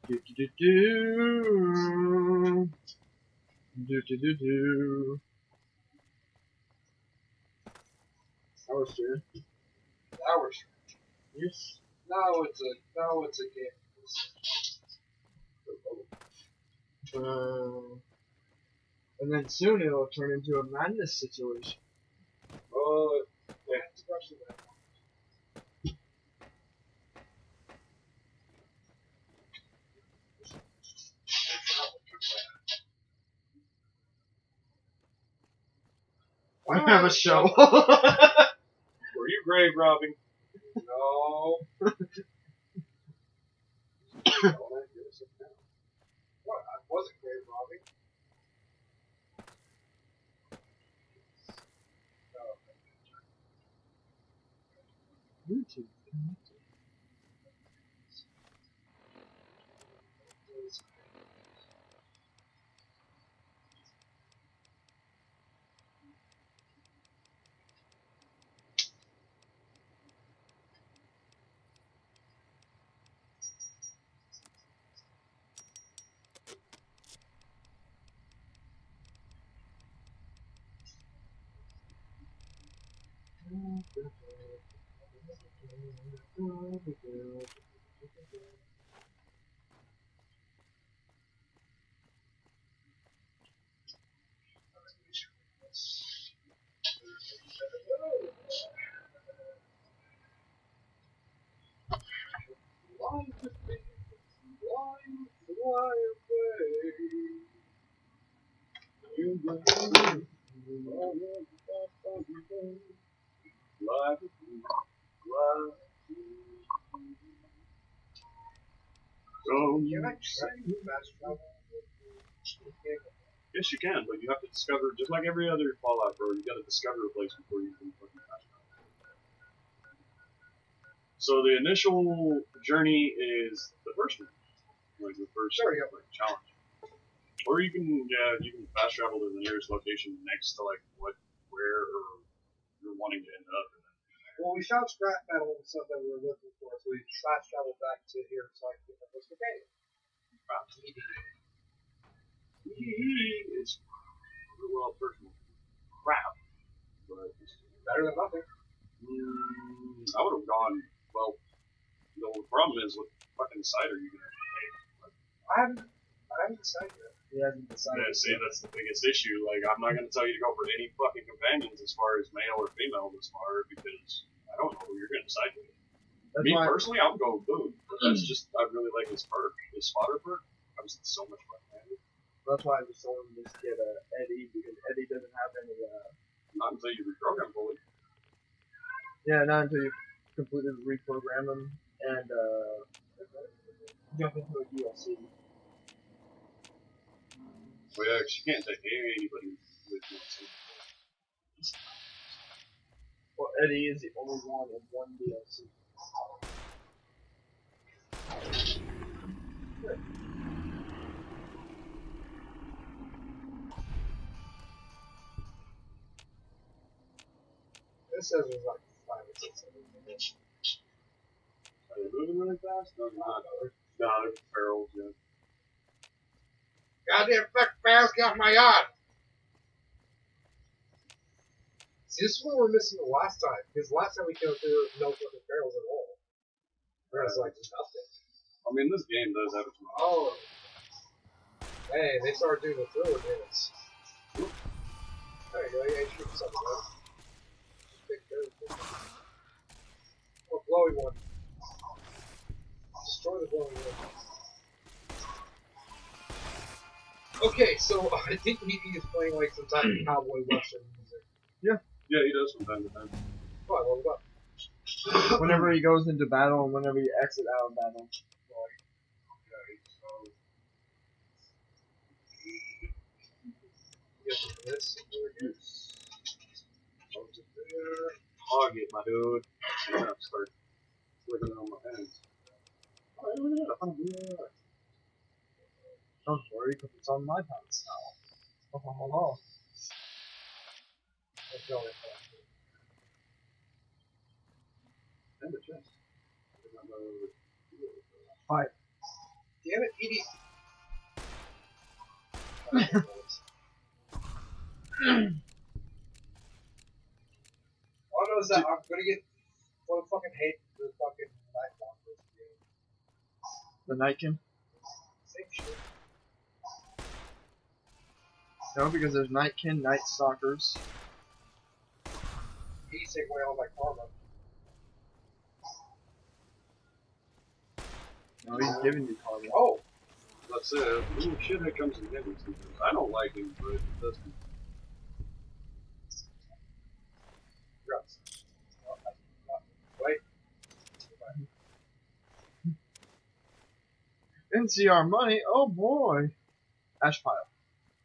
Do do do do. Do do do do. Ours turn. Ours. Yes. Now it's a game. And then soon it'll turn into a madness situation. Oh, yeah. I have a show. Were you grave robbing? No. What? I wasn't grave robbing. YouTube. Can I say fast travel? Yes, you can, but you have to discover, just like every other Fallout, bro, you gotta discover a place before you can fucking fast travel. So the initial journey is the first one, like the first like, challenge. Or you can fast travel to the nearest location next to like where you're wanting to end up. Well, we found scrap metal and stuff that we were looking for, so we fast traveled back to here so I could get the mechanic. It's well, personal crap, but it's Better than nothing. I would have gone. Well, the problem is, what fucking side are you gonna take? I haven't decided yet. He hasn't decided. Yeah, see, that's the biggest issue. Like, I'm not gonna tell you to go for any fucking companions as far as male or female this far because I don't know who you're gonna decide with. That's Me why, personally, I would go with Boone, but that's just I really like his perk, his spotter perk. I was so much fun, man. that's why I just told him to just get Eddie because Eddie doesn't have any. Not until you reprogram fully. Yeah, not until you completely reprogram them and jump into a DLC. Well, yeah, 'cause you can't take anybody with DLC. Well, Eddie is the only one in one DLC. This says there's like 5 or 6 of them. Are they moving really fast? No, they're barrels, yeah. Goddamn fucking barrels got my yard. See, this is what we're missing the last time, because last time we came up there was no fucking barrels at all. There was like nothing. I mean, this game does have its moments. Oh. Hey, they started doing the thriller minutes. There you go, yeah, you shoot something else. Oh, glowy one. Destroy the glowy one. Okay, so I think Meaty is playing like some type of cowboy western music. Yeah, he does from time to time. Oh, I love that. Whenever he goes into battle and whenever you exit out of battle. Okay, so. Get this over here. Over there. Hog it, my dude. I'm gonna start flicking on my hands. Oh, yeah. Don't worry, because it's on my pants now. Oh. Let's go with And the chest. Five. that. Damn it, PD. All I know is that I'm gonna get. I fucking hate the fucking night walkers. The Nightkin? Same shit. No, because there's Nightkin, Night Stalkers. He's taking away all my karma. No, he's giving you karma. Oh! That's it. Little shithead comes in handy sometimes. I don't like him, but it does. Drugs. Wait. NCR money? Oh boy! Ash pile.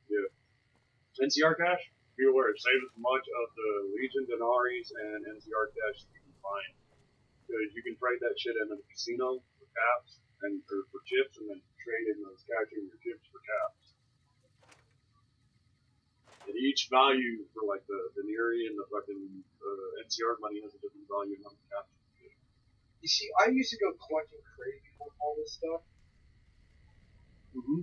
Yeah. NCR cash? Be aware, save as much of the Legion Denaries and NCR cash that you can find. Because you can trade that shit in the casino for caps and or for chips, and then trade in those cash in your chips for caps. And each value for like the Denari and the fucking NCR money has a different value and how many caps. You see, I used to go collecting crazy for all this stuff. Mm-hmm.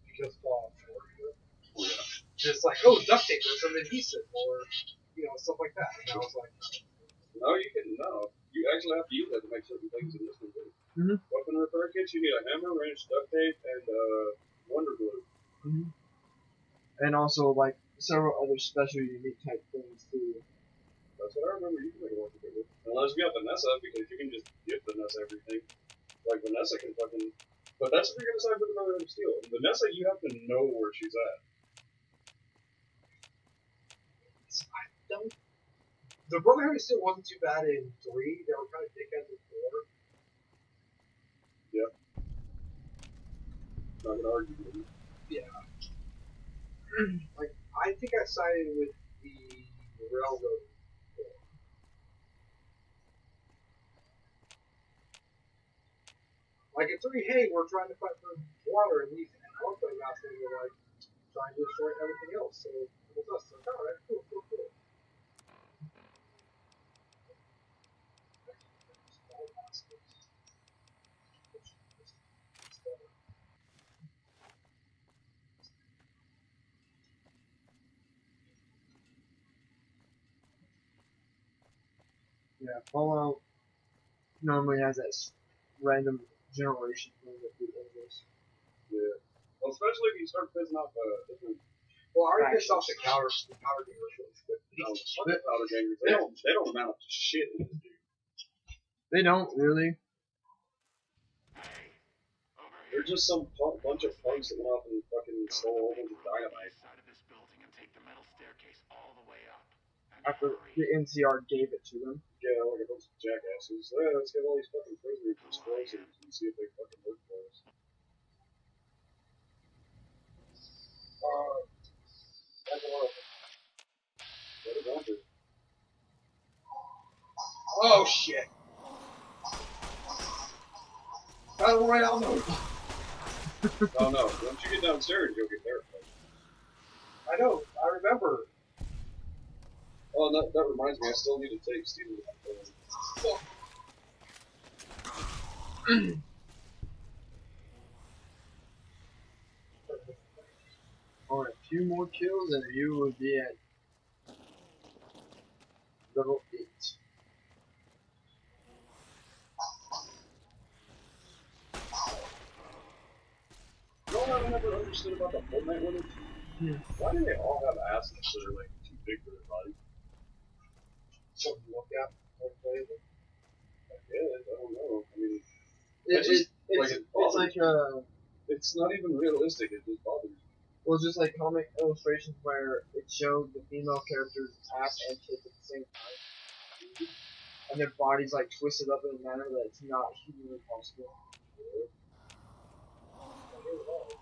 Because Fallout 4, you know? Yeah. Just like, oh, duct tape or some adhesive or, you know, stuff like that. And I was like, no, you can, no. You actually have to use that to make certain things in this one. Mm-hmm. Weapon repair kits, you need a hammer, wrench, duct tape, and wonder glue. Mm-hmm. And also, like, several other special unique type things, too. That's what I remember you can make a wonder glue. Unless you got Vanessa, because you can just give Vanessa everything. Like, Vanessa can fucking... But that's if you're going to side with the Brotherhood of Steel. Vanessa, you have to know where she's at. I don't. The Brotherhood still wasn't too bad in 3. They were kind of dickheads in 4. Yep. Not going to argue with you. Yeah. Like, I think I sided with the Railroad. Like in 3, hey, we're trying to fight for water and these one thing last thing we're like trying to destroy everything else. So it was us. Like, alright, cool. Yeah, Fallout normally has that random generation thing that the English. Yeah. Well, especially if you start pissing off different... Well, I already pissed off the power gamers really quick. No, fuck the powder gangers. They don't amount to shit in this dude. They don't really. They're just some bunch of punks that went off and fucking stole a whole bunch of dynamite. After the NCR gave it to them. Yeah, like a bunch of jackasses. Let's get all these fucking prisoners and explosives and see if they fucking work for us. That's one of them. What a bunch of... Oh shit! Battle Royale mode. Oh no, once you get downstairs, you'll get there. I know, I remember. Oh, that reminds me, I still need to take Steven. Or a few more kills and you would be at level 8. You know what I never understood about the Fortnite winners? Why do they all have asses that are like too big for their body? Something to look at when playing them. I guess, I don't know. I mean, It's it's not even realistic, it just bothers me. well, just like comic illustrations where it showed the female character's ass and tits at the same time. And their body's like twisted up in a manner that's not humanly possible.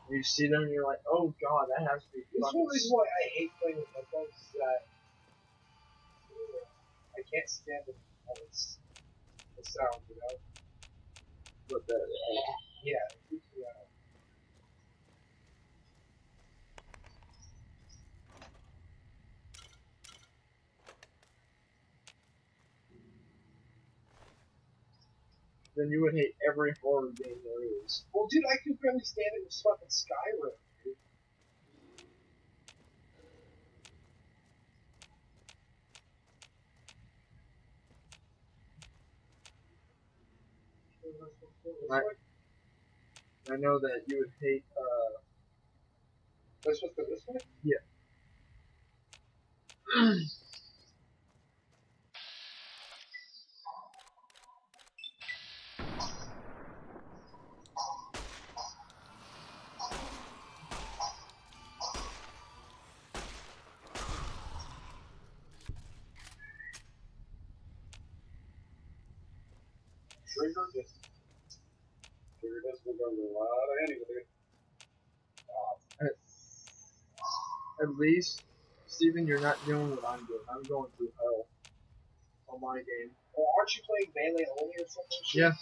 You see them and you're like, oh god, that has to be This is fucking... one reason why I hate playing with headphones is that I can't stand the sound, you know? But the, Yeah, it keeps me out. then you would hate every horror game there is. Well, dude, I could barely stand it with fucking Skyrim. Dude. I know that you would hate. Am I supposed to go this way? Yeah. Trigger just. Trigger does go down a lot of anything. At least, Steven, you're not doing what I'm doing. I'm going through hell on my game. Well, aren't you playing melee only or something? Yeah.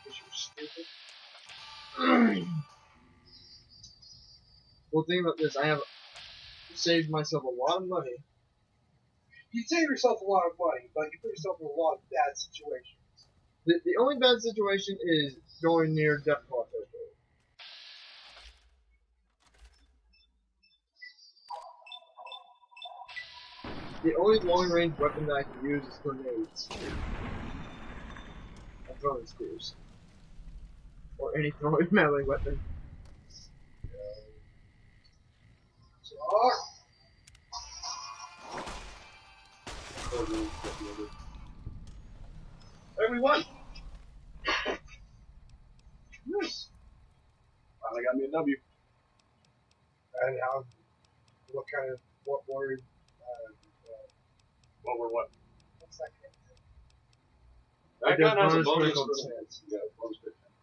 Because you're stupid. Well, think about this. I have saved myself a lot of money. You save yourself a lot of money, but you put yourself in a lot of bad situations. The only bad situation is going near Death Claw territory. The only long-range weapon that I can use is grenades. And throwing spears. Or any throwing melee weapon. Everyone! Yes! Finally got me a W. And what word? What were what? What's that kind That It does gun has a bonus bonus critical critical chance. Yeah, bonus crit chance.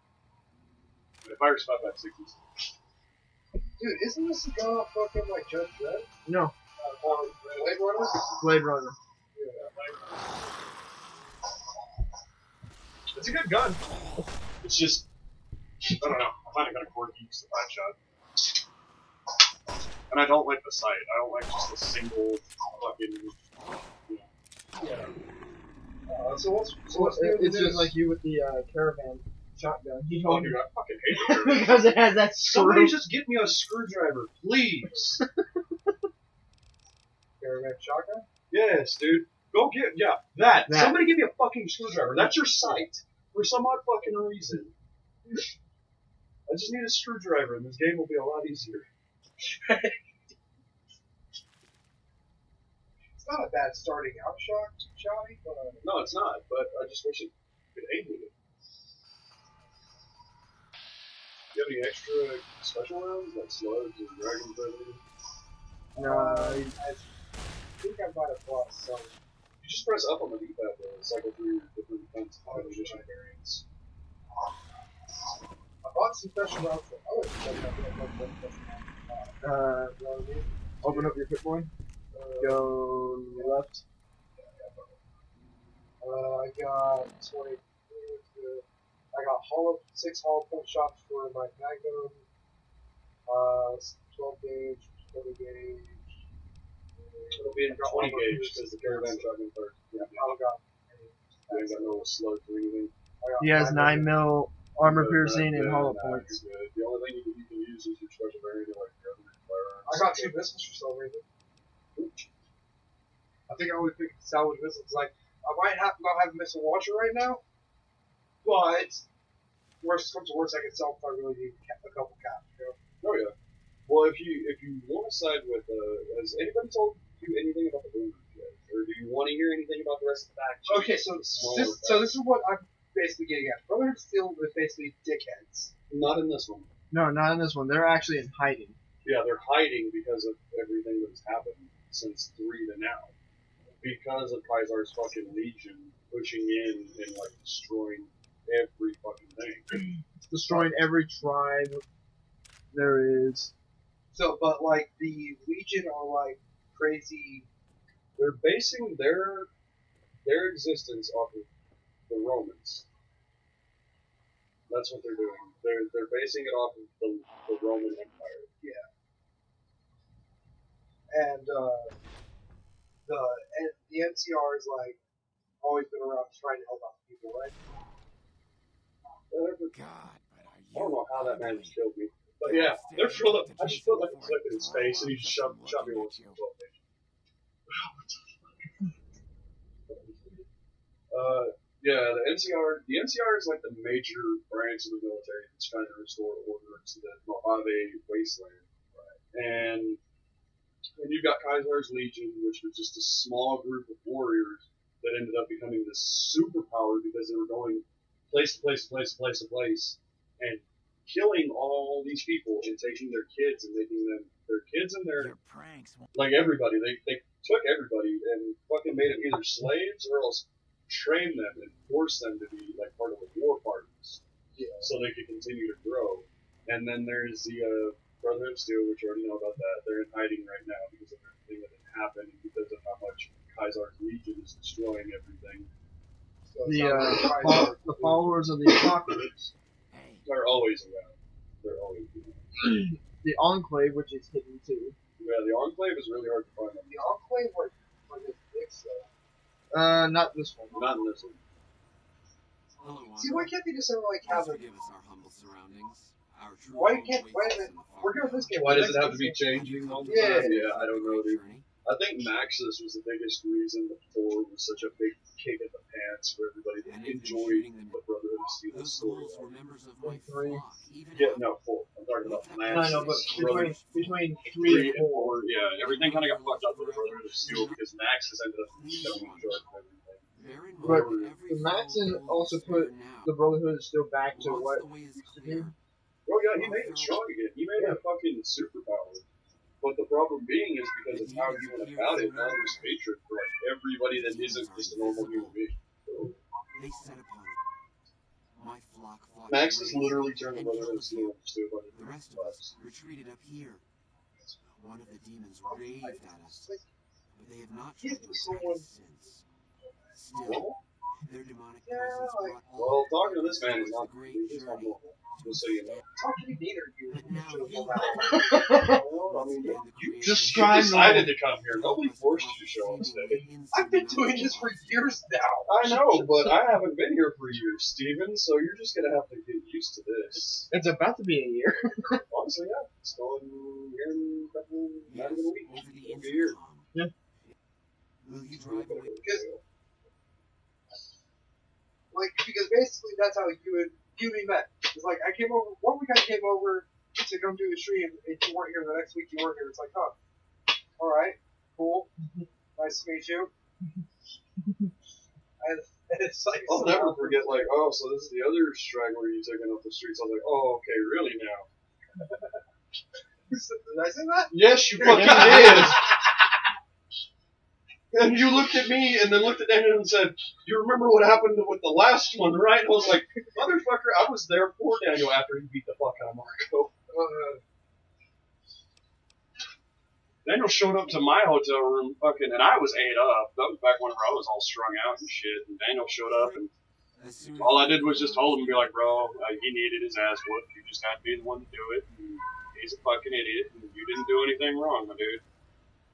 But if I respect that 60. Dude, isn't this the gun off fucking like Judge Dredd? No. Or Blade Runner? Blade Runner. It's a good gun. It's just, I don't know. I find it kind of quirky because the 5-shot. And I don't like the sight. I don't like just a single fucking. Yeah. So what's new with It's this? just like you with the caravan shotgun. You Oh, don't dude, I fucking hate it. because it has that Somebody screw. just get me a screwdriver, please. Caravan shotgun? Yes, dude. Go get, that. That. Somebody give me a fucking screwdriver. That's your sight. For some odd fucking reason. I just need a screwdriver and this game will be a lot easier. It's not a bad starting out shotty, but No, it's not, but I just wish it could aim with it. Do you have any extra special rounds, like slugs or dragons or anything? No, I think I might have bought some. You just press up on the D-pad to cycle through different defense ammunition variants. I bought some special rounds for other stuff. open up your Pip Boy. Go left. I got 20. I got 6 hollow point shots for my Magnum. 12 gauge, 20 gauge. It'll be in 20 gauge because the caravan shotgun part. Yeah, I got. you ain't got no slugs or anything. He has 9 mil armor Good, piercing and hollow nah, points. you're good. The only thing you can use is your special variant, like your other firearms. I got 2 missiles for some reason. I think I would pick salvage missiles. Like, I might not have a missile launcher right now, but worst comes to worst, I can sell if I really need a couple caps. You know? Oh yeah. Well, if you want to side with, has anybody told you anything about the Boomers yet, or do you want to hear anything about the rest of the faction? Okay, so this is what I'm basically getting at. Brotherhood Steel is basically dickheads. Not in this one. No, not in this one. They're actually in hiding. Yeah, they're hiding because of everything that's happened since 3 to now. Because of Kaisar's fucking legion pushing in and like destroying every fucking thing. Destroying every tribe there is. So, but like the Legion are like crazy. They're basing their existence off of the Romans. That's what they're doing. They're basing it off of the Roman Empire. Yeah. And the NCR is like always been around trying to help out people, right? God, but are I don't you know how that man ugly. just killed me. But yeah, they're full of. I just felt like a clip in his face, and he just shot me once in the 12 page. Yeah, the NCR is like the major branch of the military that's trying to restore order to the Mojave wasteland. And you've got Kaiser's Legion, which was just a small group of warriors that ended up becoming this superpower because they were going place to place to place to place to place and killing all these people and taking their kids and making them their kids and their Your pranks won't like everybody. They took everybody and fucking made them either slaves or else trained them and forced them to be like part of the war parties, so they could continue to grow. And then there's the Brotherhood of Steel, which you already know about that. They're in hiding right now because of everything that had happened and because of how much Kaiser's Legion is destroying everything. So The followers of the Apocalypse. Hey, They're always around. They're always around. The Enclave, which is hidden too. Yeah, the Enclave is really hard to find. The Enclave were this big stuff. Not this one. Not in this one. hello, See, why can't they just have like have Please a? forgive us our humble surroundings. Our true Why home can't? awaits Wait a us minute. in the far We're doing this game. Why does it Next have to be game. changing all the Yeah. time? Yeah, I don't know, dude. journey. I think Maxis was the biggest reason that Thor was such a big kick in the pants for everybody that And they've been enjoyed shooting them. the Brotherhood of Steel Those story. ghouls were members of my Three. flock. Even Yeah, after no, 4. I'm talking about No, I know, but Maxis. between 3 3 and and 4. 4, yeah, everything kind of got fucked up with the Brotherhood of Steel because Maxis ended up becoming in charge of everything. bear in But mind that every Maxon foul also is put fair now. the Brotherhood still back to Once what the way it is used to be. clear, Oh yeah, he made it strong again. He made it a fucking superpower. But the problem being is because of how he went about it, now there's hatred for like everybody that isn't just a normal human being. they set upon it. My flock fought Max is bravely literally turned the and Brotherhood of killed a Steel few. into The rest of us retreated up here. One of the demons raved at us, but they have not tried to attack us since. Still, their demonic presence brought all Well, talking to this man is towards not the great he's not journey. normal. Just so you know. How can you neither you? But now should you have Well, I mean, you just you Describe decided to come here. Nobody forced you to show up today. I've been doing this for years now. I know, but I haven't been here for years, Steven, so you're just gonna have to get used to this. It's about to be a year. Honestly, yeah. It's going here in a couple, not even a week. over the It'll be a year. intercom. Yeah. Will you drive away? Because basically that's how you and me met. It's like I came over one week. I came over to come do the stream, and you weren't here. The next week you weren't here. It's like, huh, all right, cool, nice to meet you. And it's like I'll never forget, like, oh, so this is the other straggler you taking off the streets. I was like, oh, okay, really now? Did I say that? Yes, you fucking did. And you looked at me and then looked at Daniel and said, you remember what happened with the last one, right? And I was like, motherfucker, I was there for Daniel after he beat the fuck out of Marco. Daniel showed up to my hotel room fucking, and I was ate up. That was back when I was all strung out and shit. And Daniel showed up and all I did was just hold him and be like, bro, he needed his ass whooped. You just had to be the one to do it. And he's a fucking idiot. And you didn't do anything wrong, my dude.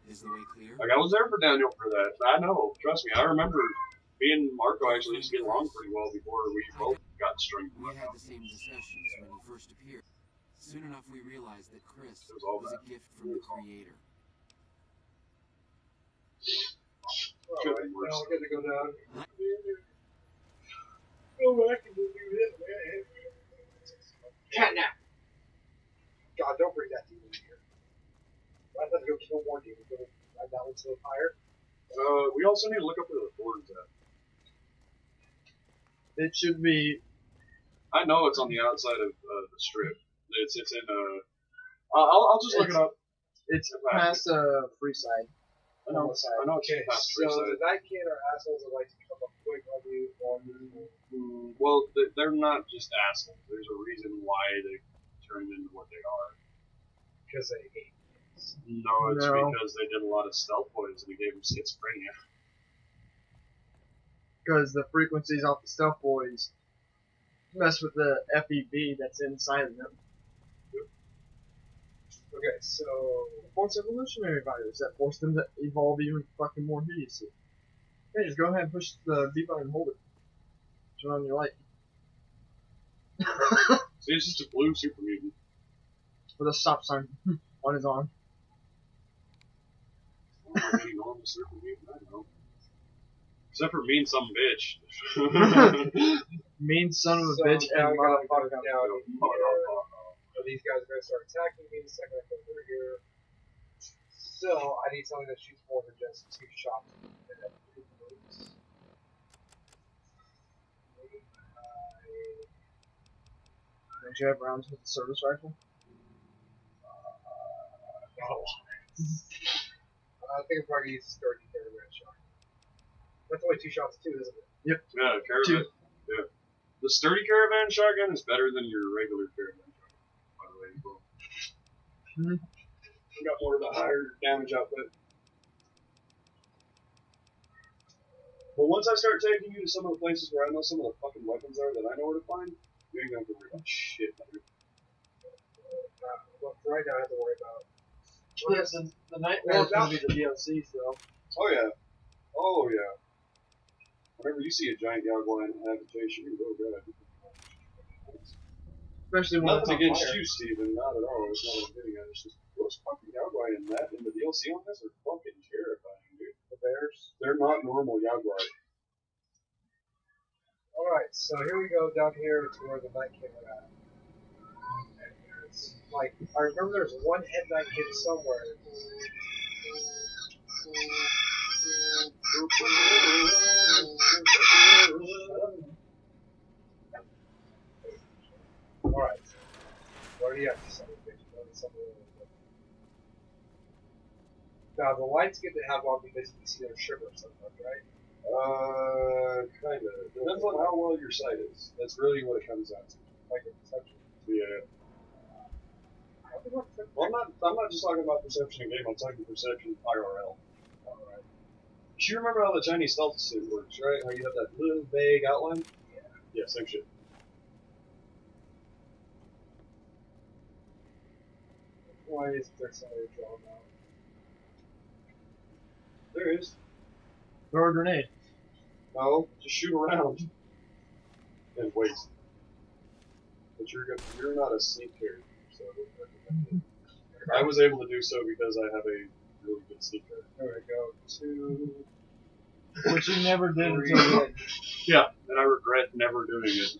Is the way clear? Like, I was there for Daniel for that. I know. Trust me. I remember me and Marco actually used to get along pretty well before we both got strung. We had the same discussions when he first appeared. Soon enough, we realized that Chris It was all was a bad. gift from the Creator. Alright, now I gotta go down. Go back and do this, man. Catnap. God, don't bring that demon here. I have to go kill more demons. Go ride that one to the fire. We also need to look up where the thorns at. It should be. I know it's on the outside of the strip. It's in I'll just look it up. It's past free side. I know it's Okay, past so Freeside. the Night King are assholes that like to come up quick on you while you're Well, they're not just assholes. There's a reason why they turned into what they are. because they hate. No, it's No. because they did a lot of stealth poison and gave them schizophrenia. Because the frequencies off the Stealth Boys mess with the FEV that's inside of them. Okay, so Force evolutionary virus that forced them to evolve even fucking more hideously. Hey, just go ahead and push the B button and hold it. Turn on your light. See, it's just a blue super mutant. With a stop sign on his arm. Like any normal super mutant, I don't know. Except for mean some bitch. Mean son of a So bitch now and we gotta motherfucker. fuck down here. So these guys are gonna start attacking me the second I come through here. So I need something that shoots more than just 2 shots. Don't you have rounds with the service rifle? No. I think I'm probably gonna use the sturdy caravan shot. That's only 2 shots too, isn't it? Yep. Yeah, caravan. Yeah. The sturdy caravan shotgun is better than your regular caravan shotgun, by the way, as well. Mm-hmm. We got more of a higher damage output. But once I start taking you to some of the places where I know some of the fucking weapons are that I know where to find, you ain't gonna have to worry about shit. Well, right now I have to worry about. Yes, the nightmare is going to be the DLCs, though. Oh yeah. Oh yeah. Whenever you see a giant Yagua in habitation, you go, God. Especially when Nothing it's on against fire. you, Steven, not at all. It's not what I'm getting at. It's just those fucking Yagua in that in the DLC on this are fucking terrifying, dude. The bears. They're not normal Yagua. Alright, so here we go down here to where the Night King is at. And there's, like, I remember there's one head Night King somewhere. Alright. What do you have to say? Now, the lights get to have on because you can see their shimmer sometimes, right? Kinda. Depends on how well your sight is. That's really what it comes down to. Like a perception. Yeah. Well, I'm not just talking about perception in game. I'm talking perception IRL. Alright. You remember how the Chinese stealth suit works, right? How you have that little vague outline? Yeah. Yeah, same shit. Why is there somebody drawn out? There is. Throw a grenade. No, just shoot around. And wait. But you're not a sneak character, so I was able to do so because I have a really good sneak character. There we go. 2. Which you never did Three. until you Yeah, and I regret never doing it.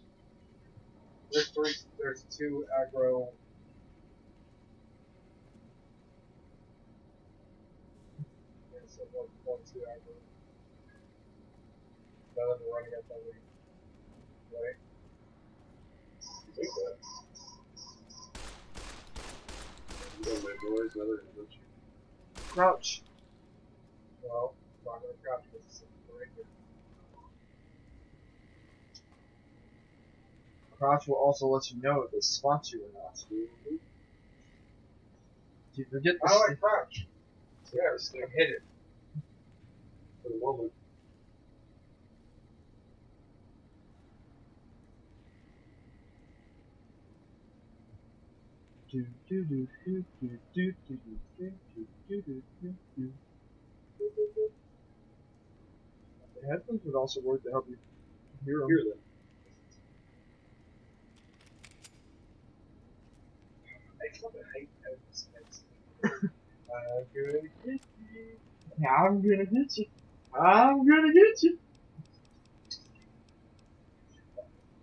There's 3. There's 2 aggro. There's 1, 2 aggro. None of them running at that lead. Right? Take that. You don't make noise, another hurt you. crouch. Well, I'm not going to crouch because it's right here. Crouch will also let you know if they spot you or not. Mm-hmm. Do you forget I this? like crouch. Yes, I'm hidden. For the moment. The headphones would also work to help you hear them. Hear them. I fucking hate this. I'm gonna get you. I'm gonna hit you. I'm gonna get you.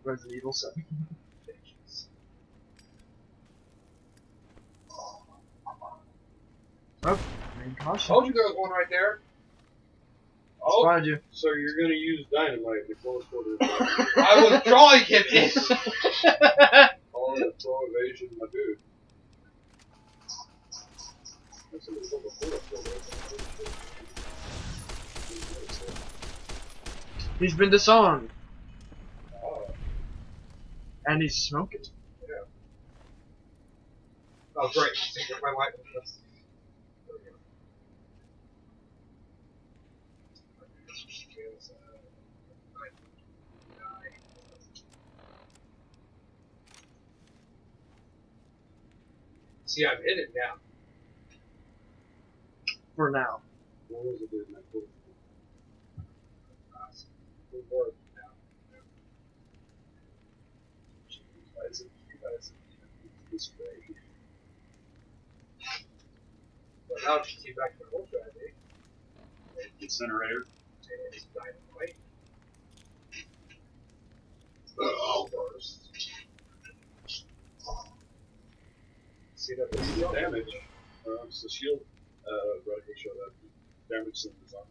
Resident Evil 7. Oh, main caution. Told you there was one right there. Oh, Spotted you. so you're gonna use dynamite in close quarters. I was drawing him in. All that throw evasion, my dude. He's been disarmed. Oh. And he's smoking. Yeah. Oh, great. My light was See, I'm in it now. For now. What was it in that book? We work now. is great. But now she came back to her old strategy. Incinerator. And it's dynamite. Oh. First. See that video? Damage. It's the shield. Right, show that damage symbols on it.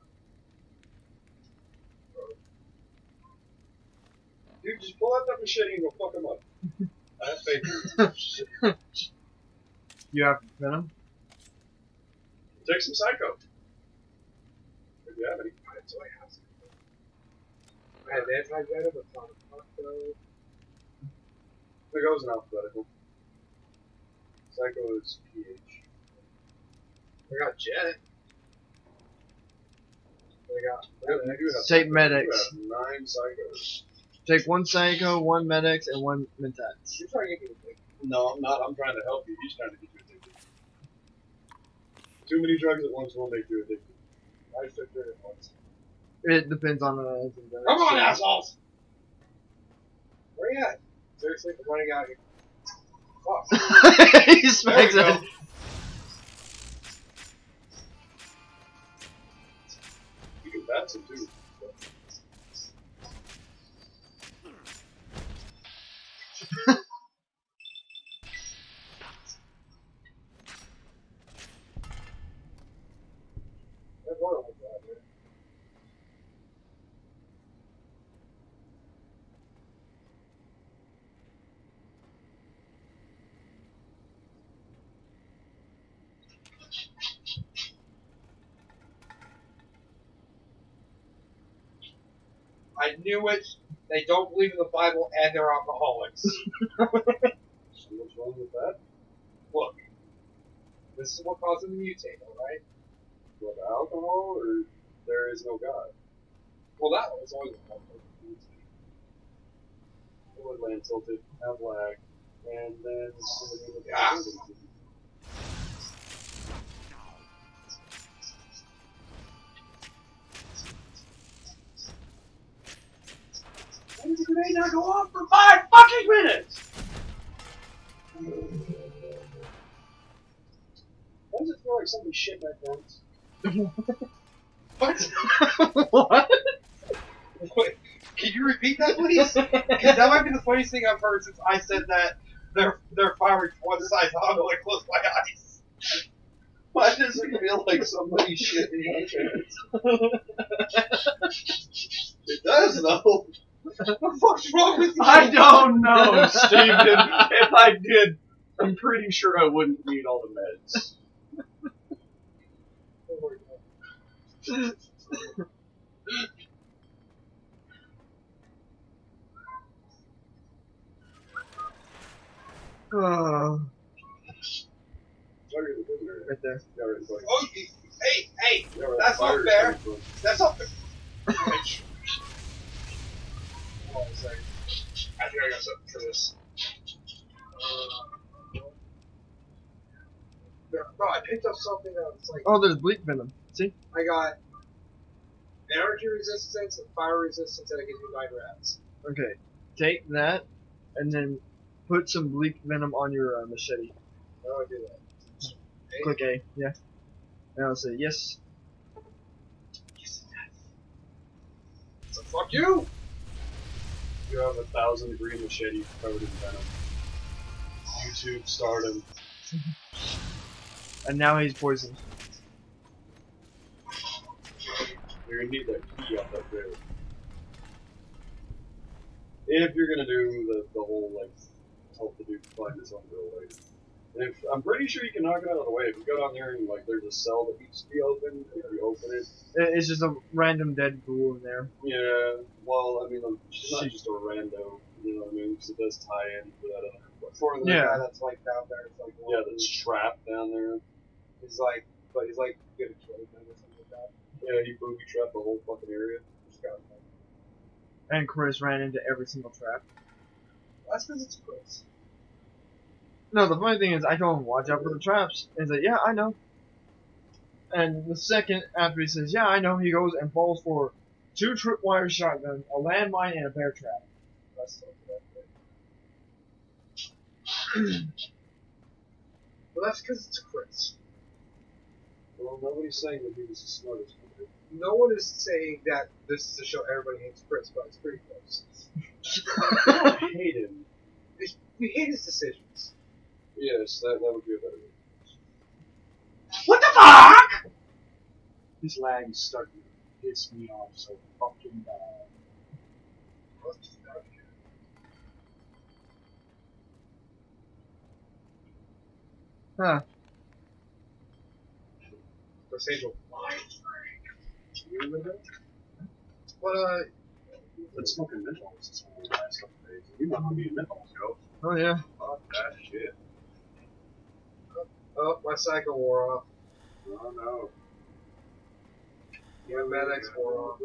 Dude, just pull out that machete and go fuck him up. I have faith in you. You have venom? Take some psycho. If you have any. So I have some. I have anti-venom, but not a though. There goes in alphabetical. Psycho is PH. I got Jet. Take medics. You have 9 psychos. Take 1 psycho, 1 medics, and 1 mentats. You're trying to get me to think. No, I'm not. I'm trying to help you. He's trying to get you addicted. Too many drugs at once will make you addicted. I just took 3 at once. It depends on the. Come on, assholes! Where you at? Seriously, I'm running out here. Fuck. He smacks There we it. go. You can bat some too. There's one of them out here. I knew it. They don't believe in the Bible and they're alcoholics. What's wrong with that? Look, this is what caused them to mutate, alright? What, alcohol or there is no God? Well, that was always a problem. Woodland tilted, have lag, and then somebody with Ah. Why does the grenade not go off for 5 fucking minutes? Why does it feel like somebody shit my pants? What? What? Wait, can you repeat that, please? Because that might be the funniest thing I've heard since I said that they're firing one side on to like close my eyes. Why does it feel like somebody shit in my pants? It does though. What the fuck's wrong with you? I don't know, Steven. If I did, I'm pretty sure I wouldn't need all the meds. Oh, Sorry, the prisoner. right there. Yeah, right, sorry. Oh, hey, Yeah, right, that's not fire's fair. coming from- That's not fair. Hold on a second. I think I got something for this. No, I picked up something that was like, Oh, there's bleak venom. See? I got energy resistance and fire resistance, and it gives me 9 rats. Okay. Take that, and then put some bleak venom on your machete. How do I do that? A? Click A. Yeah. And I'll say yes. So fuck you! You have a 1,000-degree machete covered in venom. YouTube stardom. And now he's poisoned. You're gonna need that key up there. If you're gonna do the whole like help the dude find his own girl later. If I'm pretty sure you can knock it out of the way. If you go down there and like there's a cell that needs to be opened, if you open it. It's just a random dead ghoul in there. Yeah, well, I mean, she's not just a rando, you know what I mean? Because it does tie in to that other. For the Yeah. guy that's like down there, it's like, Yeah, that's trapped down there. he's like, but he's like gonna kill him or something like that. Yeah, he booby trapped the whole fucking area. Just got him. And Chris ran into every single trap. That's because it's Chris. No, the funny thing is, I told him, watch out for the traps. And he's like, yeah, I know. And the second after he says, yeah, I know, he goes and falls for 2 tripwire shotguns, a landmine, and a bear trap. That's so good. Well, that's because it's Chris. Well, nobody's saying that he was the smartest one. No one is saying that this is a show everybody hates Chris, but it's pretty close. I hate him. We hate his decisions. Yes, that would be a better way. What the fuck? This lag is starting to piss me off so fucking bad. Huh. Chris Angel. You remember that? But, Been smoking menthols this whole last couple of days. You know how me and menthols go. Oh yeah. Fuck that shit. oh, my cycle wore off. Oh no. My Med-X wore off.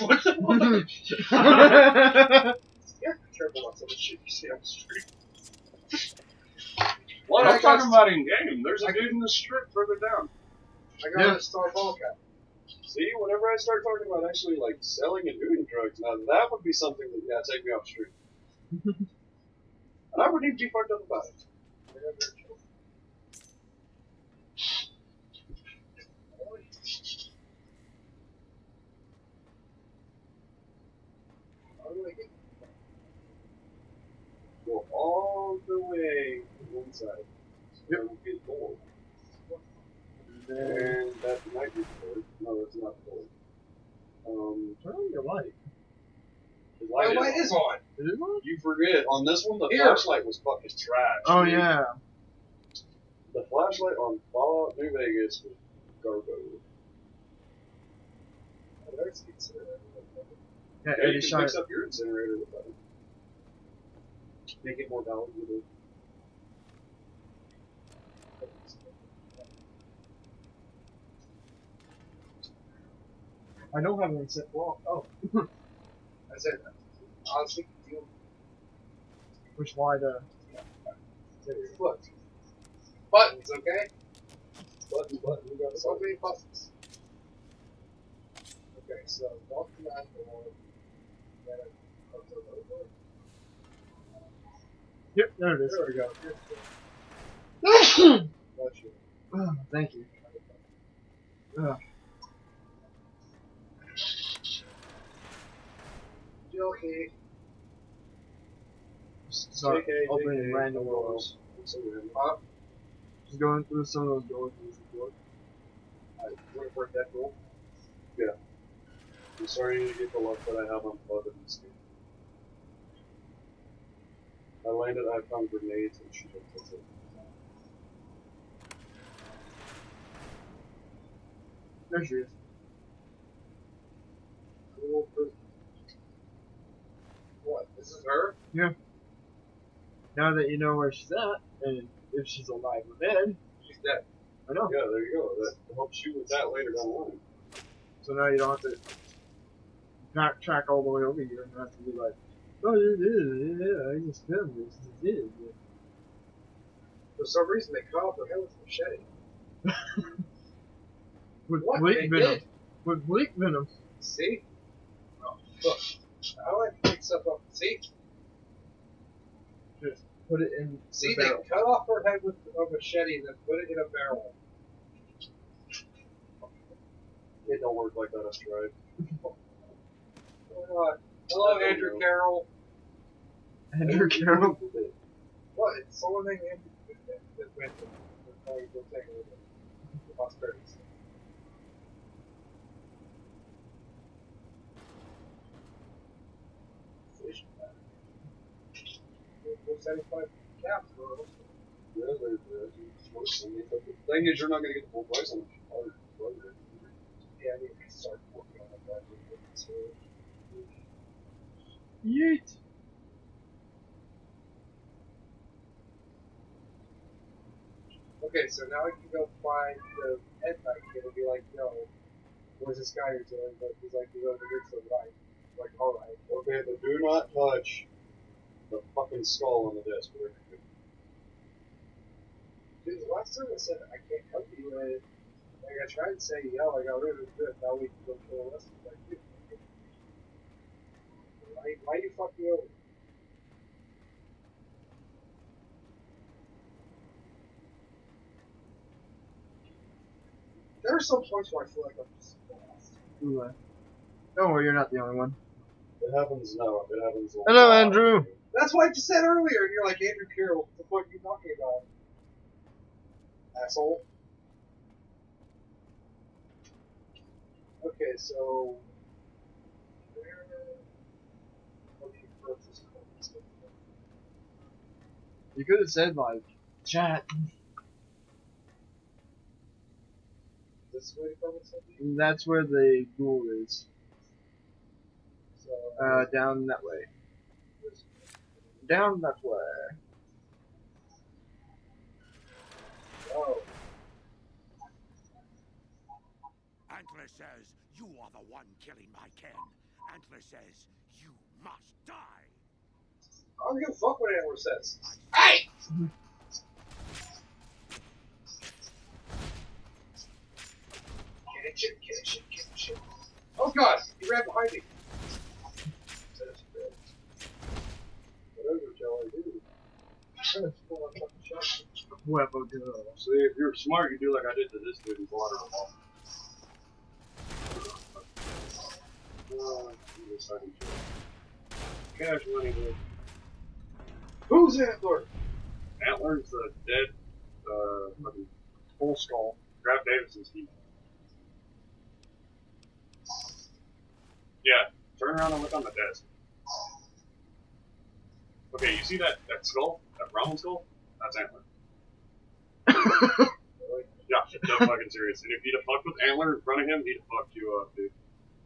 What the fuck? Yeah, be careful about some of the shit you see on the street. What? I I'm got- talking about in game. There's a dude in the strip further down. I got a Star Volcat. See, whenever I start talking about actually like selling and doing drugs, now that would be something that take me off the street. And I wouldn't even be fucked up about it. I got their children. How do I get Go all the way to one side. So it'll get cold. And that might be cold. No, it's not cold. Turn on your light. The my light is on? Is it on? You forget, on this one, the Here. flashlight was fucking trash. Oh dude. yeah. The flashlight on Fallout New Vegas was garbage. That's considered. Yeah, Yeah, Eddie you can shot fix it. up your incinerator with that. Make it more valuable. I don't have one set wrong. Oh, I said, honestly, you which why the look. Buttons, okay? Button, you got So many buttons. Okay, so walk to that door. Then up to the door. Yep, there it is. There we go. Bless you. Oh, thank you. Ugh. Okay. Start JK, opening random doors. Huh? Just going through some of those doors. Wait for that door. I'm sorry to get the luck that I have on flood in this game. I landed, I found grenades and shit. That's it. There she is. What? This is her? Now that you know where she's at, and if she's alive or dead, She's dead. I know. Yeah, there you go. That helps you with that later down the line. So now you don't have to backtrack all the way over here and have to be like, oh, yeah, I just found this. This is it. For some reason, they cut off her head with a machete. With What? bleak They venom. did? With bleak venom. See? Oh, look. I like to pick stuff up. See? Just put it in See, the they barrel. cut off her head with a machete and then put it in a barrel. It don't work like that, that's right. Hello, Andrew Carroll. Andrew Carroll. What? It's someone named Andrew that went to the thing with the prosperity. We're 75 caps, bro. Yeah, it's worse than me, but the thing is, you're not going to get the full price on it. Yeah, I need to start working on that. Yeet. Okay, so now I can go find the head knife. It'll be like, yo, where's this guy you're doing? But he's like, you go to the bridge to the right. I'm like, alright. Okay, but do not touch the fucking skull on the desk. Dude, the last time I said I can't help you, like I tried to say, yo, I got rid of this, now we can go kill the rest of it. Like, dude, Why you fuck me over? There are some points where I feel like I'm just lost. Ooh, don't worry, you're not the only one. It happens now. It happens a Hello, lot. Andrew. That's what I just said earlier, and you're like, Andrew Carroll, what the fuck are you talking about? Asshole. Okay, so... You could have said, like, chat. This way to come with something? And that's where the ghoul is. So, Down that way. Down that way. oh. Antler says you are the one killing my kin. Antler says you must die. I don't give a fuck what anyone says. Hey! Get it. Oh god, he ran behind me. Whatever shall I do? Whoever girl. So if you're smart, you do like I did to this dude and blow her off. Cash money, dude. Who's Antler? Antler's the dead, fucking Full skull. Graf Davidson's team. Yeah, turn around and look on the desk. Okay, you see that skull? That brown skull? That's Antler. Yeah, dead fucking serious. And if he'd have fucked with Antler in front of him, he'd have fucked you up, dude.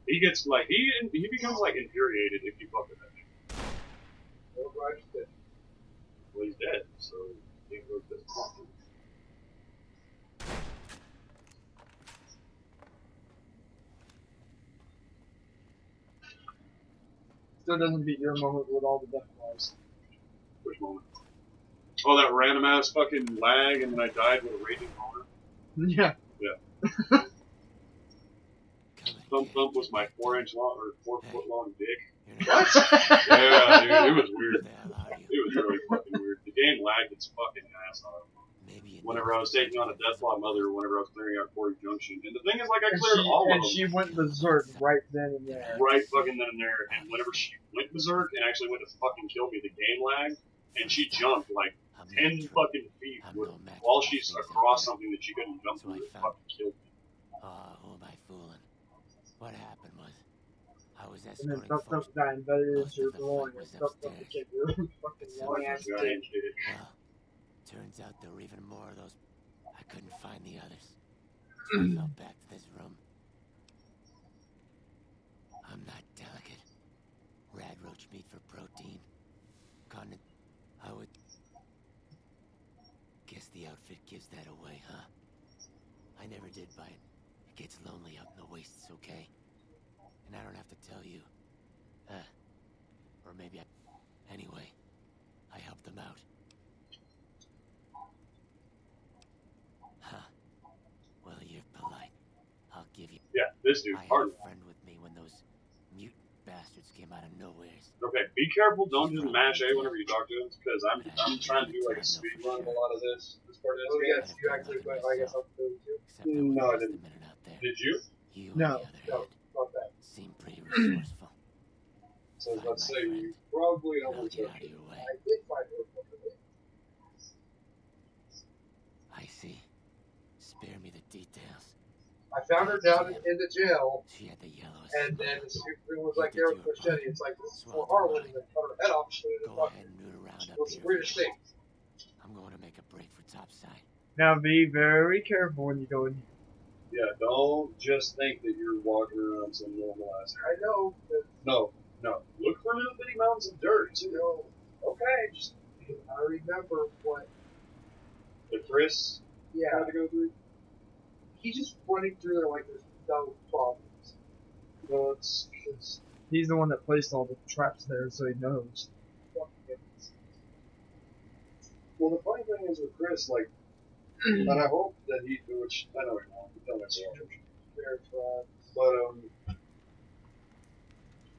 He gets like he becomes like infuriated if you fuck with that dude. Well, he's dead, so he can't go to this point. Still doesn't beat your moment with all the death flies. Which moment? Oh, that random ass fucking lag, and then I died with a raging boner. Yeah. Yeah. Thump Thump was my 4-inch long or 4-foot long dick. What? Yeah, dude, it was weird. It was really fucking weird. The game lagged its fucking ass off. Whenever I was taking on a Deathlaw Mother, whenever I was clearing out Quarry Junction. And the thing is, like, I cleared all of them. And she went berserk right then and there. Right fucking then and there. And whenever she went berserk and actually went to fucking kill me, the game lagged. And she jumped, like, 10 fucking feet while she's across something that she couldn't jump through. It fucking killed me. Oh, who am I fooling? What happened was, I was And then escorting Thump folks. Thump got embedded Most into her of the groin, fight and was Thump Thump upstairs. became really fucking long ass Yeah, dick. Well, turns out there were even more of those. I couldn't find the others. So I fell back to this room. I'm not delicate. Rad roach meat for protein. I would guess the outfit gives that away, huh? I never did buy it. It gets lonely out in the wastes, okay? And I don't have to tell you. Or maybe anyway, I helped them out. Huh. Well, you're polite. I'll give you. Yeah, this dude's I had hard. a friend with me when those mutant bastards came out of nowhere. Okay, be careful. Don't just mash A whenever you talk to him, because I'm trying to do like a speed run of a lot of this part of Oh, this yes, game. you actually, but I guess I'll do it too. Except I No, I wasn't didn't. a minute out there. Did you? You, No, on the other No, hand, not that. seem pretty resourceful. So Fine, let's my say friend. you probably And I'll only get took out of your way. I did find her unfortunately. I see. Spare me the details. I found her down in the jail, She had the yellowest and smile. then the superhero was like, Eric Machete, it's like, this is for Harlan, and then cut her head off, put it in the Go bucket. ahead and root around It up was the here. weirdest thing. I'm going to make a break for topside. Now be very careful when you go in here. Yeah, don't just think that you're walking around some normal ass area. I know, but, No. Look for little bitty mountains of dirt, you too. know, Okay, just I remember what, the Chris yeah, had to go through. he's just running through there like there's no problems. No, it's He's the one that placed all the traps there, so he knows. Fucking goodness. well, the funny thing is with Chris, like, and I hope that he, which I know he won't, he told me so. There's,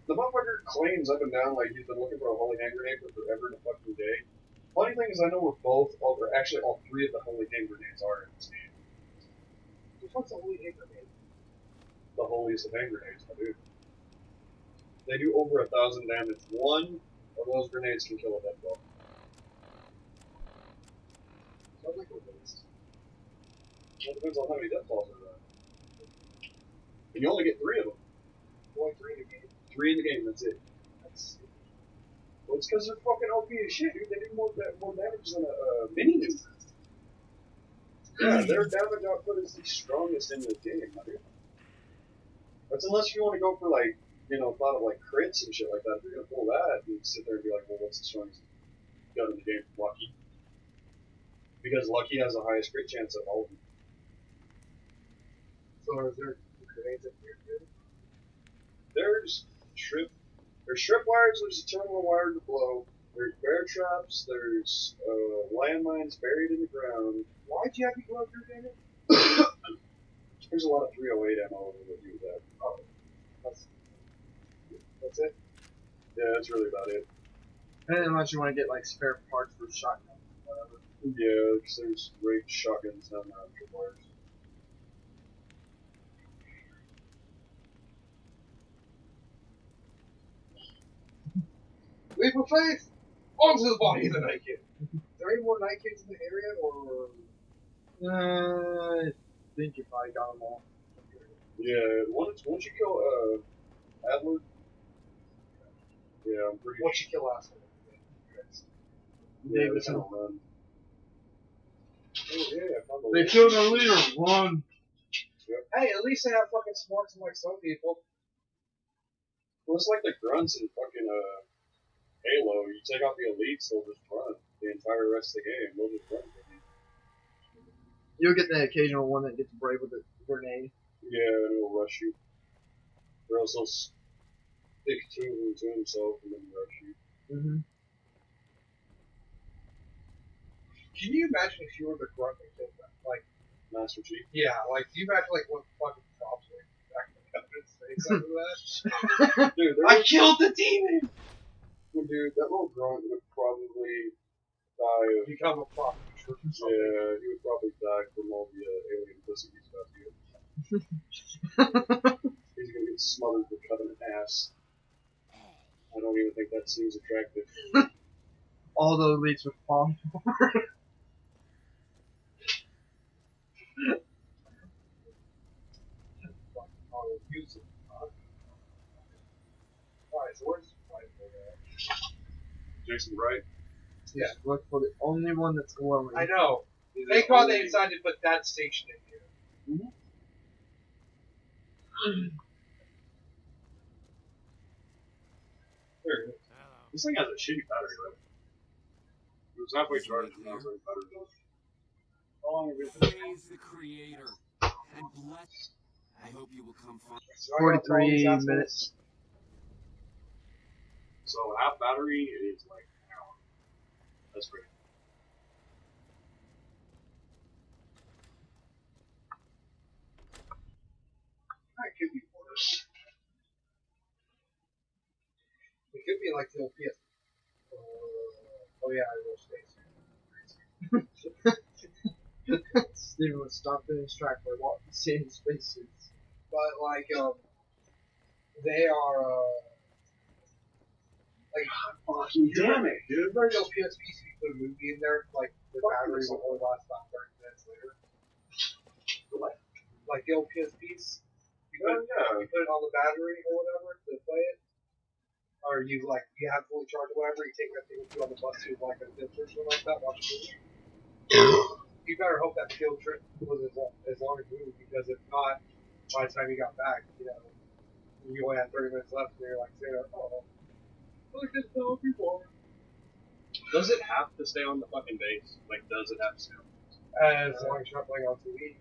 But the motherfucker claims up and down like he's been looking for a holy hand grenade for forever and a fucking day. Funny thing is, I know where both, or actually all three of the holy hand grenades are in this game. Which one's the holy hand grenade? The holiest of hand grenades, my dude. They do over 1,000 damage. One of those grenades can kill a dead ball. Sounds like a waste. Well, it depends on how many death balls are there. And you only get 3 of them. Only 3 in the game. 3 in the game, that's it. That's Well, it's because they're fucking OP as shit, dude. They do more damage than a mini nuke. Yeah, their damage output is the strongest in the game, my dude. That's unless you want to go for, like, you know, thought of like crits and shit like that. If you're gonna pull that, you sit there and be like, well, what's the strongest gun in the game? Lucky. Because Lucky has the highest crit chance of all of them. So is there grenades up here too? There's tripwires, there's a terminal wire to blow, there's bear traps, there's landmines buried in the ground. Why'd you have me go up here, Daniel? There's a lot of 308 ammo that do that. Oh. That's it? Yeah, that's really about it. And unless you want to get like spare parts for shotgun, whatever. Yeah, because there's great shotguns down there on tripwires. Leap of faith! Onto the body of the Night Kid! Is there any more Night Kids in the area, or...? I think you probably got them all. Yeah, once you kill Adler, yeah, I'm pretty Once you kill Asshole. Yeah, Davidson. they run. Oh yeah, I found the They list. killed our leader. Run. Hey, at least they have fucking smarts like some people. Well, it's like the grunts in fucking Halo. You take out the elites, they'll just run the entire rest of the game. They'll just run. You'll get the occasional one that gets brave with a grenade. Yeah, and it'll rush you. Or else he'll stick to himself and then rush you. Mm-hmm. Can you imagine if you were the grunt that killed them? Like, Master Chief. yeah, like, do you imagine, like, what fucking props were back in the evidence face after that? Dude, I killed the demon! dude, that little grunt would probably die of. Become a prop for something. Yeah, he would probably die from all the alien pussy he's about to get. He's gonna get smothered with covenant ass. I don't even think that seems attractive. All the elites would fall. Alright, so where's Jason Wright. Yeah. Look for the only one that's glowing. I know. He's Thank the God only- they decided to put that station in here. There it is. This thing has a shitty battery life. It was halfway charged and now it's like battery life. How long have you been? Praise the Creator and bless. I hope you will come find. So I got all these 43 assholes. minutes. So half battery is like an hour. That's great. It could be worse. It could be like the old PS. Oh yeah, I will space. Steven would stop doing his track by walking, seeing spacesuits. But like, they are like Fucking damn it, dude. Very old PSP, so you put a movie in there, like the battery will only last about 30 minutes later. What? Like the old PSPs, you Oh, put, yeah. you put it on the battery or whatever to play it, or you like you have fully charged or whatever. You take that thing with you on the bus to like a field trip or something like that. Watch a movie. You better hope that field trip was as long as movie, because if not, by the time you got back, you know, you only had 30 minutes left, and you're like, oh, look at this before. Does it have to stay on the fucking base? Like, does it have to stay on? As long as you're not playing on TV.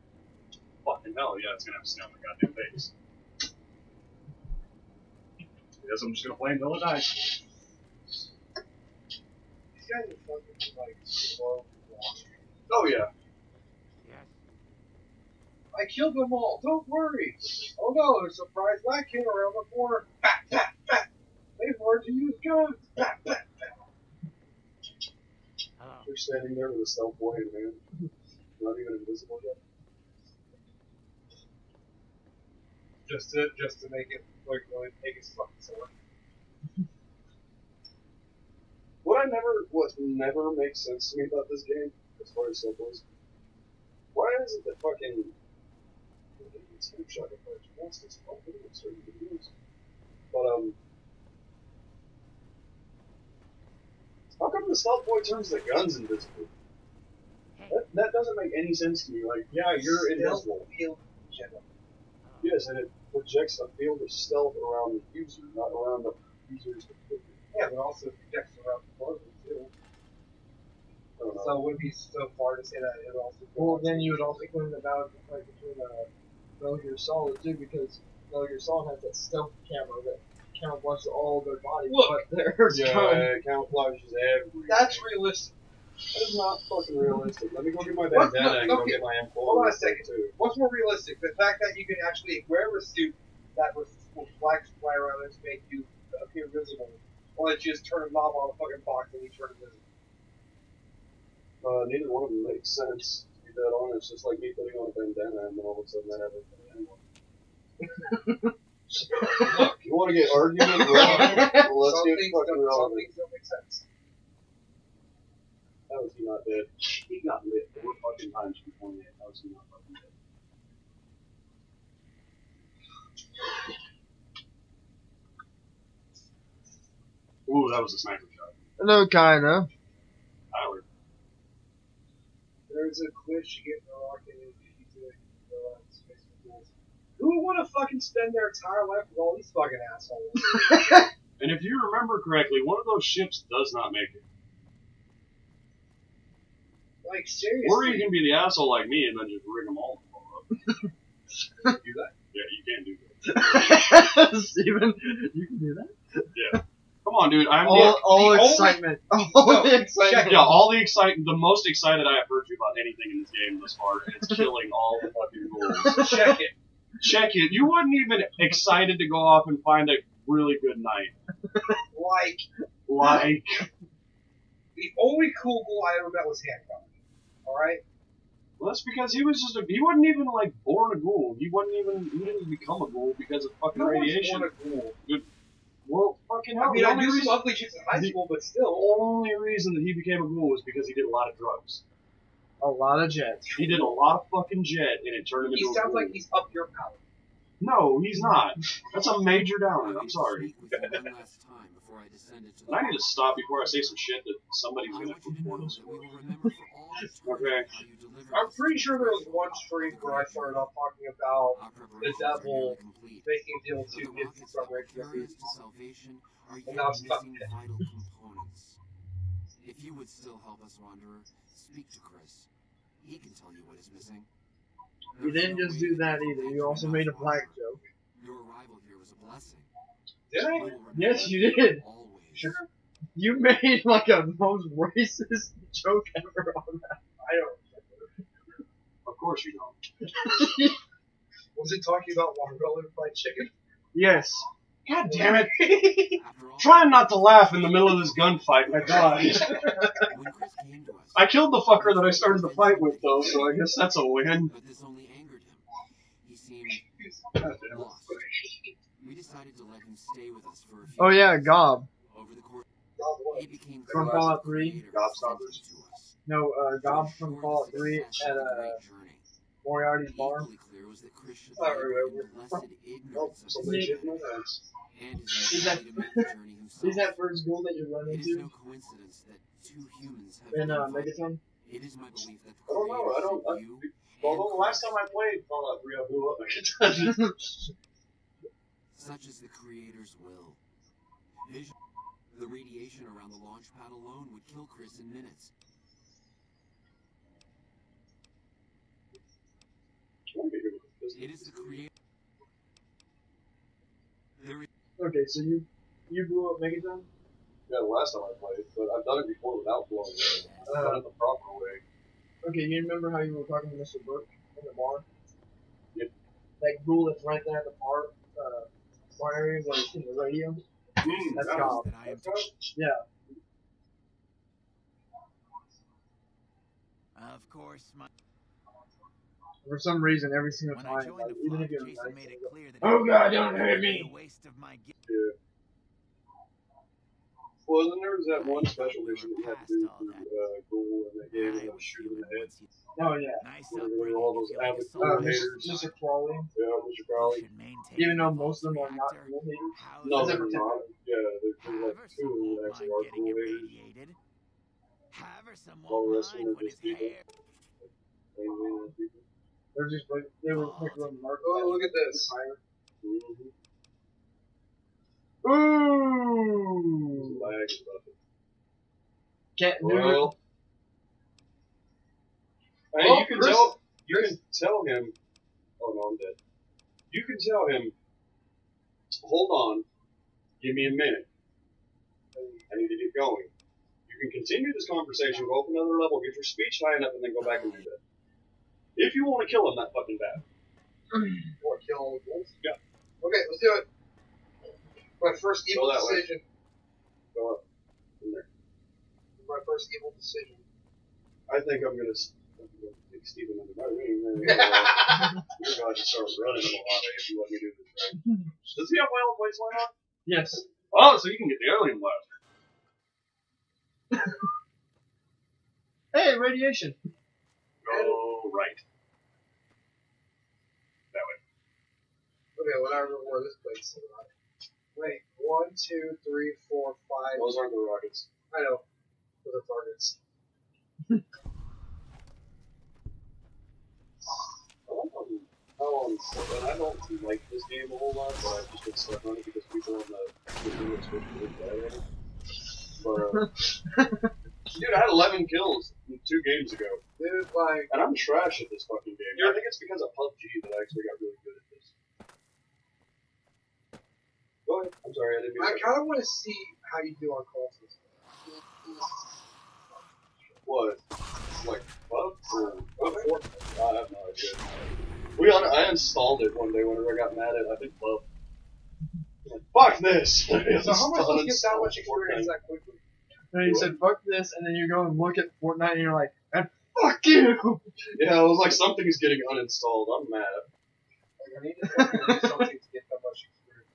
Fucking hell, yeah, it's gonna have to stay on the goddamn base. I guess I'm just gonna play until it dies. These guys are fucking like slow walking. Oh yeah. Yes. I killed them all. Don't worry. Oh no, there's a surprise black kid around the corner. Fat, fat, fat. hard to use guns. Hello. They're standing there with a stealth boy in hand. Not even invisible yet. Just to make it like really take his fucking sword. What never makes sense to me about this game, as far as stuff goes, why is it that fucking it's him shot at first? What's this fucking certain videos? But how come the stealth boy turns the guns invisible? That doesn't make any sense to me. Like, yeah, you're invisible. Field general. Yes, and it projects a field of stealth around the user, not around the user's computer. Yeah, but also projects around the clothing too. So it wouldn't be so far to say that it would also. Well, then you would also clean the balance like between Metal Gear Solid too, because Metal Gear Solid has that stealth camera that camouflages all their bodies. Look! But there's Yeah, camouflages everything. That's realistic. That is not fucking realistic. Let me go get my bandana and go get my M4. Hold on a second. Too. What's more realistic? The fact that you can actually wear a suit that will fly around and make you appear visible, or that you just turn a knob on a fucking box and you turn invisible. Neither one of them makes sense, to be that honest. It's just like me putting on a bandana and then all of a sudden I have everything anyway. Look, you want to get argument wrong? Well, let's get fucking real. Some things don't make sense. How is he not dead? He got lit 4 fucking times before me. How is he not fucking dead? Ooh, that was a sniper shot. no, kinda. Tyler. There's a glitch you get in the rocket and you do space tools. Who would want to fucking spend their entire life with all these fucking assholes? And if you remember correctly, one of those ships does not make it. Like, seriously. Or you can be the asshole like me and then just rig them all to blow up. do that? Yeah, you can do that. Steven, you can do that? Yeah. Come on, dude. I'm all the excitement. All the excitement. yeah, all the excitement. The most excited I have heard you about anything in this game thus far, and it's killing all the fucking rules. Check it. Check it. You wasn't even excited to go off and find a really good knight. Like, the only cool ghoul I ever met was Hancock. Alright? Well, that's because he was just he wasn't even like born a ghoul. He didn't become a ghoul because of fucking radiation. Born a ghoul. Well, fucking hell. I mean, I knew some ugly chicks in high school, but still. The only reason that he became a ghoul was because he did a lot of drugs. A lot of jets. He did a lot of fucking jet, and it turned him into a ghoul. He sounds like he's up your power. No, he's not. That's a major downer. I'm sorry. And I need to stop before I say some shit that somebody's gonna put for us. Okay. I'm pretty sure there was one stream where I started off talking about the devil making a deal to get these resurrections. And now it's stuck. If you would still help us, Wanderer, speak to Chris. He can tell you what is missing. You didn't just do that either. You also made a black joke. Your arrival here was a blessing. Did I? Yes, you did. Always. Sure. You made like a most racist joke ever on that. I don't remember. Of course you don't. Was it talking about watermelon fried chicken? Yes. God damn it! Trying not to laugh in the middle of this gunfight, and I died. I killed the fucker that I started the fight with, though, so I guess that's a win. But this only angered him. He seemed God damn it. lost. We decided to let him stay with us for a few Oh yeah, days. Gob. Over the course, he became From the Fallout 3. creator Gob of stoppers. something to us. No, Gob from Sure, Fallout the 3 success at of the great journey. Moriarty's farm. Equally clear was that Chris should I live remember. in the blessed Oh, ignorance of somebody his shit in my pants. and his Is that- ability to make the journey himself. Is that first goal that you run It is into no coincidence that two humans have in been involved. Megaton? It is my belief that the I don't know, I don't- creator sent you Although and the last time I played Fallout 3, I blew up my such is the creator's will. Vision. The radiation around the launch pad alone would kill Chris in minutes. It is the creator. There is Okay, so you blew up Megaton? Yeah, the last time I played, but I've done it before without blowing it. I've done it the proper way. Okay, you remember how you were talking to Mr. Burke in the bar? Yep. That ghoul that's right there at the bar area where it's in the radio? That's yeah. Cobb. That I am to... Yeah. Of course, my... For some reason, every single When I time, joined like, the even flock, if you're Jason nice, made you it go, clear that oh god, don't it hurt would be a me. waste of my gift. Yeah. Well, then there was that one I special thought we mission were that you had to past do all through that. Google in that game, I and then was shoot him in human the head. once you... Oh yeah. Nice Where upbringing. all You those feel like a avid soldier. haters. Mr. Crawley. Yeah, Mr. You Crowley. should maintain Even though the most of them are not reactor. cool haters. House No, Except they're for not. Tiffany. Yeah, there's like However, two some that won't actually mind are getting cool haters. irradiated. However, some All won't the rest of them mind are when just his people. hair... People. They're just like, they were quick to mark. Oh, look at this. Mm-hmm. Ooh! Lag about it. Can't do Well, hey, Oh, you can Chris- tell him. Oh no, I'm dead. You can tell him. Hold on, give me a minute. I need to get going. You can continue this conversation, go up another level, get your speech high enough, and then go back and do that. If you want to kill him that fucking bad. Or kill all the wolves? Yeah. Okay, let's do it. My first evil Go that way. decision. Go up in there. My first evil decision. I think I'm gonna take Steven under my wing. You're going to start running a lot if you let me do this, right? Does he have Wild Wasteland on? Yes. Oh, so you can get the alien blaster. Hey, radiation. Go right. That way. Okay, well, I remember where this place is. Wait, 1, 2, 3, 4, 5. Those aren't the rockets. I know. Those are targets. And I don't like this game a whole lot, but I've just been stuck on it because people on the team are switching really bad at it. But, dude, I had 11 kills 2 games ago. Dude, like, And I'm trash at this fucking game. I think it's because of PUBG that I actually got really good at this. Go ahead. I'm sorry, I didn't mean I to. kind of want to see how you do on consoles. What? Like, PUBG? Or Fortnite? I have no idea. I installed it one day whenever I got mad at, I think, PUBG. Like, fuck this! So how am I supposed to get that much experience that quickly? And you said, fuck this, and then you go and look at Fortnite and you're like, and fuck you! Yeah, I was like, something is getting uninstalled. I'm mad. Like, I need to fucking do something to get that much experience.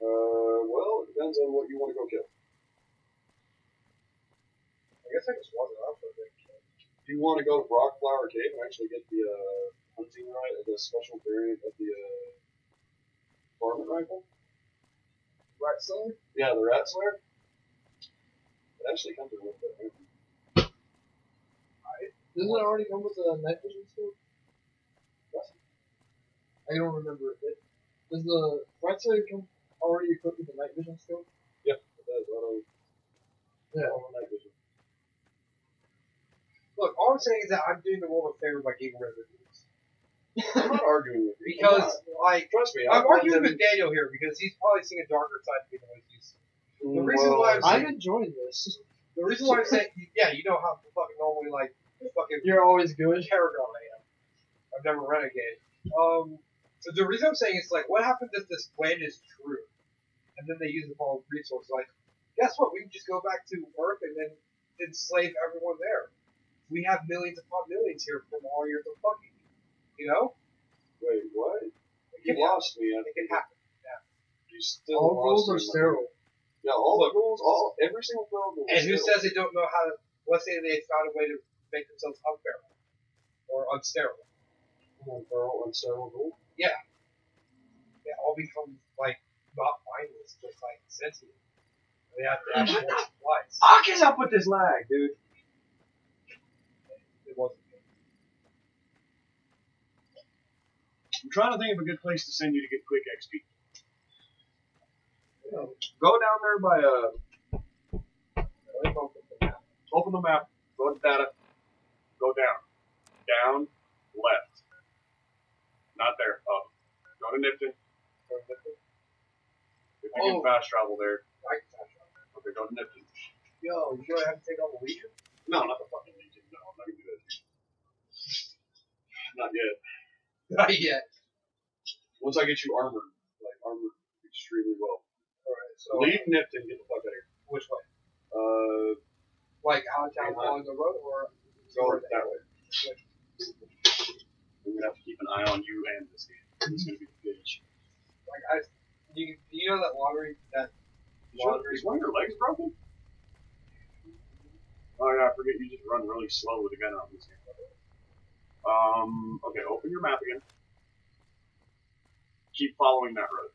Well, it depends on what you want to go kill. I guess I just wasn't out for a bit. Do you want to go to Rockflower Cave and actually get the hunting rifle, the special variant of the varmint rifle? Rat Slayer? Yeah, the Rat Slayer. It actually comes with it. Doesn't it already come with a night vision scope? I don't remember it. Does the Rat Slayer come already equipped with a night vision scope? Yeah, it does. Yeah. Night vision. Look, all I'm saying is that I'm doing the world a favor by getting rid of it. I'm not arguing with you. Because, like, Trust me, I'm arguing with Daniel here because he's probably seeing a darker side to me than what he's. The reason why I'm enjoying this. The reason why I'm saying, yeah, you know how fucking normally, like, fucking You're always good. Paragon I am. I've never renegade. So the reason I'm saying is, like, what happens if this plan is true? And then they use up all the resources. Like, guess what? We can just go back to Earth and then enslave everyone there. We have millions upon millions here from all years of fucking. You know? Wait, what? It You can lost me. It can happen. You still All lost rules are me. sterile. Yeah, all the rules, every single rule. And who says they don't know how to, let's say they found a way to make themselves unbearable. Or unsterile. Unsterile rule? They all become, like, not mindless, just, like, sensitive. They have to have more supplies. Fuck is up with this lag, dude? It wasn't good. I'm trying to think of a good place to send you to get quick XP. Go down there by open the map, go to data, go down. Down, left. Not there, up. Go to Nipton. If you can fast travel there. Okay, go to Nipton. Yo, you gonna have to take on the Legion? No, not the fucking Legion. No, I'm not gonna do that. Not yet. Not yet. Once I get you armored extremely well. Alright, so Leave Nipped and get the fuck out of here. which way? Like Out of town along the road, or go that way. I'm gonna have to keep an eye on you and this game. It's gonna be a bitch. like do you know that lottery Is one of your legs broken? Oh yeah, I forget you just run really slow with a gun out in this game. Okay, open your map again. Keep following that road.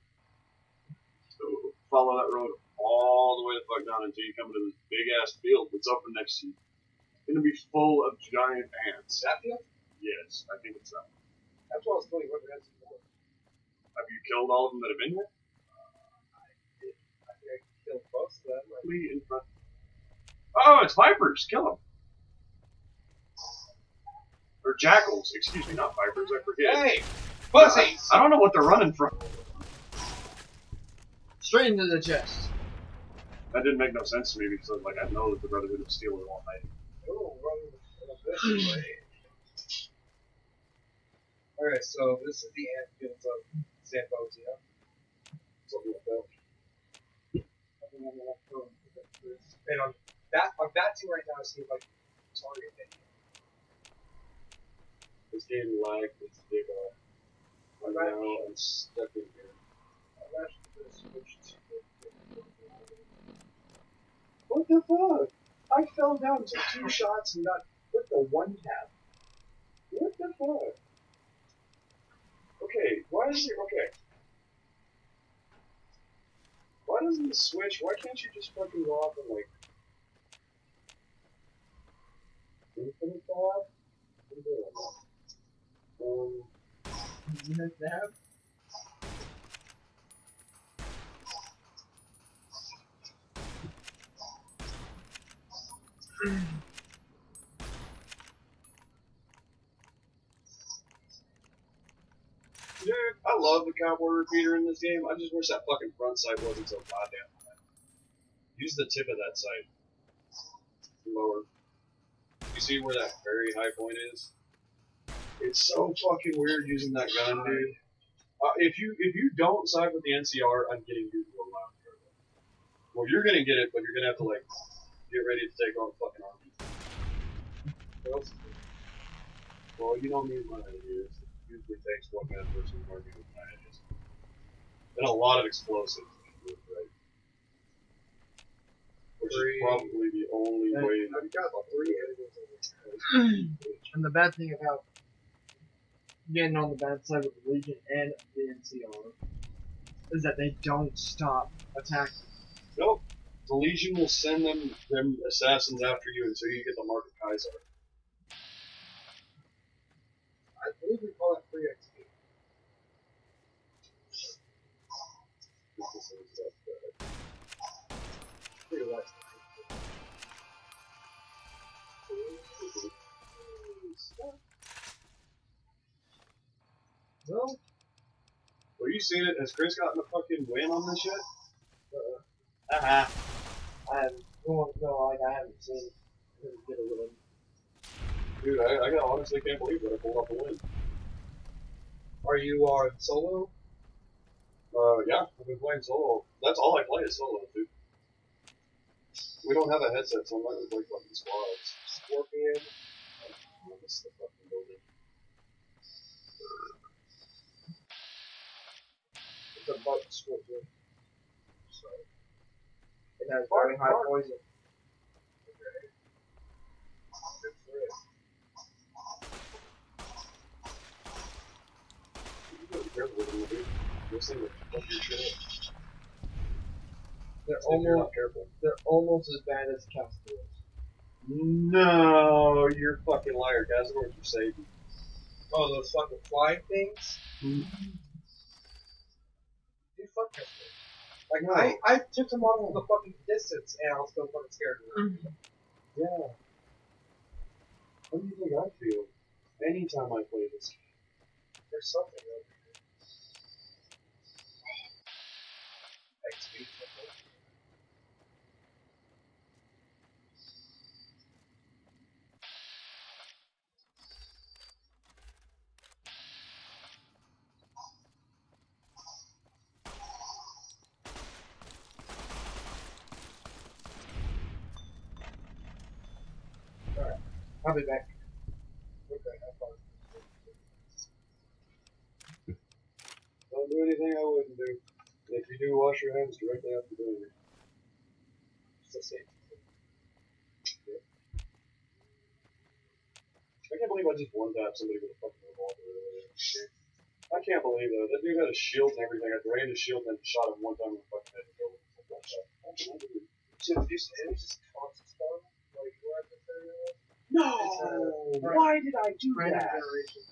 So follow that road all the way the fuck down until you come to this big ass field that's open next to you. It's gonna be full of giant ants. that field? Yes, I think it's that one. That's what I was telling you. What that's for? Have you killed all of them that have been here? I think I killed most of them. Flee in front. Oh, it's vipers. Kill them. Or jackals. Excuse me, not vipers. I forget. Hey, pussies! I don't know what they're running from. Straight into the chest. That didn't make no sense to me because like I know that the Brotherhood of Steel are all hiding. Oh, running this way. Alright, so this is the ant fields of Zambosia. Something like that. And on that team right now, I see like target it. This game lagged its dick off. Right now I'm stuck in here. I'm actually going to switch to What the fuck? I fell down, took 2 shots, and got with the 1 tap. What the fuck? Okay, why is it okay? Why doesn't it switch? Why can't you just fucking go off and like infinite tab? Infinite tab? Dude, I love the cowboy repeater in this game. I just wish that fucking front sight wasn't so goddamn high. Use the tip of that sight. Lower. You see where that very high point is? It's so fucking weird using that gun, dude. If you don't side with the NCR, I'm getting you to a loud turbo. Well, you're gonna get it, but you're gonna have to like get ready to take on fucking armies. What else? Well, you don't need my ideas. It usually takes one gun versus an army with my ideas. And a lot of explosives, right? Which is probably the only way that I've got 3 enemies over here. And the bad thing about getting on the bad side with the Legion and the NCR is that they don't stop attacking. Nope. The Legion will send them assassins after you until you get the Mark of Kaiser. I believe we call it 3 XP. Pretty less. Well, Well, you seen it? Has Chris gotten a fucking win on this yet? I haven't. Well, no, like I haven't seen him get a win. Dude, I honestly can't believe that I pulled off a win. Are you on solo? Yeah, I've been playing solo. That's all I play is solo, dude. We don't have a headset, so I'm not gonna play fucking squads. Scorpion? I miss the fucking building. It's a bug scorpion. So, It has very high poison. okay. Good for it. You gotta be careful with them, dude. Those things will fuck your shit up. They're If you're almost not careful. they're almost as bad as Castors. No, you're a fucking liar. Castors are safe. Oh, those fucking flying things? Dude, fuck that shit. Like, No. I took them off from the fucking distance, and I was still fucking scared of them. Yeah. How do you think I feel? Anytime I play this game. There's something over here. XP. I'll be back. Okay, I'm fine. Don't do anything I wouldn't do. If you do, wash your hands directly after doing it. It's the same. I can't believe I just one-tapped somebody with a fucking revolver earlier. I can't believe that. That dude had a shield and everything. I drained his shield and then shot him one time with a fucking head and killed him. So if you say it was just constant spawn, like what the No! Why did I do random that? generation.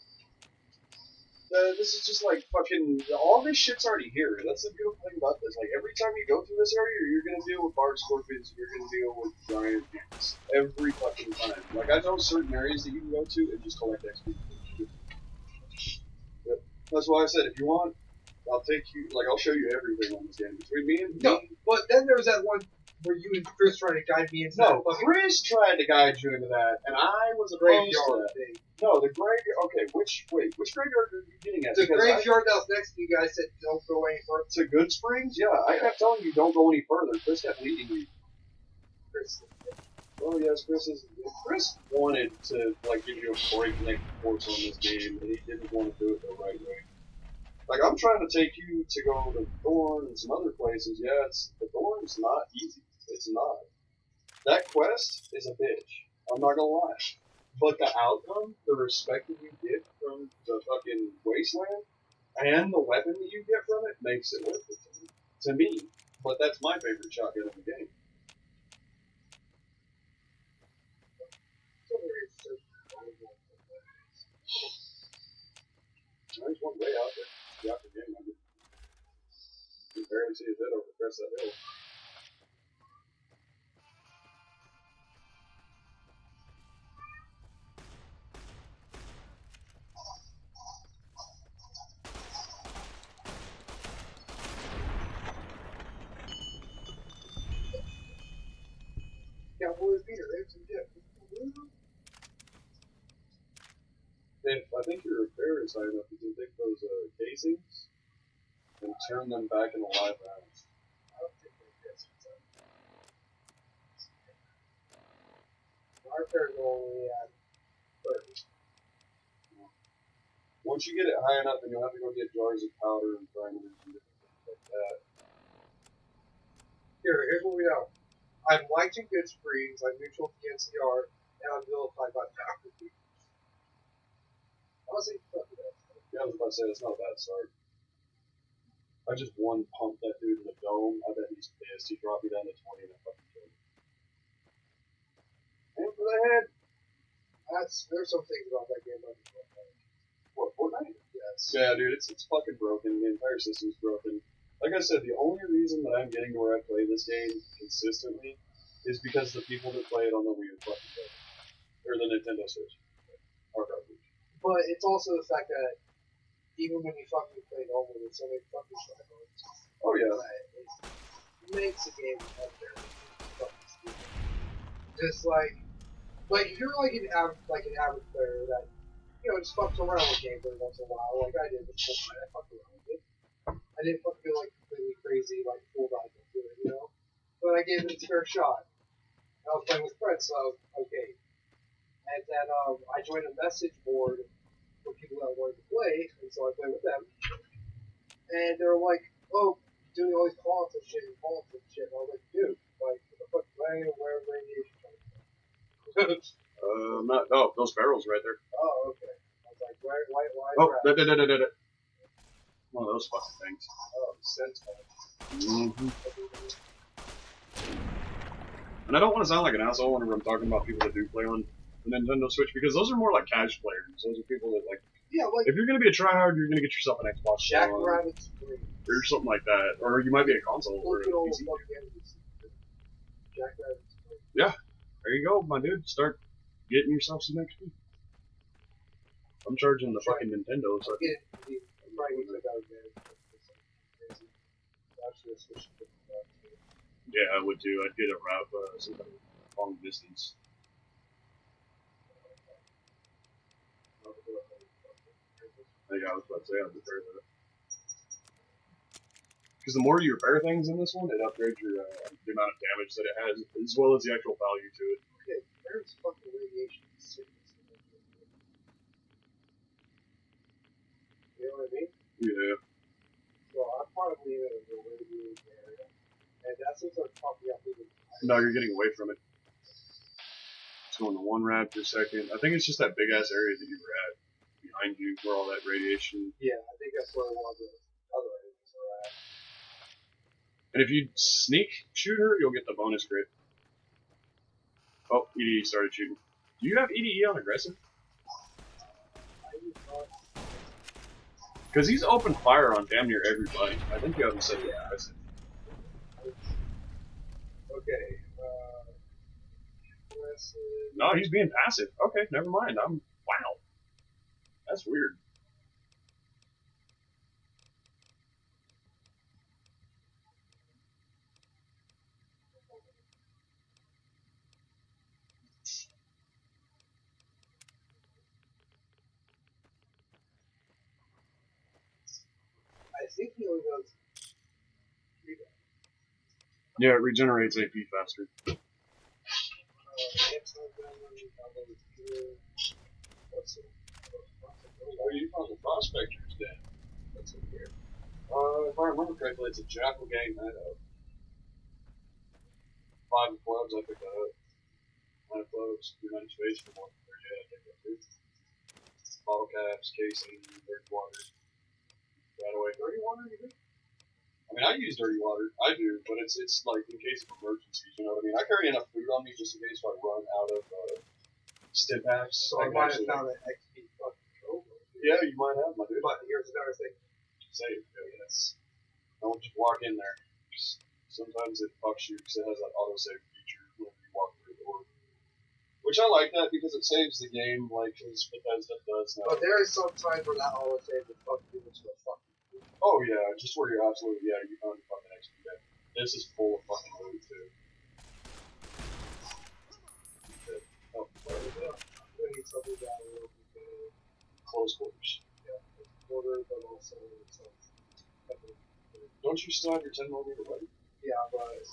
This is just like fucking. All this shit's already here. That's the beautiful thing about this. Like every time you go through this area, you're gonna deal with barred scorpions. You're gonna deal with giant ants every fucking time. Like I know certain areas that you can go to and just collect XP. Yep. That's why I said if you want, I'll take you. Like I'll show you everything on this game between me and No, but then there was that one where you and Chris tried to guide me into that No, fucking Chris tried to guide you into that, and I was opposed to graveyard that. thing. No, the graveyard. Okay, which graveyard are you getting at? The Because graveyard that was next to you guys said don't go any further. to Good Springs, yeah, I kept telling you don't go any further. Chris kept leading me. Chris. Oh yes, Chris wanted to like give you a breakneck course on this game, and he didn't want to do it the right way. Like I'm trying to take you to go to Thorn and some other places. Yeah, the Thorn's not easy. It's not. That quest is a bitch. I'm not gonna lie. But the outcome, the respect that you get from the fucking wasteland, and the weapon that you get from it makes it worth it to me. But that's my favorite shotgun in the game. There's one way out there. The after game, you can barely see his head over the crest of that hill. Cowboys Peter, Raves and Jeff. If I think your repair is high enough, you can take those casings and turn them back into live rounds. I don't think they're casings. Our repair is only at 30. Once you get it high enough, then you'll have to go get jars of powder and primers and different things like that. Here's what we know. I'm lighting Good Springs, I'm neutral to NCR, and I'm vilified by Dr. B. Honestly, fuck that. Yeah, I was about to say, that's not a bad start. I just one pumped that dude in the dome. I bet he's pissed. He dropped me down to 20 and I fucking killed him. Aim for the head! There's some things about that game that I don't like. What, Fortnite? Yes. Yeah, dude, it's fucking broken. The entire system's broken. Like I said, the only reason that I'm getting to where I play this game consistently is because the people that play it on the Wii are fucking good. Or the Nintendo Switch. Are garbage. But it's also the fact that even when you fucking play normal with so many fucking tryhards, Oh yeah. it makes the game unbearable. Fucking stupid. Just like if you're like an average player that just fucks around with games every once in a while, like I did with Fortnite, I fucked around with it. I didn't fucking go like completely crazy like full dive into it, but I gave it its fair shot. And I was playing with friends, so I was okay. And then I joined a message board for people that wanted to play, and so I played with them. And they were like, "Oh, doing all these call-outs and shit and call-outs and shit." And I was like, "Dude, like, what the fuck? Where radiation coming from?" Not. Oh, those barrels right there. Oh, okay. I was like, why? Oh, one of those fucking things. Oh, sense. Mm-hmm. And I don't want to sound like an asshole whenever I'm talking about people that do play on the Nintendo Switch, because those are more like casual players. Those are people that like. Yeah, like if you're gonna be a tryhard, you're gonna get yourself an Xbox One or something like that, or you might be a console or a PC. Yeah, there you go, my dude. Start getting yourself some XP. I'm charging the fucking Nintendo, so. Yeah, I would too. I'd get a route, some kind of long distance. Yeah, I was about to say, I'd prepare that. Because the more you repair things in this one, it upgrades your the amount of damage that it has, as well as the actual value to it. Okay, there's fucking radiation sickness. You know what I mean? Yeah. So I'm probably in a radiation area, and that seems like probably up even. No, you're getting away from it. It's going to 1 rad per second. I think it's just that big ass area that you were at behind you, where all that radiation. Yeah, I think that's where a lot of the other areas are at. And if you sneak shoot her, you'll get the bonus crit. Oh, EDE started shooting. Do you have EDE on aggressive? Because he's opened fire on damn near everybody. I think you have him set to aggressive. Okay. No, he's being passive. Okay, never mind. Wow. That's weird. I think he only does 3 damage. Yeah, it regenerates AP faster. What's it? Oh, you found the prospectors then. What's in here? If I remember correctly, it's a Jackal Gang hideout. 5 of clubs, I picked that up. 9 of clubs, 2 9 space for 1. Yeah, I think that's it. Bottle caps, casing, dirty water. Right away, dirty water, you think? I mean, I use dirty water. I do, but it's like in case of emergencies, you know what I mean? I carry enough food on me just in case if I run out of stim packs. So I might have found an XP fucking code. Yeah, you might have, my dude. But here's another thing. Save. Yes. Don't just walk in there. Sometimes it fucks you because it has that autosave feature whenever you walk through the door. Which I like that because it saves the game, like, because Bethesda does now. But there is some times where that autosave will fuck you into a fucking. Oh yeah, just where you're absolutely, yeah, you found the fucking XP deck. This is full of fucking loot too. Oh, I'm gonna need something that will be close quarters. Yeah, quarter, but also some. Don't you still have your 10mm ready? Yeah, but.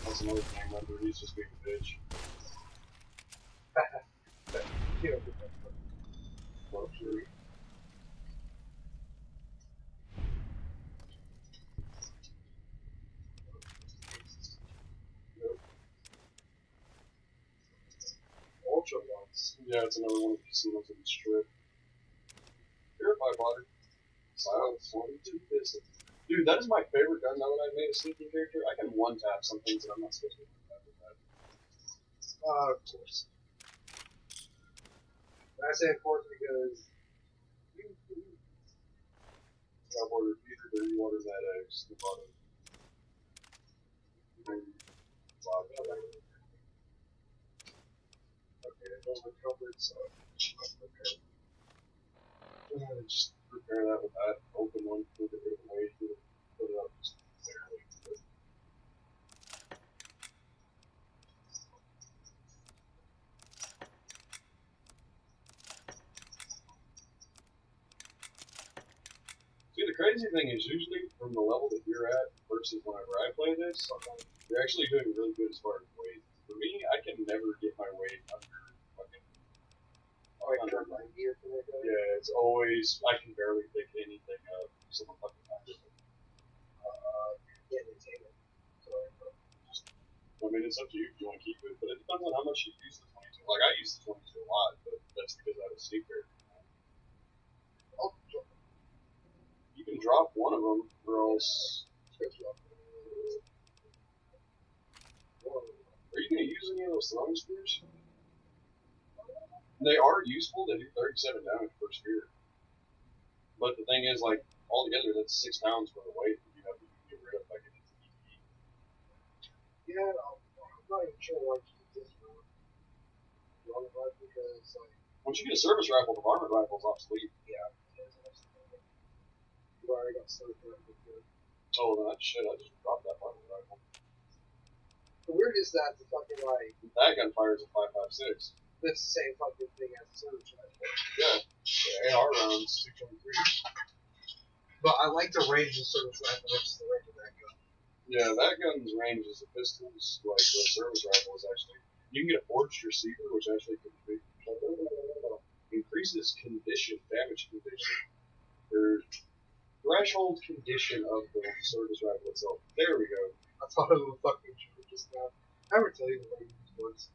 That's another thing, remember, he's just being a bitch. You know, Well, sure. Ultra ones. Yeah, it's another one of the casinos in the strip. Purify water. Silence 22 pistol. Dude, that is my favorite gun now that I've made a sneaking character. I can one-tap some things that I'm not supposed to one-tap with that. Of course. I say of course because I've ordered either dirty water, Mad Eggs, the bottom. okay, those are covered, so okay. Just prepare that with that. Open one, move it rid of the weight, put it up just barely. See, the crazy thing is usually from the level that you're at versus whenever I play this, you're actually doing really good as far as weight. For me, I can never get my weight under fucking. Yeah, it's always, I can barely pick anything up. Someone fucking under it. I mean, it's up to you if you want to keep it, but it depends on how much you use the 22. Like, I use the 22 a lot, but that's because I have a sneaker. You can drop one of them, or else. Are you going to use any of those throwing spears? They are useful. They do 37 damage per spear. But the thing is, like, altogether, that's 6 pounds worth of weight that you have to get rid of by getting to the EP. Yeah, I'm not even sure why I keep this one. Because, like. Once you get a service rifle, the varmint rifle's obsolete. Yeah, you already got service rifle too. Oh, that shit, I just dropped that varmint rifle. So where is that to fucking, like. That gun fires a 5.56. It's the same fucking thing as the service rifle. Yeah. The AR rounds 223. But I like the range of service rifle versus the range of that gun. Yeah, that gun's range as a pistol's like the service rifle is actually. You can get a forged receiver, which actually increases condition, damage condition, or threshold condition of the service rifle itself. There we go. I thought it was a fucking joke just now. I ever tell you the range words?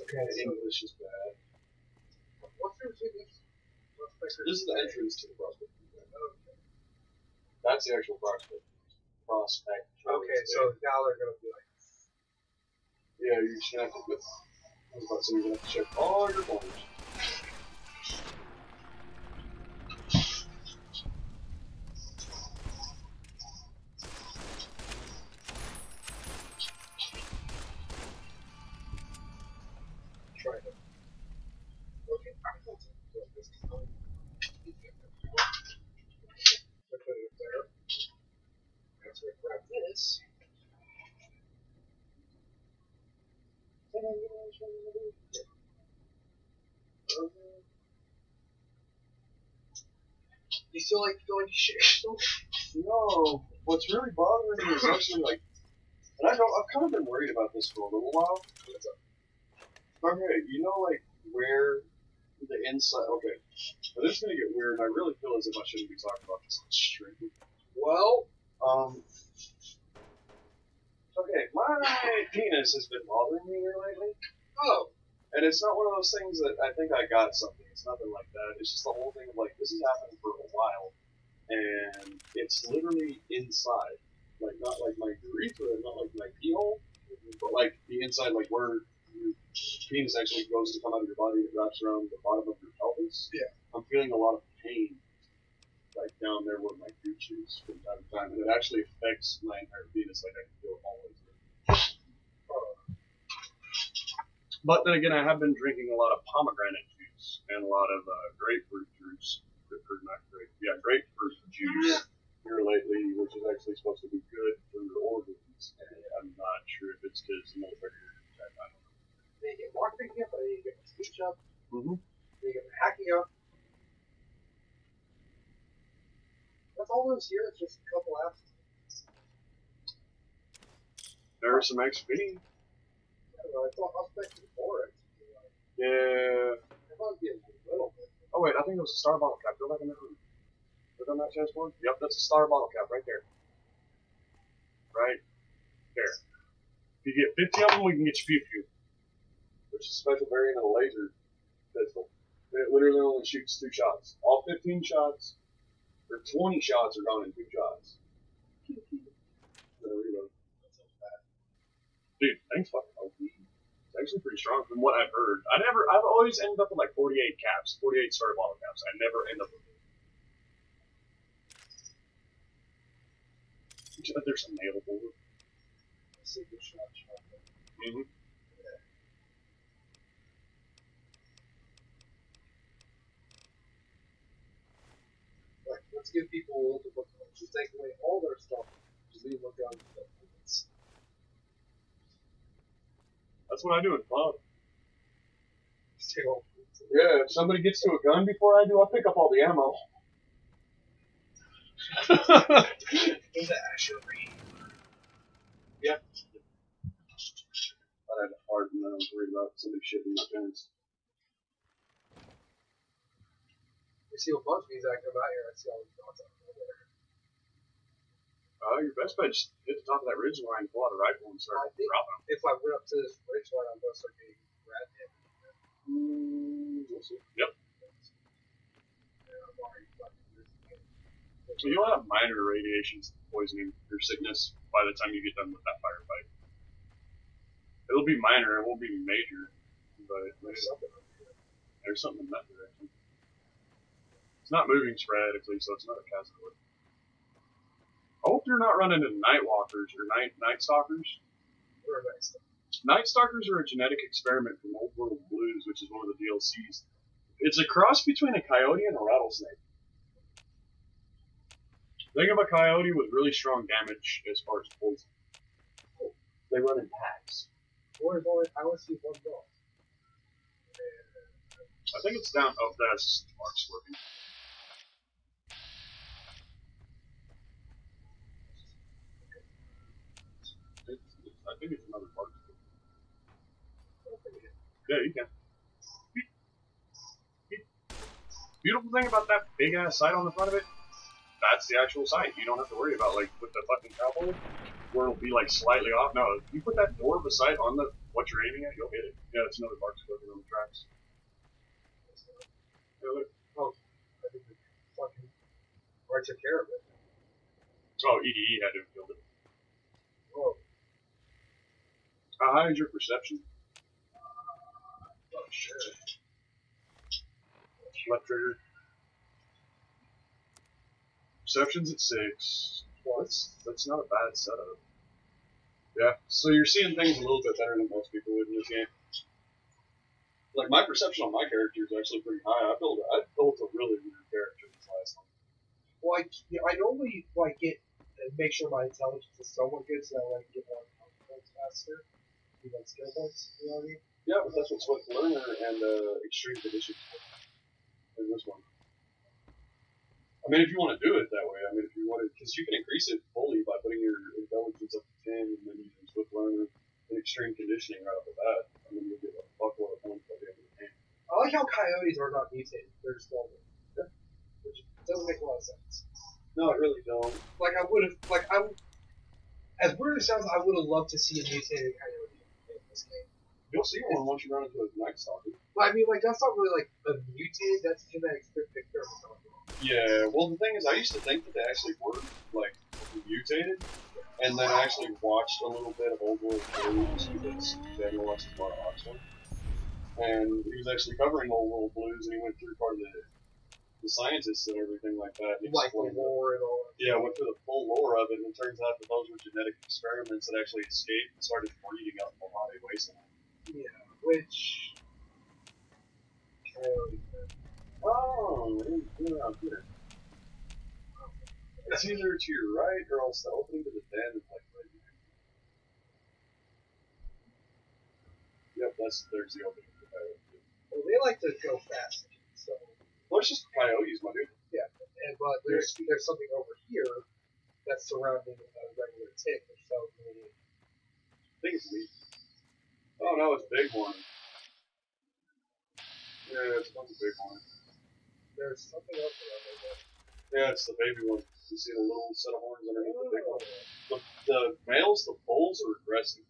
Okay, English is bad. What's your English? This is the entrance to the prospect. That's the actual prospect. Okay, so now they're gonna be like. Yeah, you're just gonna have to. I was about to say you're gonna have to check all your corners. Try it. Okay, I'm going to put this on. I put it there. That's where I grab this. You still like going to shit? No, what's really bothering me is actually like, and I've kind of been worried about this for a little while. Okay, you know like where the inside. Okay, but this is gonna get weird. And I really feel as if I shouldn't be talking about this on stream. Well, okay, my penis has been bothering me here lately. oh, And it's not one of those things that I think I got something. It's nothing like that. It's just the whole thing of like, this has happened for a while. And it's literally inside. Like, not like my urethra, not like my pee hole, but like the inside, like where your penis actually goes to come out of your body. It wraps around the bottom of your pelvis. Yeah. I'm feeling a lot of pain, like down there where my gooch is from time to time. And it actually affects my entire penis. Like, I can feel it all the way through. But then again, I have been drinking a lot of pomegranate juice and a lot of grapefruit juice. Grapefruit juice here lately, which is actually supposed to be good for your organs. And I'm not sure if it's because the motherfucker. I don't know. they get marketing up, they get my speech up, Mm-hmm. they get my hacking up. That's all those here. It's just a couple apps. There are some XP. I thought I was expecting more. Yeah. I thought it'd be a little bit. Oh wait, I think it was a star bottle cap. Go back in the room. Look on that chessboard. Yep, that's a star bottle cap right there. Right there. If you get 50 of them, we can get you few. Which is a special variant of a laser pistol. It literally only shoots 2 shots. All 15 shots, or 20 shots are gone in 2 shots. Dude, thanks fucking OP. It's actually pretty strong from what I've heard. I've always ended up with like 48 caps, 48 starter bottle caps. I never end up with it. There's some nail board. Single shot. Mm-hmm. Like, let's give people a little bit of to take away all their stuff. Just leave them guns. That's what I do in club. Still. Yeah, if somebody gets to a gun before I do, I pick up all the ammo. Into Ashery. Yeah. I had a hard and I was worried about somebody shitting my pants. You see what bunch of these I come out here, I see all these dots out there. Your best bet is hit the top of that ridge line, pull out a rifle and start dropping them. If I went up to this ridge line, I'm going to start getting rat hit. We'll see. Yep. So you'll have minor radiation poisoning or sickness by the time you get done with that firefight. It'll be minor, it won't be major, but there's something in that direction. It's not moving sporadically, so it's not a casualty. I hope you're not running into night walkers or night stalkers. Night stalkers are a genetic experiment from Old World Blues, which is one of the DLCs. It's a cross between a coyote and a rattlesnake. Think of a coyote with really strong damage as far as poison. They run in packs. I only see one dog. I think it's down. Oh, that's Mark's working. I think it's another Mark's working. Yeah, you can. Beautiful thing about that big ass sight on the front of it, that's the actual sight. You don't have to worry about like with the fucking cowboy where it'll be like slightly off. No, if you put that door of the sight on the what you're aiming at, you'll hit it. Yeah, it's another Mark's working on the tracks. Yeah, look. Oh, I think the fucking I took care of it. Oh, EDE had to have killed it. Whoa. How high is your perception? Oh, sure. Left trigger. Perception's at 6. Well, that's not a bad setup. Yeah, so you're seeing things a little bit better than most people would in this game. Like, my perception on my character is actually pretty high. I built a really weird character this last one. Well, I normally like make sure my intelligence is somewhat good so that I can get more points faster. Like skill points, you know what I mean? Yeah, but that's what Swift Learner and Extreme Conditions in this one. I mean, if you want to do it that way, I mean, if you want to, because you can increase it fully by putting your intelligence up to 10 and then using Swift Learner and Extreme Conditioning right off the bat, and then you'll get a fuckload of points by the end of the game. I like how coyotes are not mutated; they're just normal. Yeah. Which doesn't make a lot of sense. No, I really don't. Like I would have, as weird as it sounds, I would have loved to see a mutated coyote in this game. You'll see one once you run into a Night Stalker. But I mean, like that's not really like a mutated. That's genetic picture. Yeah, well, the thing is, I used to think that they actually were, like, mutated, and then I actually watched a little bit of Old World Blues because Daniel watched a lot of Oxford, and he was actually covering Old World Blues, and he went through part of the scientists and everything like that. And like the lore and all that. Yeah, went through the full lore of it, and it turns out that those were genetic experiments that actually escaped and started breeding out in the Mojave Wasteland. Yeah, which... Oh, around here. It's either to your right or else the opening to the den is like right here. Yep, there's the opening to the coyote. Well, they like to go fast, so... Well, it's just coyotes, my dude. Yeah, but there's something over here that's surrounding a regular tick, which tells me... I think it's meat. Oh no, it's bighorn. Yeah, it's not the bighorn. There's something else around there. Yeah, it's the baby one. You see the little set of horns underneath the big one. The males, the bulls, are aggressive.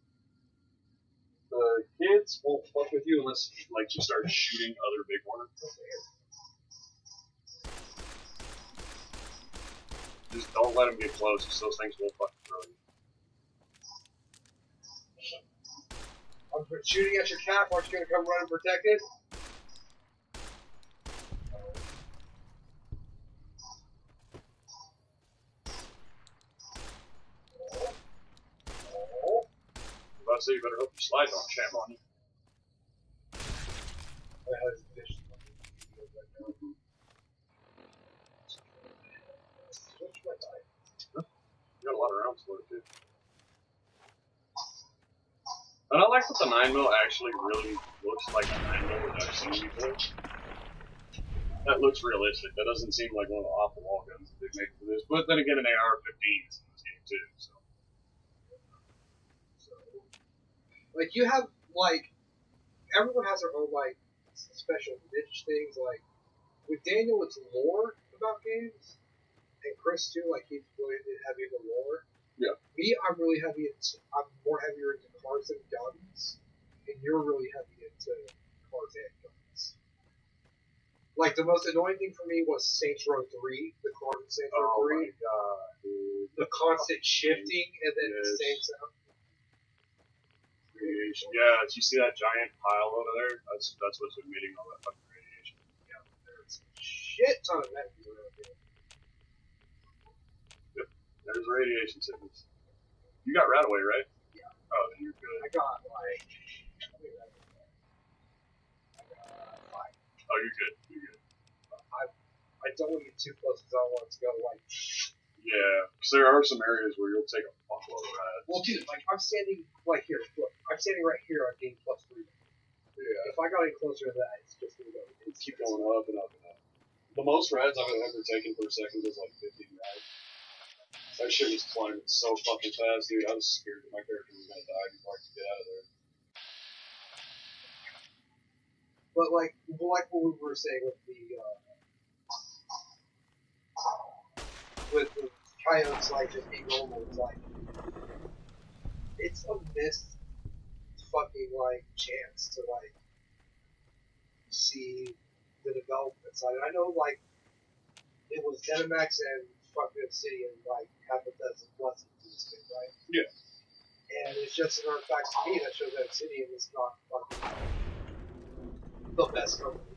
The kids won't fuck with you unless like you start shooting other bighorn. Just don't let them get close, because those things will fucking throw you. I'm shooting at your calf. Aren't you gonna come run and protect it? I say you better hope your slides don't jam on you. You got a lot of rounds for it too. And I like that the 9mm actually really looks like a 9mm that I've seen before. That looks realistic. That doesn't seem like one of the off-the-wall guns that they make for this. But then again, an AR-15 is in this game too, so. Like, you have, like, everyone has their own, like, special niche things. Like, with Daniel, it's lore about games. And Chris, too, like, he's really heavy into lore. Yeah. Me, I'm really heavy into, I'm more heavier into cars and guns. And you're really heavy into cars and guns. Like, the most annoying thing for me was Saints Row 3, the cars in Saints Row 3. Oh my god, dude. The constant shifting and then the same sound. Radiation. Yeah, did you see that giant pile over there? That's what's emitting all that fucking radiation. Yeah, there's a shit ton of that around here. Yep, there's radiation sickness. You got Rataway, right? Yeah. Oh, then you're good. I got like... Oh, you're good. You're good. I don't want to get too close because I don't want it to go like... Yeah, because there are some areas where you'll take a buffalo ride. Well, dude, like I'm standing like here. Look, I'm standing right here on game plus 3. Yeah. If I got any closer to that, it's just gonna go. It's keep going up and up and up. The most rides I've ever taken per second was like 15 rides. That shit was climbing so fucking fast, dude. I was scared that my character was gonna die before I could get out of there. But like what we were saying with the coyotes, like just being normal, it's like it's a missed fucking like chance to like see the development side. And I know like it was Dynamax and fucking Obsidian like have Bethesda's blessing to this thing, right? Yeah. And it's just another fact to me that shows that Obsidian is not fucking the best company.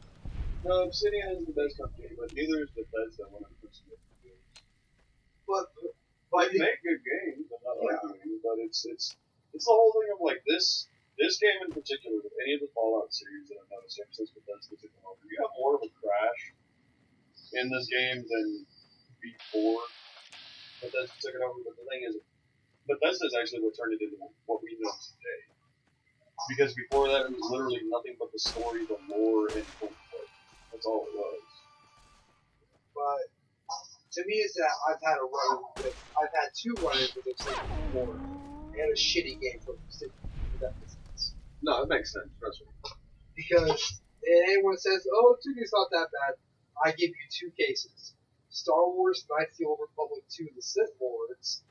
No, Obsidian is the best company, but neither is Bethesda when it comes to making games. But They make good games, I'm not arguing, but it's the whole thing of like this game in particular, with any of the Fallout series that I've noticed ever since Bethesda took them over, you have more of a crash in this game than before Bethesda took it over. But the thing is, Bethesda is actually what turned it into what we know today. Because before that, it was literally nothing but the story, the lore, and gameplay. That's all it was. But to me, is that I've had two run-ins with Obsidian before, and a shitty game from Obsidian. If that makes sense. No, it makes sense. Trust me. Because anyone says, "Oh, 2D's not that bad," I give you two cases: Star Wars Knights of the Old Republic 2: The Sith Lords.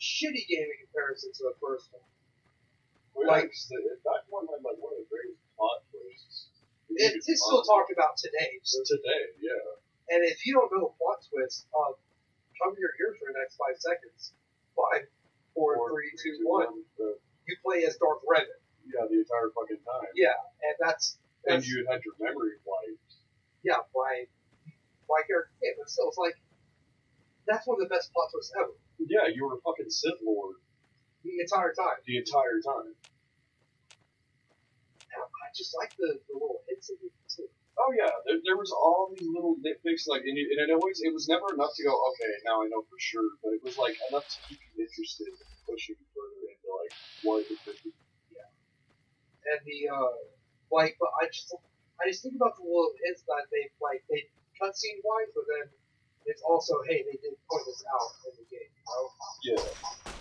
Shitty game in comparison to the first one. Like, that one had like one of the greatest plot twists. It's still talked about today. Today, yeah. And if you don't know the plot twist, come to your ears for the next 5 seconds. 5, 4, 3, 2, 1. You play as Darth Revan. Yeah, the entire fucking time. Yeah, and that's and you had your memory wiped. Yeah, my character. Yeah, but still, it's like that's one of the best plot twists ever. Yeah, you were a fucking Sith Lord. The entire time. The entire time. I just like the little hints of it too. Oh yeah, there was all these little nitpicks, like, and it was never enough to go, okay, now I know for sure, but it was like enough to keep you interested and push you further into like what it could be. Yeah. And but I just think about the little hints that they cutscene wise, but then it's also, hey, they did point this out in the game, you know? Yeah.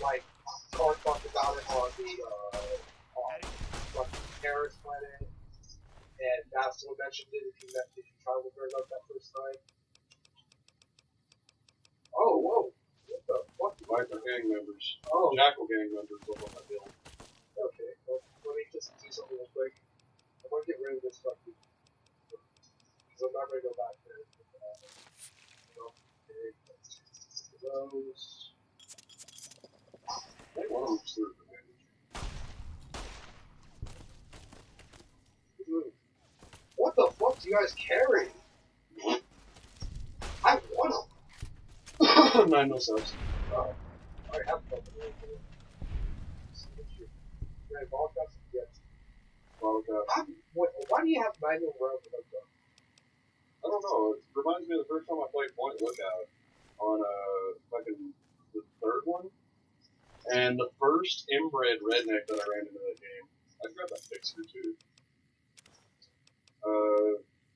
Like, Carl talked about it on the Paris planet, and Astro mentioned it if you traveled very much that first time. Oh, whoa. What the fuck? Viper gang members. Oh. Jackal gang members up on my build. Okay, well, let me just do something real quick. I want to get rid of this fucking. Because I'm not going to go back there. Those. I think one of them's through the damage. What the fuck do you guys carry? I want them. 9 no subs. Oh, I have something right here. Red ball cups? Yes. Bottle cap. Why do you have 9 mil rounds of them? I don't know. It reminds me of the first time I played Point Lookout on fucking the third one. And the first inbred redneck that I ran into that game, I grabbed that fixer too.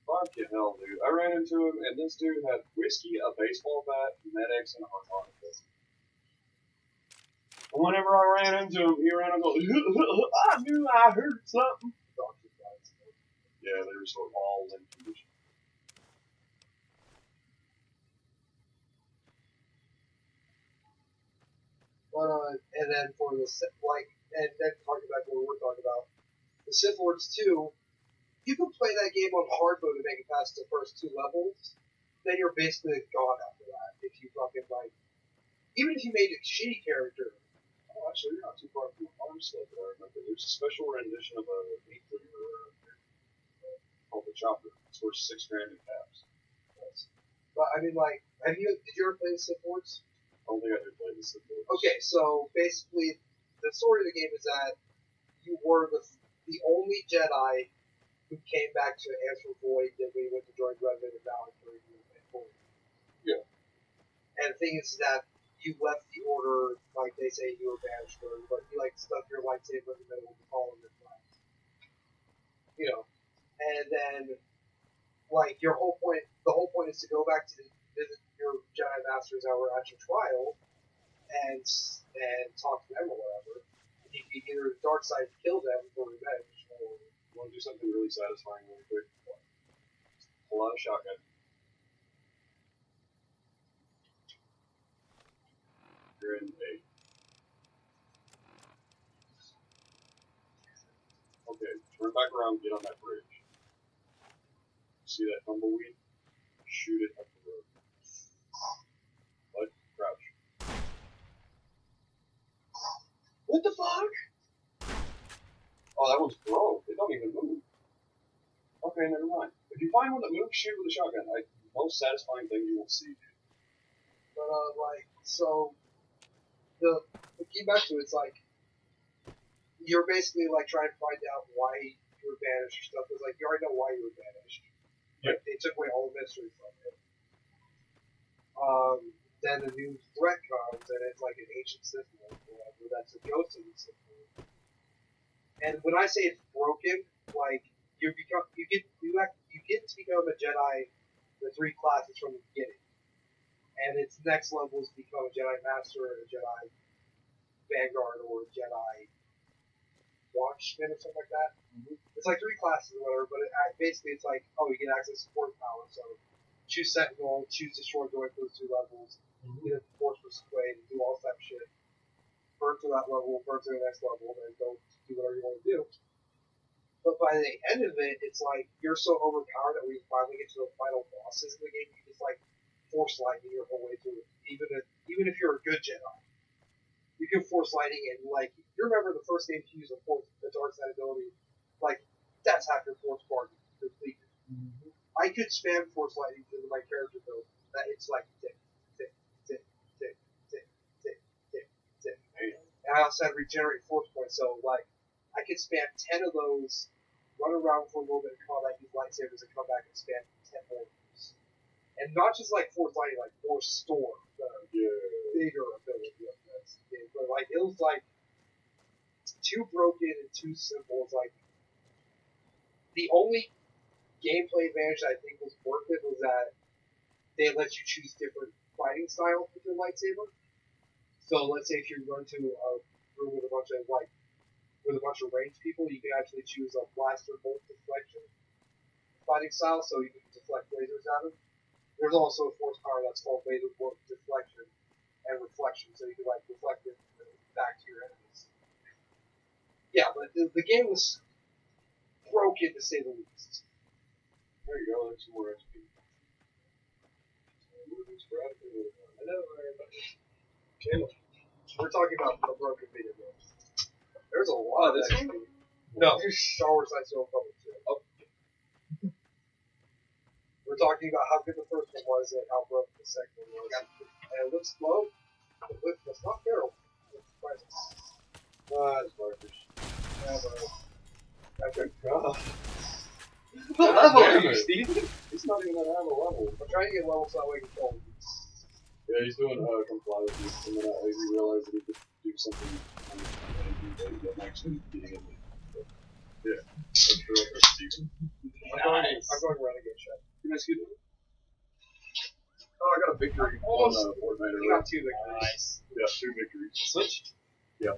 Fucking hell, dude. I ran into him, and this dude had whiskey, a baseball bat, medics, and a harmonica. And whenever I ran into him, he ran and go, I knew I heard something. Yeah, they were so all in condition. But, and then for the and then talking about what we were talking about, the Sith Lords 2, you can play that game on hard mode to make it past the first 2 levels, then you're basically gone after that. If you fucking even if you made a shitty character. Oh, actually, you're not too far from the farm slip that I remember. There's a special rendition of a meat cleaver called the Chopper. It's worth $6 grand in caps. But I mean, did you ever play the Sith Lords? I don't think I did play the Sith Lords. Okay, so basically, the story of the game is that you were the only Jedi who came back to answer Void that we went to join Revan and Valkyrie and Void. Yeah. And the thing is that you left the order, like they say you were banished, but you like stuck your lightsaber in the middle of the column and flash. You know, and then like the whole point is to go back to visit your Jedi Masters that were at your trial and talk to them or whatever. You can either the dark side kill them for revenge, or You want to do something really satisfying really quick? Pull out a shotgun. You're in a. Okay, turn back around, get on that bridge. See that tumbleweed? Shoot it up the road. What? Crouch. what the fuck? Oh, that one's broke. It don't even move. Okay, never mind. If you find one that moves, shoot with a shotgun. Most satisfying thing you will see. But like so, the key back to it's like you're basically like trying to find out why you were banished or stuff. It's like you already know why you were banished. Like they took away all the mystery from it. Then a new threat comes, and it's like an ancient Sith Lord or whatever. That's a ghost of the Sith Lord. And when I say it's broken, like you get to become a Jedi, the 3 classes from the beginning, and its next level is to become a Jedi Master, a Jedi Vanguard, or a Jedi Watchman or something like that. Mm-hmm. It's like 3 classes or whatever, but basically it's like, oh, you get access to Force power, so choose Sentinel, choose Destroy going for those 2 levels, get a Force Persuade, and do all that shit. Burn to that level, burn to the next level, and then go do whatever you want to do. But by the end of it, it's like you're so overpowered that when you finally get to the final bosses in the game, you just like force lightning your whole way through it. Even if you're a good Jedi, you can force lightning and like you remember the first game you use the dark side ability, like that's half your force bar completed. Mm-hmm. I could spam force lightning into my character build that it's like tick, tick, tick, tick, tick, tick, tick, tick. And I also had regenerate force points, so like I could spam 10 of those, run around for a little bit of combat, use lightsabers, and come back and spam 10 more of those. And not just like force lightning, like force storm, the bigger ability of this game. But like it was like too broken and too simple. It's like the only gameplay advantage I think was worth it was that they let you choose different fighting styles with your lightsaber. So let's say if you run to a room with a bunch of ranged people, you can actually choose a blaster bolt deflection fighting style, so you can deflect lasers at them. There's also a force power that's called laser bolt deflection and reflection, so you can like reflect it back to your enemies. Yeah, but the game was broken to say the least. There you go, that's some more XP. I know, right? We're talking about a broken video game. There's a lot of XP. No, Star Wars Knights of the Republic too. Oh. We're talking about how good the first one was and how broken the second one was. And it looks slow, but it's not terrible. It's surprising. It's garbage. Yeah, but good God. The level are you, Steven? He's not even at a level. I'm trying to get levels so that way I can kill him. Yeah, he's doing comply with this, and then he realized that he could do something that actually getting in there. Yeah, that's real for Steven. I'm going Renegade Chef. You guys get it? Oh, I got a victory on Fortnite. You got 2 victories. Nice. Yeah, 2 victories. Switch? Yeah.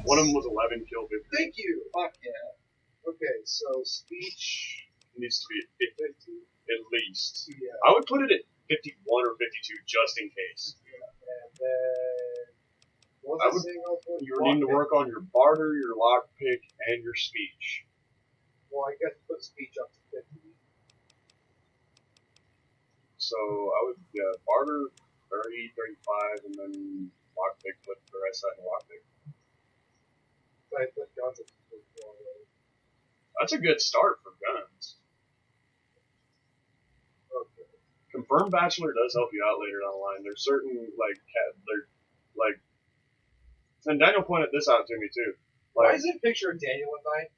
One of them was 11 kill victory. Thank you. Fuck yeah. Okay, so speech. It needs to be at 50 at least. Yeah. I would put it at 51 or 52 just in case. Yeah. And then you need to work on your barter, your lockpick, and your speech. Well, I guess put speech up to 50. So I would barter 30, 35, and then lockpick, put the rest of the lockpick. So I put guns at 50 already. That's a good start for guns. Okay. Confirmed Bachelor does help you out later down the line. There's certain and Daniel pointed this out to me too. Why is it a picture of Daniel at night?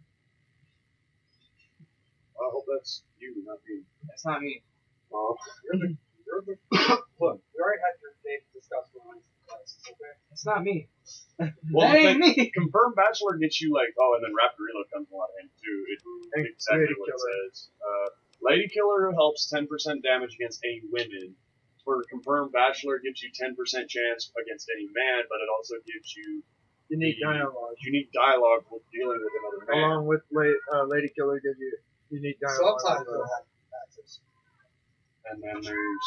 I hope that's you, not me. That's not me. Oh. You're the look, we already had your name It's not me. Well, That ain't me. Confirmed Bachelor gets you like, oh, and then Rapid Reload comes a lot of hand too. It's exactly Lady what Killer. it says. Lady Killer helps 10% damage against any women. For Confirmed Bachelor, it gives you 10% chance against any man, but it also gives you Unique dialogue. unique dialogue with dealing with another man. Along with Lady Killer gives you unique dialogue. Sometimes they'll have access. And then there's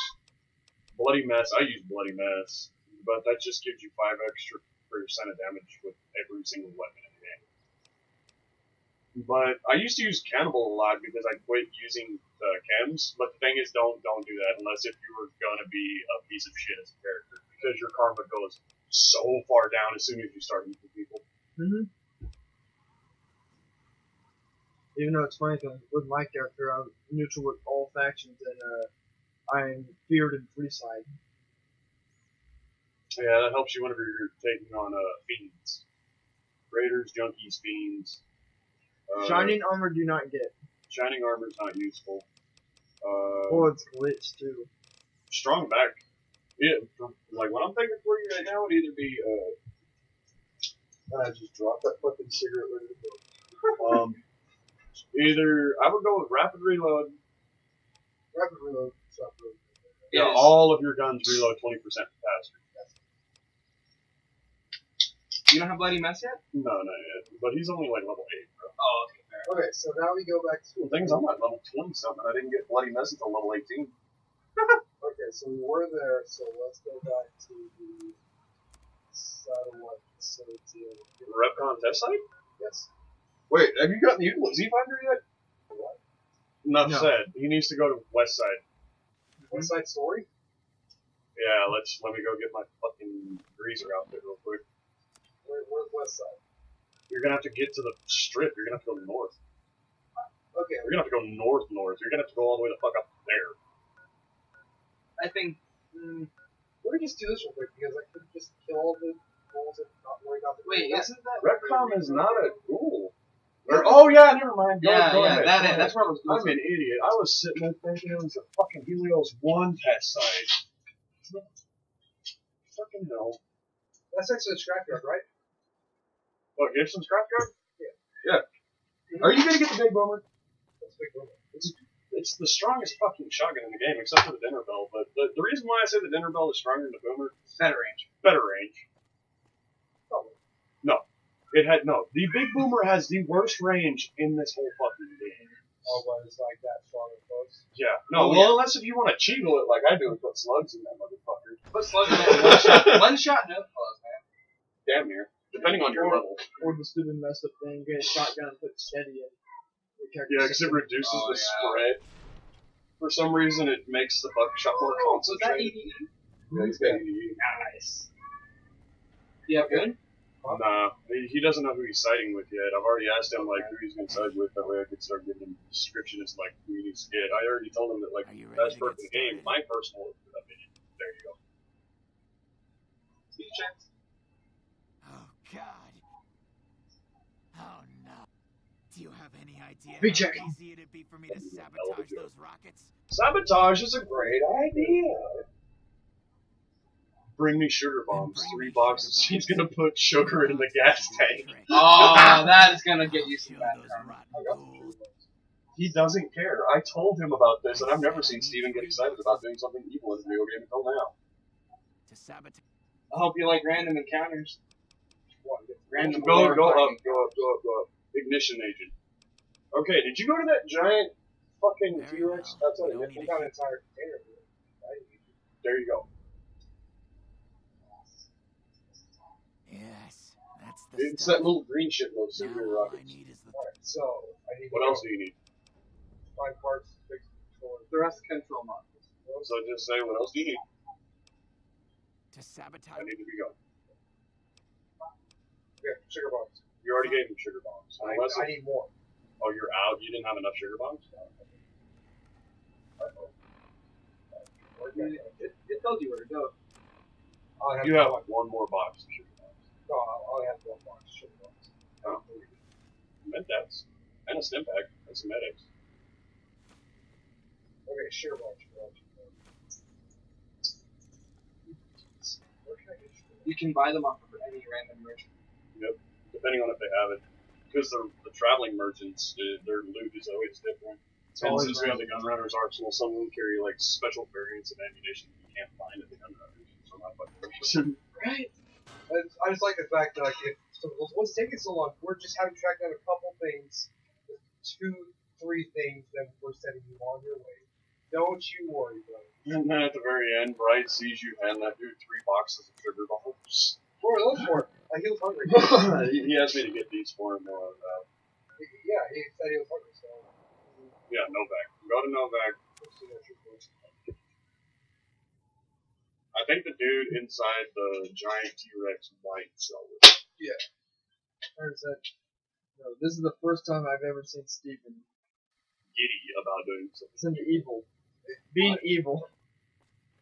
Bloody Mess. I use Bloody Mess, but that just gives you 5 extra % of damage with every single weapon in the game. But I used to use Cannibal a lot because I quit using the chems. But the thing is, don't do that unless if you were gonna be a piece of shit as a character, because your karma goes so far down as soon as you start eating people. Mm-hmm. Even though it's funny, because with my character, I'm neutral with all factions, and I'm feared in free side. Yeah, that helps you whenever you're taking on fiends, raiders, junkies, fiends. Shining armor do not get. Shining armor's not useful. Well, it's glitched too. Strong back. Yeah, like what I'm thinking for you right now would either be I just dropped that fucking cigarette ready to go. Either I would go with Rapid Reload. Rapid Reload. Yeah, all of your guns reload 20% faster. You don't have Bloody Mess yet? No, not yet. But he's only like level 8, bro. Oh, okay. Okay, so now we go back to... The thing is, I'm at level 20 something. I didn't get Bloody Mess until level 18. Okay, so we were there, so let's go back to the satellite facility. Repcon test site? Yes. Wait, have you gotten the Z-Finder yet? What? Enough No. said. He needs to go to West Side. West Side Story? Yeah, let me go get my fucking greaser outfit real quick. Where's West Side? You're gonna have to get to the strip. You're gonna have to go north. Okay. You're gonna have to go north. You're gonna have to go all the way the fuck up there. I think... let me just do this real quick, because I could just kill all the ghouls and not worry about the... Wait, isn't that... Repcom is not a ghoul. Oh yeah, never mind. Go ahead. That's where I was going. I'm an idiot. I was sitting there thinking it was a fucking Helios 1 test site. Fucking hell. That's next to the scrapyard, right? What, Gibson Scrapyard? Yeah. Are you gonna get the Big Boomer? That's big one. It's the strongest fucking shotgun in the game, except for the Dinner Bell. But the reason why I say the Dinner Bell is stronger than the Boomer, Better range. better range. No. The Big Boomer has the worst range in this whole fucking game. Oh, but it's like that strong and close. Yeah. No, unless if you want to cheagle it like I do and put slugs in that motherfucker. Put slugs in that one shot. One shot, no close, man. Damn near. Depending on your level. Or the stupid messed up thing, get a shotgun and put steady in. Yeah, because it reduces the spread. For some reason, it makes the buckshot more concentrated. EDE? Yeah, he's got EDE. Nice. You have good? Nah, he doesn't know who he's siding with yet. I've already asked him like who he's gonna side with. That way, I could start giving him a description as like who he needs to get. I already told him that like best perk in the game. My personal opinion. There you go. Speed checks. Oh God. Oh no. Do you have any idea Speed how check. easy it'd be for me to sabotage those rockets? Sabotage is a great idea. Bring me sugar bombs. 3 boxes. He's gonna put sugar in the gas tank. Oh, that is gonna get you some bad Those karma. rotten ghouls. He doesn't care. I told him about this, and I've never seen Steven get excited about doing something evil in a video game until now. To sabotage. I hope you like random encounters. Random Go up. Ignition agent. Okay, did you go to that giant fucking Very T-Rex? well. That's how We you don't get need got an entire container. There you go. Yes, that's the It's stuff. that little green shit, those Now super all I rockets. need is the Alright, so I need What else do you need? 5 parts, 6 controllers. The rest control modules. So just say, what else do you need? to sabotage. I need to be going. Yeah, sugar bombs. You already gave him sugar bombs. Unless I need more. oh, you're out. You didn't have enough sugar bombs? It told you where to go. You have like one more box of sugar bombs. No, I only have 1 box of sugar bombs. Oh. Mentats. And a stim pack. And some medics. Okay, sugar bombs. Where can I get sugar You can buy them off of any random merchant. Yep, depending on if they have it. Because the traveling merchants, their loot is always different. And since we have the Gunrunner's arsenal, some of them carry like special variants of ammunition you can't find at the Gunrunners. So I'm not fucking Right. I just like the fact that like if so what's taking so long, we're just having to track down a couple things, 2-3 things that we're sending you on your way. Don't you worry, brother. And then at the very end, Bright sees you hand that dude 3 boxes of sugar bombs. What are those for? He was hungry. He asked me to get these for him. Yeah, he said he was hungry, so. Yeah, Novak. Go to Novak. I think the dude inside the giant T-Rex might sell it. Yeah. There's that. No, this is the first time I've ever seen Stephen Giddy about doing something. evil. Being evil.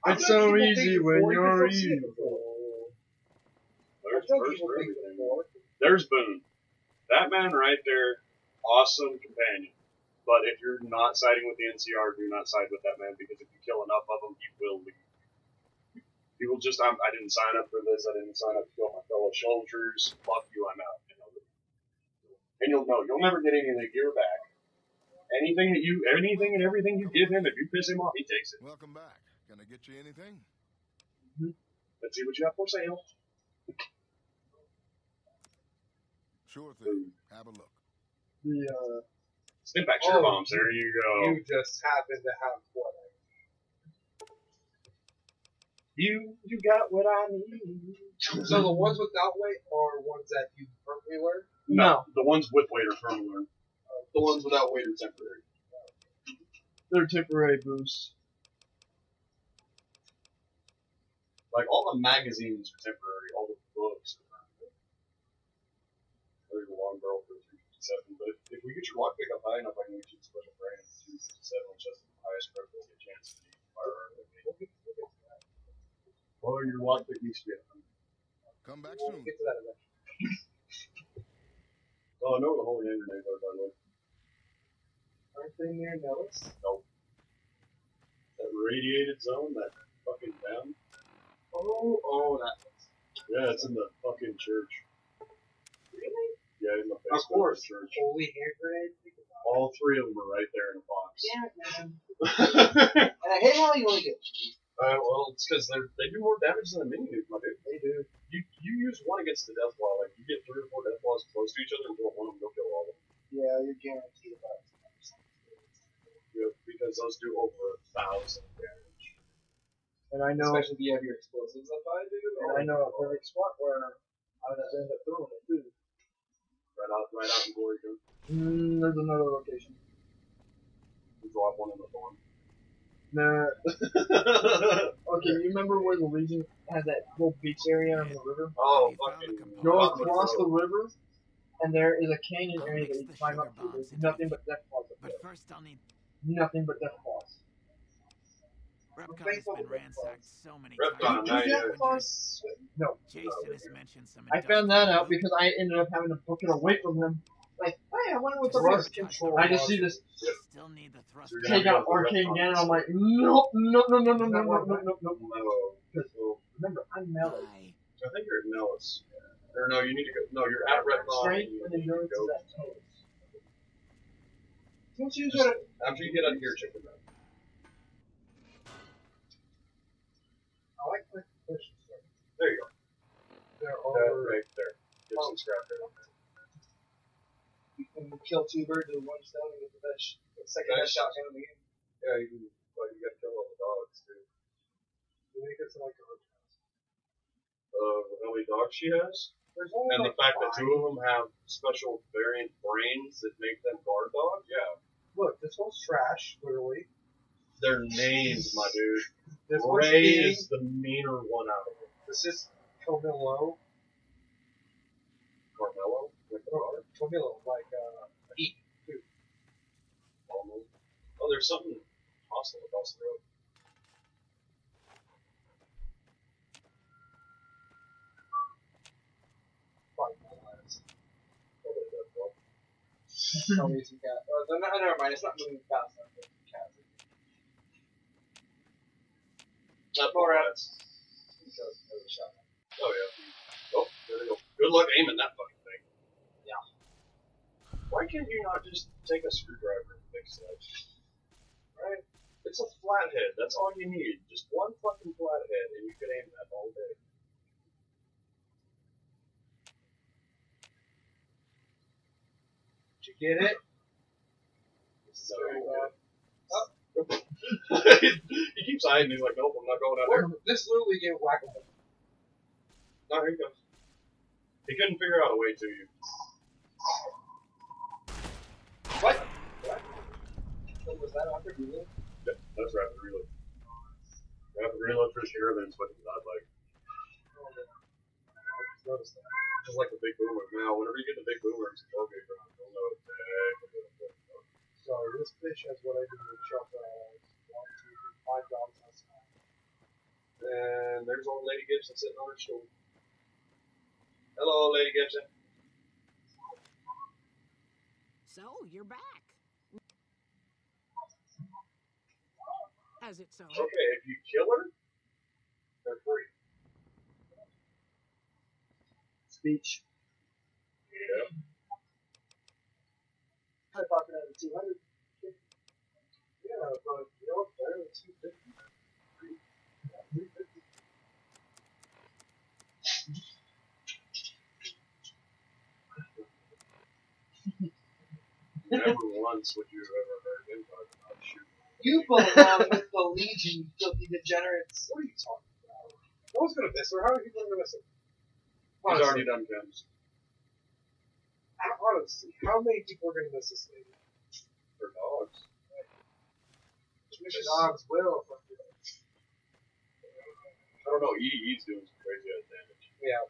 I've It's done so evil easy things when before, you're you've seen it evil. There's I've done first evil for things everything. before. There's Boone. That man right there, awesome companion. But if you're not siding with the NCR, do not side with that man, because if you kill enough of them, he will leave. He will just, I didn't sign up for this, I didn't sign up to kill my fellow soldiers, fuck you, I'm out. And you'll know, you'll never get any of the gear back. Anything and everything you give him, if you piss him off, he takes it. Welcome back. Can I get you anything? Let's see what you have for sale. Sure thing. Have a look. The Stimpack sugar bombs, there you go. You just happen to have what? You got what I need. So the ones without weight are ones that you permanently learn? No. The ones with weight are permanent. The ones without weight are temporary. They're temporary boosts. Like, all the magazines are temporary, all the books are permanent. There's a long barrel for 357, but if we get your lockpick up high enough, I can get you the special brand at 257, which has the highest critical chance to be firearm. Well, your lockpick needs to be at 100. Come back We'll soon. get to that eventually. Oh, I know where the holy hand grenades are, by the way. Aren't they near Nellis? Nope. That radiated zone, that fucking down. Oh, that one. Yeah, it's in the fucking church. Really? Yeah, in the Of basement course. of the church. Holy hand grenade? All 3 of them are right there in a box. Damn it, man. And I hate how you only get 3. Well, it's because they do more damage than a mini nuke, my dude. They do. You use one against the death claw, like you get 3 or 4 death claws close to each other and don't want them to kill all of them. Yeah, you're guaranteed about it. Yeah, because those do over 1,000 damage. And I know, Especially if you have your explosives up high, dude. and I know a perfect spot where I would end up throwing it too. Right out in Glory Gun. There's another location. You drop one in the farm. Nah. Okay, you remember where the Legion has that whole beach area on the river? Oh, They found fucking. the component. Go Bottom of across the road. river, and there is a canyon I'll area mix that you the can climb sugar up to. bombs There's into nothing it. but death claws up But there. first I'll need... Nothing but death claws. Repcon has been ransacked so many Repcon, times. now Do you- death claws? No. Jason has mentioned some I found that out industrial because I ended up having to book it away from him. Like, hey, I wonder what the Thrust risk. control. I just see this loot. Still need the thrust. You're gonna take out have to go arcane Repcon. again, and I'm like, nope, nope, no, no, no, no, no, no, no, no, no. No. Because remember, I'm melee. Bye. I think you're at Nellis. Or no, you need to go. No, you're at Retcon. Strength and endurance is at total. Don't you gotta. After you get out of here, check them out. I like the questions. There you go. They're That over. right there. Give some scrap there. You can kill 2 birds with 1 stone and get the best, second best shotgun in the game. Yeah, you can. Like, you gotta kill all the dogs, too. You make it to like a How many dogs she has? There's only And like the fact that 5. 2 of them have special variant brains that make them guard dogs? Yeah. Look, this one's trash, clearly. They're named, my dude. This one's Ray King. is the meaner one out of them. This is Camillo. Carmelo? With the guard? Camillo, like, Eat. Almost. Oh, there's something hostile across the road. Fine, that's Probably that well. probably some cat. Never mind, it's not moving fast enough for cats. Not More rats. Because of the shotgun. Oh, yeah. Good luck aiming that fucking thing. Yeah. Why can't you not just take a screwdriver and fix that? Right? It's a flathead. That's all you need. Just one fucking flathead, and you can aim that all day. Did you get it? So, he keeps hiding. He's like, nope, I'm not going out there. This literally gave whack-a-mole. No, here he comes. He couldn't figure out a way to you. What? What was that after reload? Yep, that's rapid reload. Rapid reload for sure, then it's what he's not like. Oh, I just noticed that. Just like the big boomer. Now, whenever you get the big boomer, it's a tailgate ground. You'll know exactly what it's doing. So this fish has what I do with shop 1, 2, 3, 5 dogs outside. And there's old Lady Gibson sitting on her stool. Hello, Lady Gibson. So, you're back. As it so. Okay, if you kill her, they're free. Speech. Yeah. I thought it had a 200. Yeah, but you know, better than 250. 350. Never once would you have ever heard him talk about shooting. You belong with the Legion, you filthy degenerates. What are you talking about? No one's gonna miss her. How are people gonna miss her? He's already done guns. Honestly, how many people are gonna miss this lady? For dogs. Dogs will. I don't know, EDE's doing some crazy ass damage. Yeah.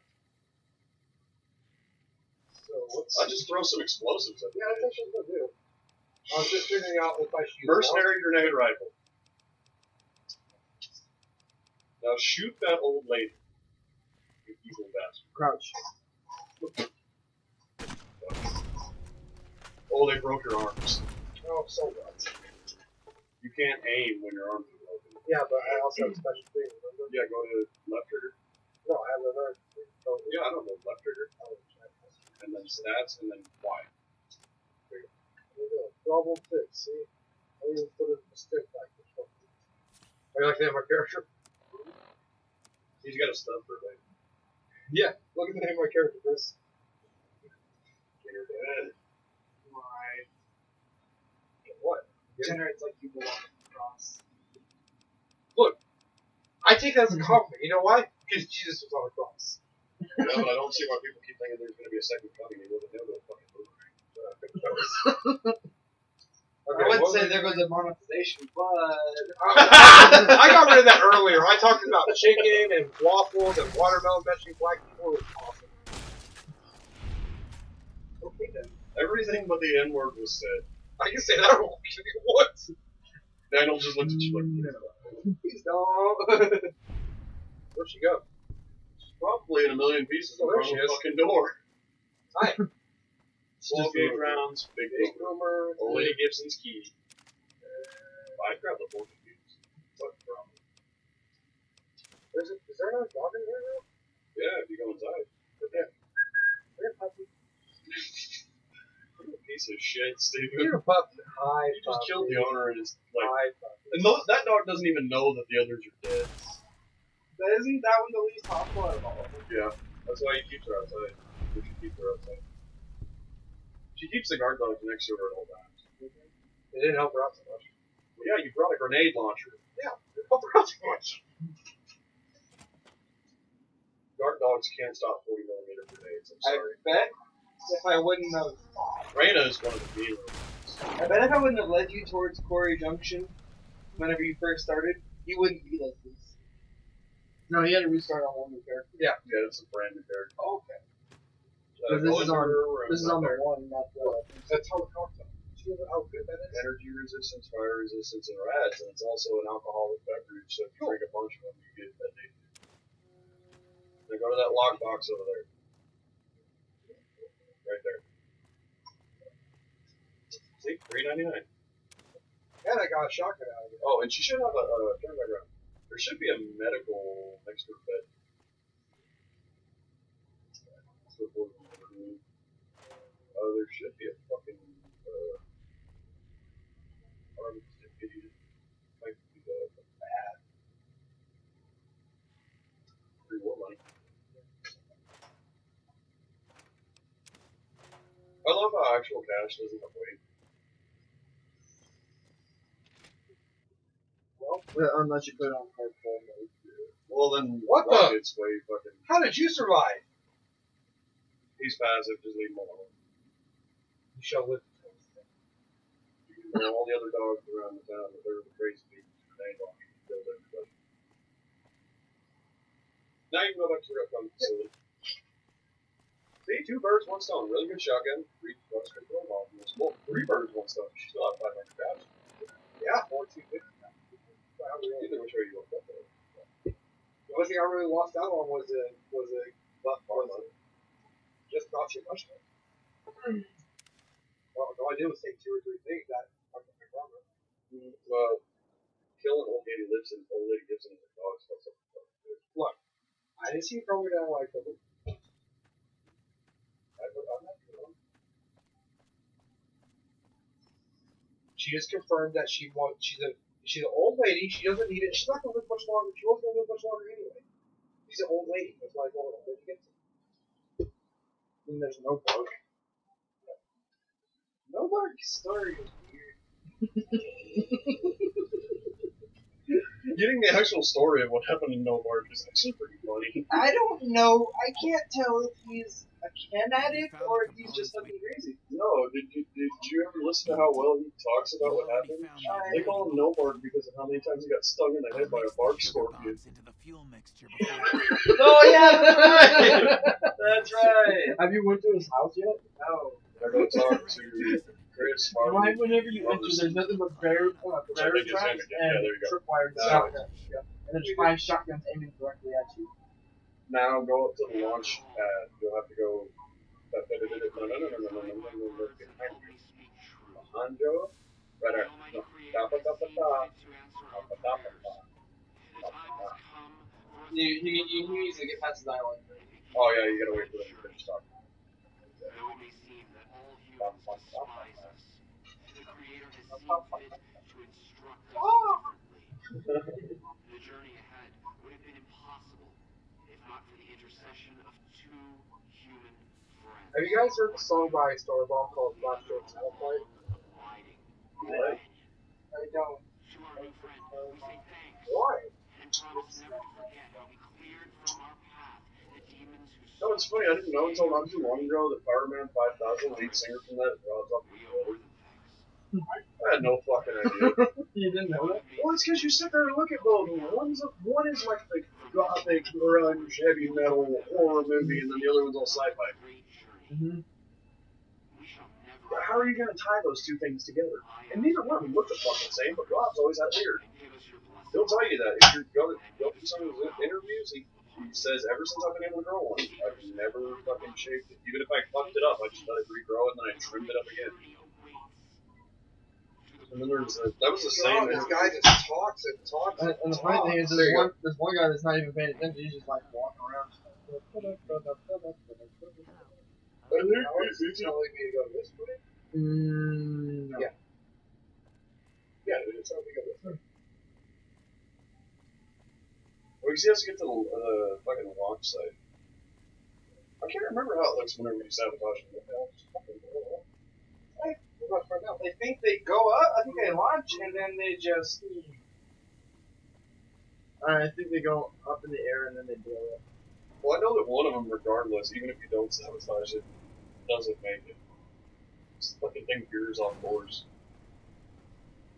So what's... I'll just throw some explosives at Yeah, that's actually what I'm gonna do. I was just figuring out if I shoot... Mercenary grenade rifle. Now shoot that old lady. You evil bastard. Crouch. Oh, they broke your arms. Oh, so what? You can't aim when your arms are broken. Yeah, but I also have a special thing, remember? Yeah, go to left trigger. No, I have another thing. Oh, Yeah, I don't know, left trigger. And then stats, and then Y. there you go. Double fix, see? I didn't even put it in the stick back. Are you like the name of my character? He's got a stuff for later. Yeah, look at the name of my character, Chris. You're dead. Why? What? Generates like you belong on the cross. Look, I take that as a compliment. You know why? Because Jesus was on the cross. Yeah, but I don't see why people keep thinking there's going to be a second coming. He wasn't able to fucking move. Okay, I wouldn't say there goes a monetization, but I got rid of that earlier. I talked about chicken and waffles and watermelon meshing black people. It was awesome. Okay then. Everything but the N word was said. I can say that wrong. What? Daniel just looked at you like, Please don't. Where'd she go? she's probably in a million pieces Oh, in there front she of the is. fucking door. Hi. 12 gauge rounds, big Big boomer. boomer. Old Lady Gibson's key. I grabbed the 40 views. Fuck the problem. Is there another dog in here now? Yeah, if you go inside. Yeah. Here, puppy. You're a piece of shit, Steven. Here, puppy. Hi, You just killed the owner and it's like. Hi, puppy. And that dog doesn't even know that the others are dead. isn't that one the least hostile out of all of them? Yeah, that's why he keeps her outside. We should keep her outside. She keeps the guard dogs next to her at all times. It didn't help her out so much. Well, yeah, you brought a grenade launcher. Yeah, it helped her out so much. Guard dogs can't stop 40mm grenades. I'm I sorry. bet if I wouldn't have, Reyna is one of the meaner ones. I bet if I wouldn't have led you towards Quarry Junction, whenever you first started, you wouldn't be like this. No, he had to restart on one new character. Yeah. Yeah, it's a brand new character. Oh, okay. This is on the there. one, not the... That's how it comes. Do you know how good that is? Energy resistance, fire resistance, and rads, and it's also an alcoholic beverage, so if you drink a bunch of them, you get that day. Then go to that log box over there. Right there. See? $3.99. And I got a shotgun out of it. Oh, and she should have turn back around. There should be a medical next to her bed. There should be a fucking armed idiot. Might be the bad. Free war money. I love how actual cash doesn't have weight. Well, unless you put it on hardcore mode. Well, then What the? Rocket's way fucking. How did you survive? He's passive, just leave him alone. You shall live. You know, all the other dogs around the town, they're the crazy people. They don't kill everybody. Now you can go back to your upcoming facility. See, 2 birds, 1 stone. Really good shotgun. 3 bucks for the bomb. Well, 3 birds, 1 stone. You still have 500 cash. Yeah, 1450. Either which way you look at it. The only thing I really lost out on was a left armor. Just not too much. Well, all I did was take 2 or 3 things that fucking my armor. Well, killing old lady Gibson and her dogs. Look, I didn't see a problem that I liked them. I'm not doing them. She just confirmed that she's an old lady. She doesn't need it. She's not gonna live much longer. She wasn't gonna live much longer anyway. She's an old lady. That's why I told her when you get to. And there's no bug. No Mark's story is weird. Getting the actual story of what happened in Novark is actually pretty funny. I don't know. I can't tell if he's a Ken addict or if he's just fucking crazy. No, did you ever listen to how well he talks about what happened? They call him Novark because of how many times he got stung in the head by a bark scorpion. Oh yeah, that's right. That's right. Have you went to his house yet? No. I go talk to Chris. Right whenever you enter, there's nothing but bear traps and tripwire shotguns. Yeah. And there's 5 shotguns aiming directly at you. Now go up to the launch pad. You'll have to go. Hanjo? Right there. No. You need to get past the island. Oh yeah, you gotta wait for them to finish talking. Though it may seem that all humans despise us, the Creator has seen fit to instruct us differently. The journey ahead would have been impossible if not for the intercession of 2 human friends. Have you guys heard the song by Starball called Flash Joe Snowflake? What? I don't. To our new friend, we say thanks. Why? And promise never to forget how we cleared from our path the demons who No, it's funny. I didn't know until not too long ago that Fireman 5000, lead singer from that, dropped off the building. I had no fucking idea. You didn't know that? Well, it's because you sit there and look at both of them. One is like the gothic, grunge, heavy metal horror movie, and then the other one's all sci-fi. Mm-hmm. But how are you going to tie those 2 things together? And neither one of them look the fucking same, but Rob's always had a beard. He'll tell you that. If you go through some of his interviews, he says, ever since I've been able to grow one, I've never fucking shaved it. Even if I fucked it up, I just let it regrow and then I trimmed it up again. And then there's that was the same. This guy just talks and talks. And the funny thing is, there's one guy that's not even paying attention. He's just like walking around. Are you telling me to go this way? No. Yeah. Yeah, it's telling me to go this way. Well, you see, has to get to the fucking launch site. I can't remember how it looks whenever you sabotage it. Hey, we're about to find out. They think they go up. I think they launch and then they just. I think they go up in the air and then they blow up. Well, I know that one of them, regardless, even if you don't sabotage it, doesn't make it. This fucking thing veers off course.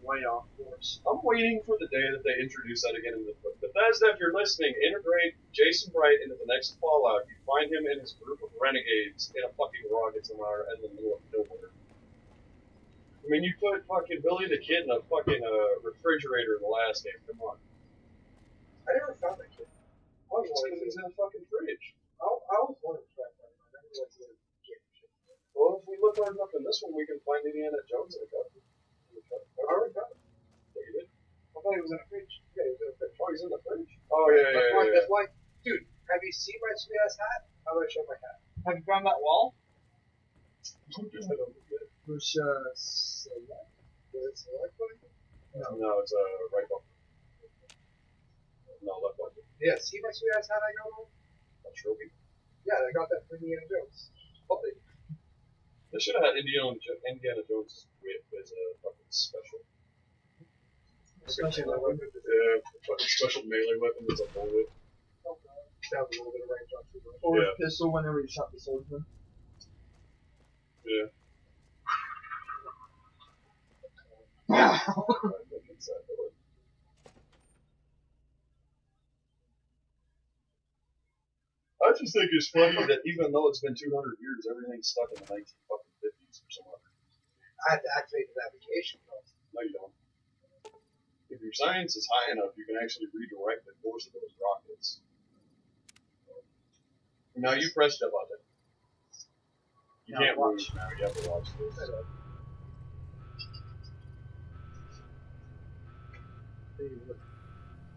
Way off course. I'm waiting for the day that they introduce that again in the book. Bethesda, if you're listening, integrate Jason Bright into the next Fallout. You find him and his group of renegades in a fucking rocket somewhere in the middle of nowhere. I mean, you put fucking Billy the Kid in a fucking refrigerator in the last game. Come on. I never found that kid. Why? Just because he's in a fucking fridge. I always wanted to try that. I never went to the game. Well, if we look hard enough in this one, we can find Indiana Jones in a cup. I already found it. Oh, you did? I thought he was in a fridge. Yeah, he was in a fridge. Oh, he's in the fridge? Oh, yeah. That's why, dude, have you seen my sweet ass hat? How do I show my hat? Have you found that wall? Select? Push select. Select button? No, it's a right button. No, left button. Yeah, see my sweet ass hat I got on? A trophy. Yeah, I got that from Indiana Jones. Oh, They should have had Indiana Jones' whip as a fucking special. Special weapon. Yeah, fucking special melee weapon that's a bullwhip. Sounds a little bit of range on too much. Or Yeah. pistol whenever you shot the swordsman. Yeah. I just think it's funny that even though it's been 200 years, everything's stuck in the 1950s or something. I have to activate the navigation. No, you don't. If your science is high enough, you can actually redirect the course of those rockets. Now you pressed a button. You can't move now. You have to watch this.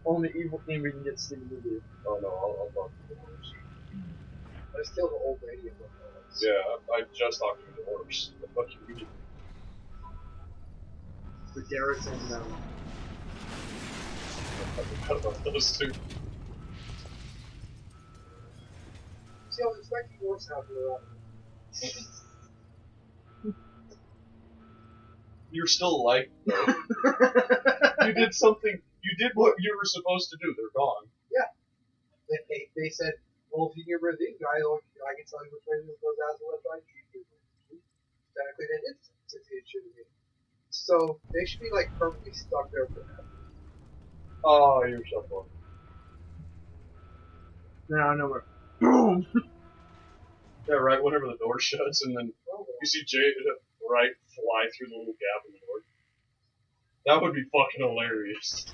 Only evil thing we can get Steve to do. Oh no, I'll talk to the horse. I still have an old radio. Yeah, I just talked to the horse. The fuck you mean? For Garrett and I forgot about those two. See, I was expecting more sound for that. You're still alive, though. You did something. You did what you were supposed to do. They're gone. They said, well, if you get rid of these guys, I can tell you which way this goes out the left side. Technically, they did succeed, shouldn't be. So they should be like permanently stuck there forever. Oh, you're so funny. now I know where. Boom! Yeah, right. Whenever the door shuts, and then you see Jay right fly through the little gap in the door. That would be fucking hilarious.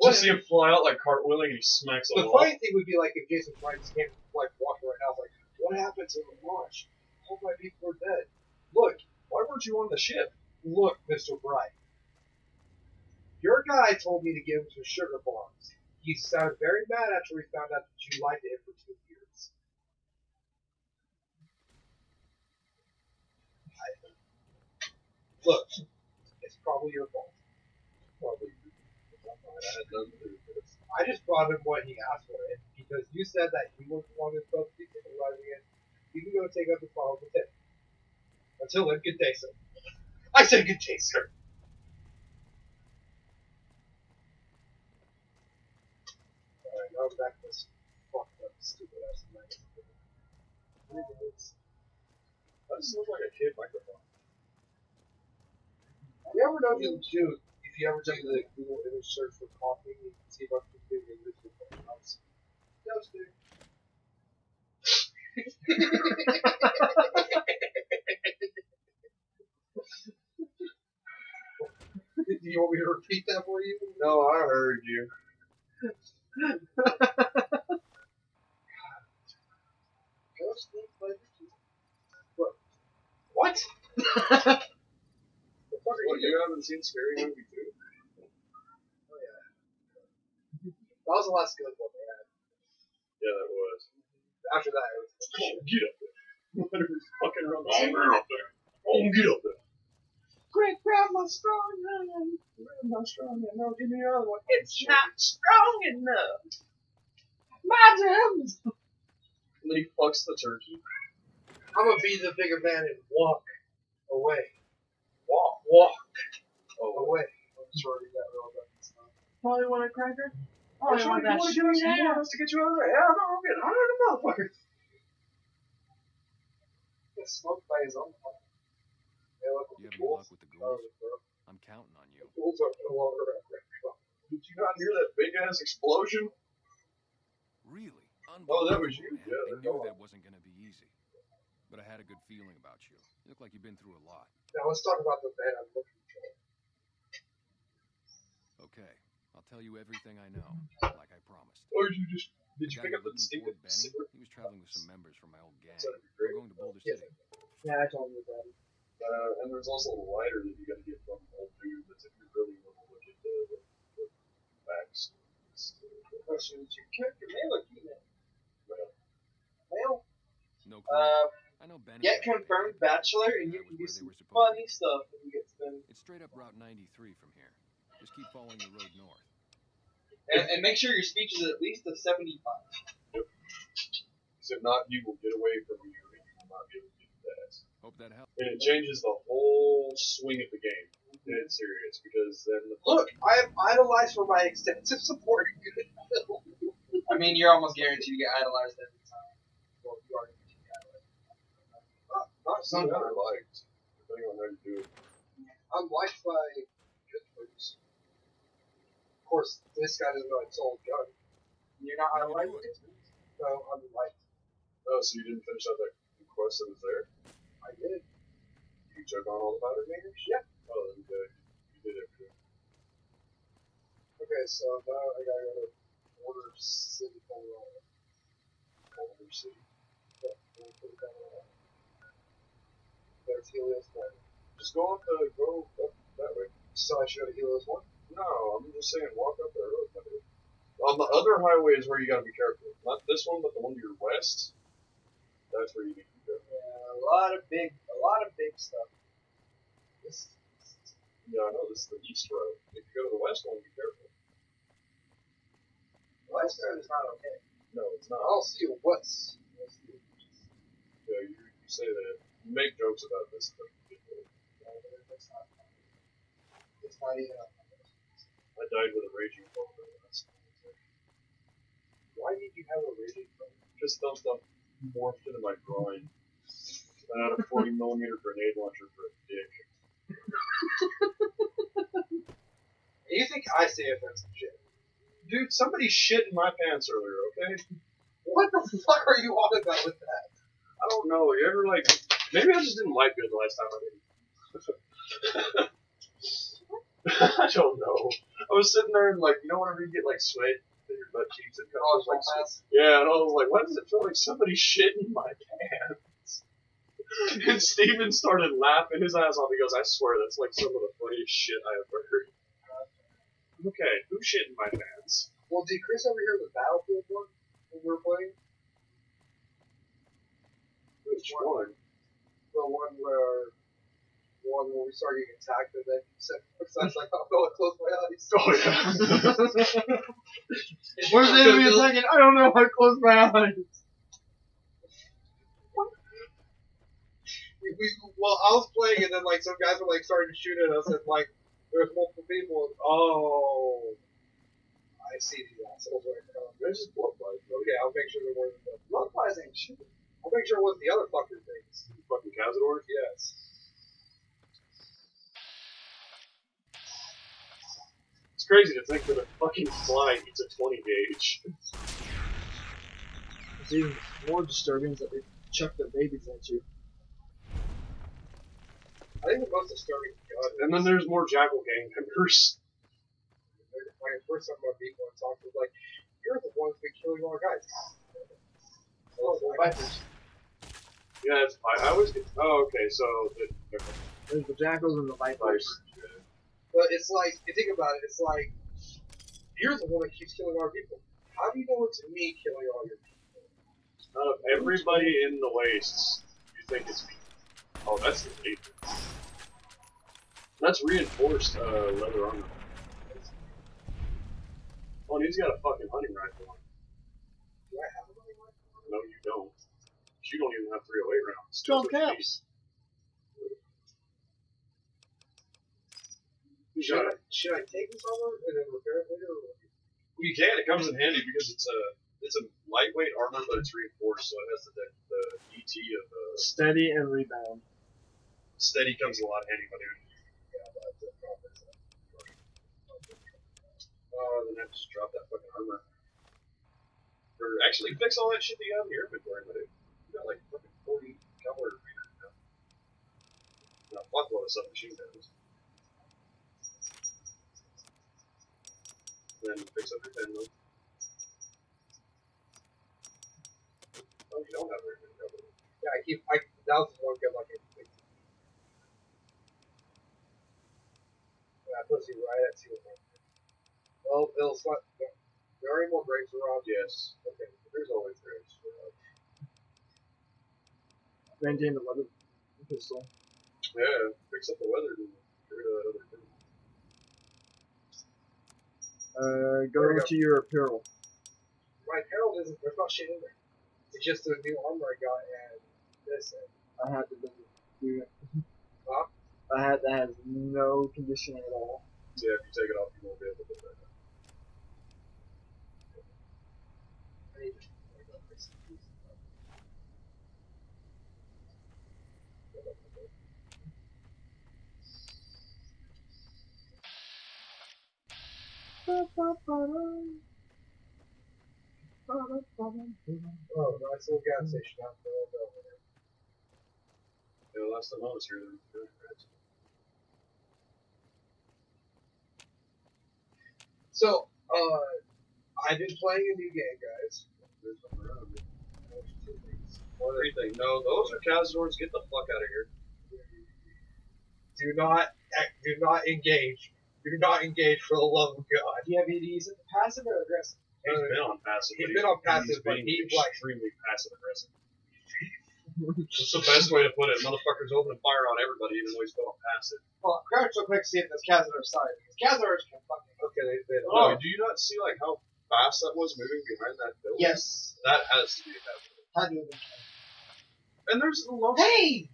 Just see him fly out like cartwheeling and he smacks a The wall. funny thing would be like if Jason Price came like walking right now, like, what happened to the launch? All my people are dead. Look, Why weren't you on the ship? look, Mr. Bright. Your guy told me to give him some sugar bombs. He sounded very mad after we found out that you lied to him for 2 years. Look, it's probably your fault. Probably. I had nothing to do with this. I just brought him what he asked for it because you said that he wasn't the one who's supposed to be supervising it. You can go take up the problem with him. Until then, good day, sir. I said good day, sir. Alright, now I'm back to this fucked up, stupid ass night. Why does it look like a kid microphone? You ever know if you ever do the Google image search for coffee, you can see about the big English with the house. Yes, dude. Do you want me to repeat that for you? No, I heard you. What? The fuck are What, you you haven't seen Scary Movie 2? Oh, yeah. That was the last good one they had. Yeah, that was. After that, it was. Come on, get up there. Whenever he's fucking around the scene. Get up there. Come on, get up there. Great grandma strong hand. Grandma strong hand. No, give me another one. It's not strong enough. Madam! And then he fucks the turkey. I'm gonna be the bigger man and walk away. Walk. Oh, Away. I'm sure you got real good stuff. Probably want a cracker? Oh, Probably want that you want us to get you out of there? Yeah, no, I'm getting 100 motherfuckers. Gets smoked by his own father. They look You like having luck with the ghouls? ghouls. I'm counting on you. Ghouls are no longer around. Did you not hear that big ass explosion? Really? Oh, that was you? Man. Yeah, I they're knew gone. that wasn't going to be easy. But I had a good feeling about you. You look like you've been through a lot. Now let's talk about the man I'm looking for. Okay, I'll tell you everything I know, like I promised. Or did you The pick guy up the you're looking stupid for, Benny, cigarette? he was traveling with some members from my old gang. That'd be We're great. going to Boulder Yes. City. Yeah, I told you about it. And there's also a lighter that you gotta get from an old dude that's if you really want to look at the facts. The question is, your character male or female? Male? No No clue. I know Benny. Get confirmed bachelor, and you can do some funny stuff when you get spent. It's straight up Route 93 from here. Just keep following the road north. And make sure your speech is at least a 75. Yep. Because if not, you will get away from you and you will not be able to do that. Hope that helps. And it changes the whole swing of the game. And it's serious because then Look, I am idolized for my extensive support. I mean, you're almost guaranteed to get idolized every time. Well, you are guaranteed to get idolized. Not some sometimes. are liked, depending on how you do it. I'm liked by good folks. Of course, this guy doesn't know I sold a gun. You're not idolized? So I'm liked. Oh, so you didn't finish out that quest that was there? I did. You took on all the powder meters? Yeah. Oh, then good. You did everything. Okay, so now I gotta go to Border City, Colorado. Culver City. Yeah, Colorado. There's Helios 1. Just go up that way. So I should go to Helios 1? No, I'm just saying walk up that road. On the other highway is where you gotta be careful. Not this one, but the one to your west. That's where you need to go. Yeah, a lot of big stuff. Yeah, I know, this is the east road. If you go to the west one, be careful. The west road is not okay. No, it's not. I'll see you what's. Yeah, you say that. You make jokes about this stuff. It's not even up. I died with a raging cold. Why did you have a raging cold? Just some stuff morphed into my groin. I had a 40mm grenade launcher for a dick. You think I say offensive shit? Dude, somebody shit in my pants earlier, okay? What the fuck are you on about with that? I don't know. You ever, like... Maybe I just didn't wipe good the last time I did. I don't know. I was sitting there and, like, you know whenever you get, like, sweat in your butt cheeks and comes like sweat? Yeah, and I was like, why does it feel like somebody shit in my pants? And Steven started laughing his ass off. He goes, I swear that's like some of the funniest shit I ever heard. Okay, who shit in my pants? Well, did Chris ever hear the Battlefield one when we were playing? Which one? The one where we started getting attacked and then you said, I was like, I'm going to close my eyes. Oh, yeah. Where's the enemy attacking? I don't know. I closed my eyes. Well, I was playing and then like some guys were like starting to shoot at us and like there's multiple people and I see these assholes right now. They're just blood flies. Okay, I'll make sure there wasn't the Blood flies ain't shooting. I'll make sure it wasn't the other fucking things. Fucking Cazadors? Yes. It's crazy to think that a fucking fly eats a 20 gauge. It's even more disturbing that they chuck their babies at you. I think the most disturbing And then there's more Jackal gang members. when I first time I beat one talked was like, you're the ones been killing all our guys. Oh, the Vipers. Yeah, it's fine. I always get. Oh, okay, so. There's the jackals and the vipers. But it's like, you think about it, it's like, you're the one that keeps killing our people. How do you know it's me killing all your people? Out of everybody in the wastes, you think it's me. Oh, that's the paper. That's reinforced leather armor. Oh, and he's got a fucking hunting rifle on. Do I have a money rifle? No, you don't. You don't even have 308 rounds. 12 caps. Should I take this over and then repair it later? Or You can. It comes in handy because it's a lightweight armor, but it's reinforced, so it has the ET of Steady and rebound. steady comes a lot handy, buddy. Then I have to just drop that fucking armor. Or actually fix all that shit that you have in your inventory, buddy. You got like fucking 40 cavalry readers now. And a fuckload of submachine guns. Then fix up your 10 though. Oh, you don't have very many cavalry. yeah, that was one good like I fixed. Yeah, I put you right at 2. Well, it'll start. There are any more breaks around? Yes. Okay. There's always graves. maintain the weather pistol. Yeah, fix up the weather and get rid of that other thing. Go to your apparel. My apparel isn't. There's not shit in there. It's just the new armor I got and this. And I had to do it. huh? A hat that has no conditioning at all. Yeah, if you take it off, you won't be able to do that. I need to fix these. Oh, nice little gas station out there. Yeah, the last time I was here, they were doing it. So, I've been playing a new game, guys. There's something around here. There's two things. What do you think? No, those are Cazadors. Get the fuck out of here. Do not engage. Do not engage for the love of God. Do you have EDs in the passive or aggressive? He's been on passive. He's been on passive, He's but being he's like extremely passive aggressive. That's the best way to put it. Motherfucker's opening fire on everybody, even though he's been on passive. Well, crouch real quick, see if this Cazador side. Because Cazadors can fucking. Okay, they No, do you not see like how fast that was moving behind that building? Yes. That has to be a Cazador. How do you even. And there's the love. Hey!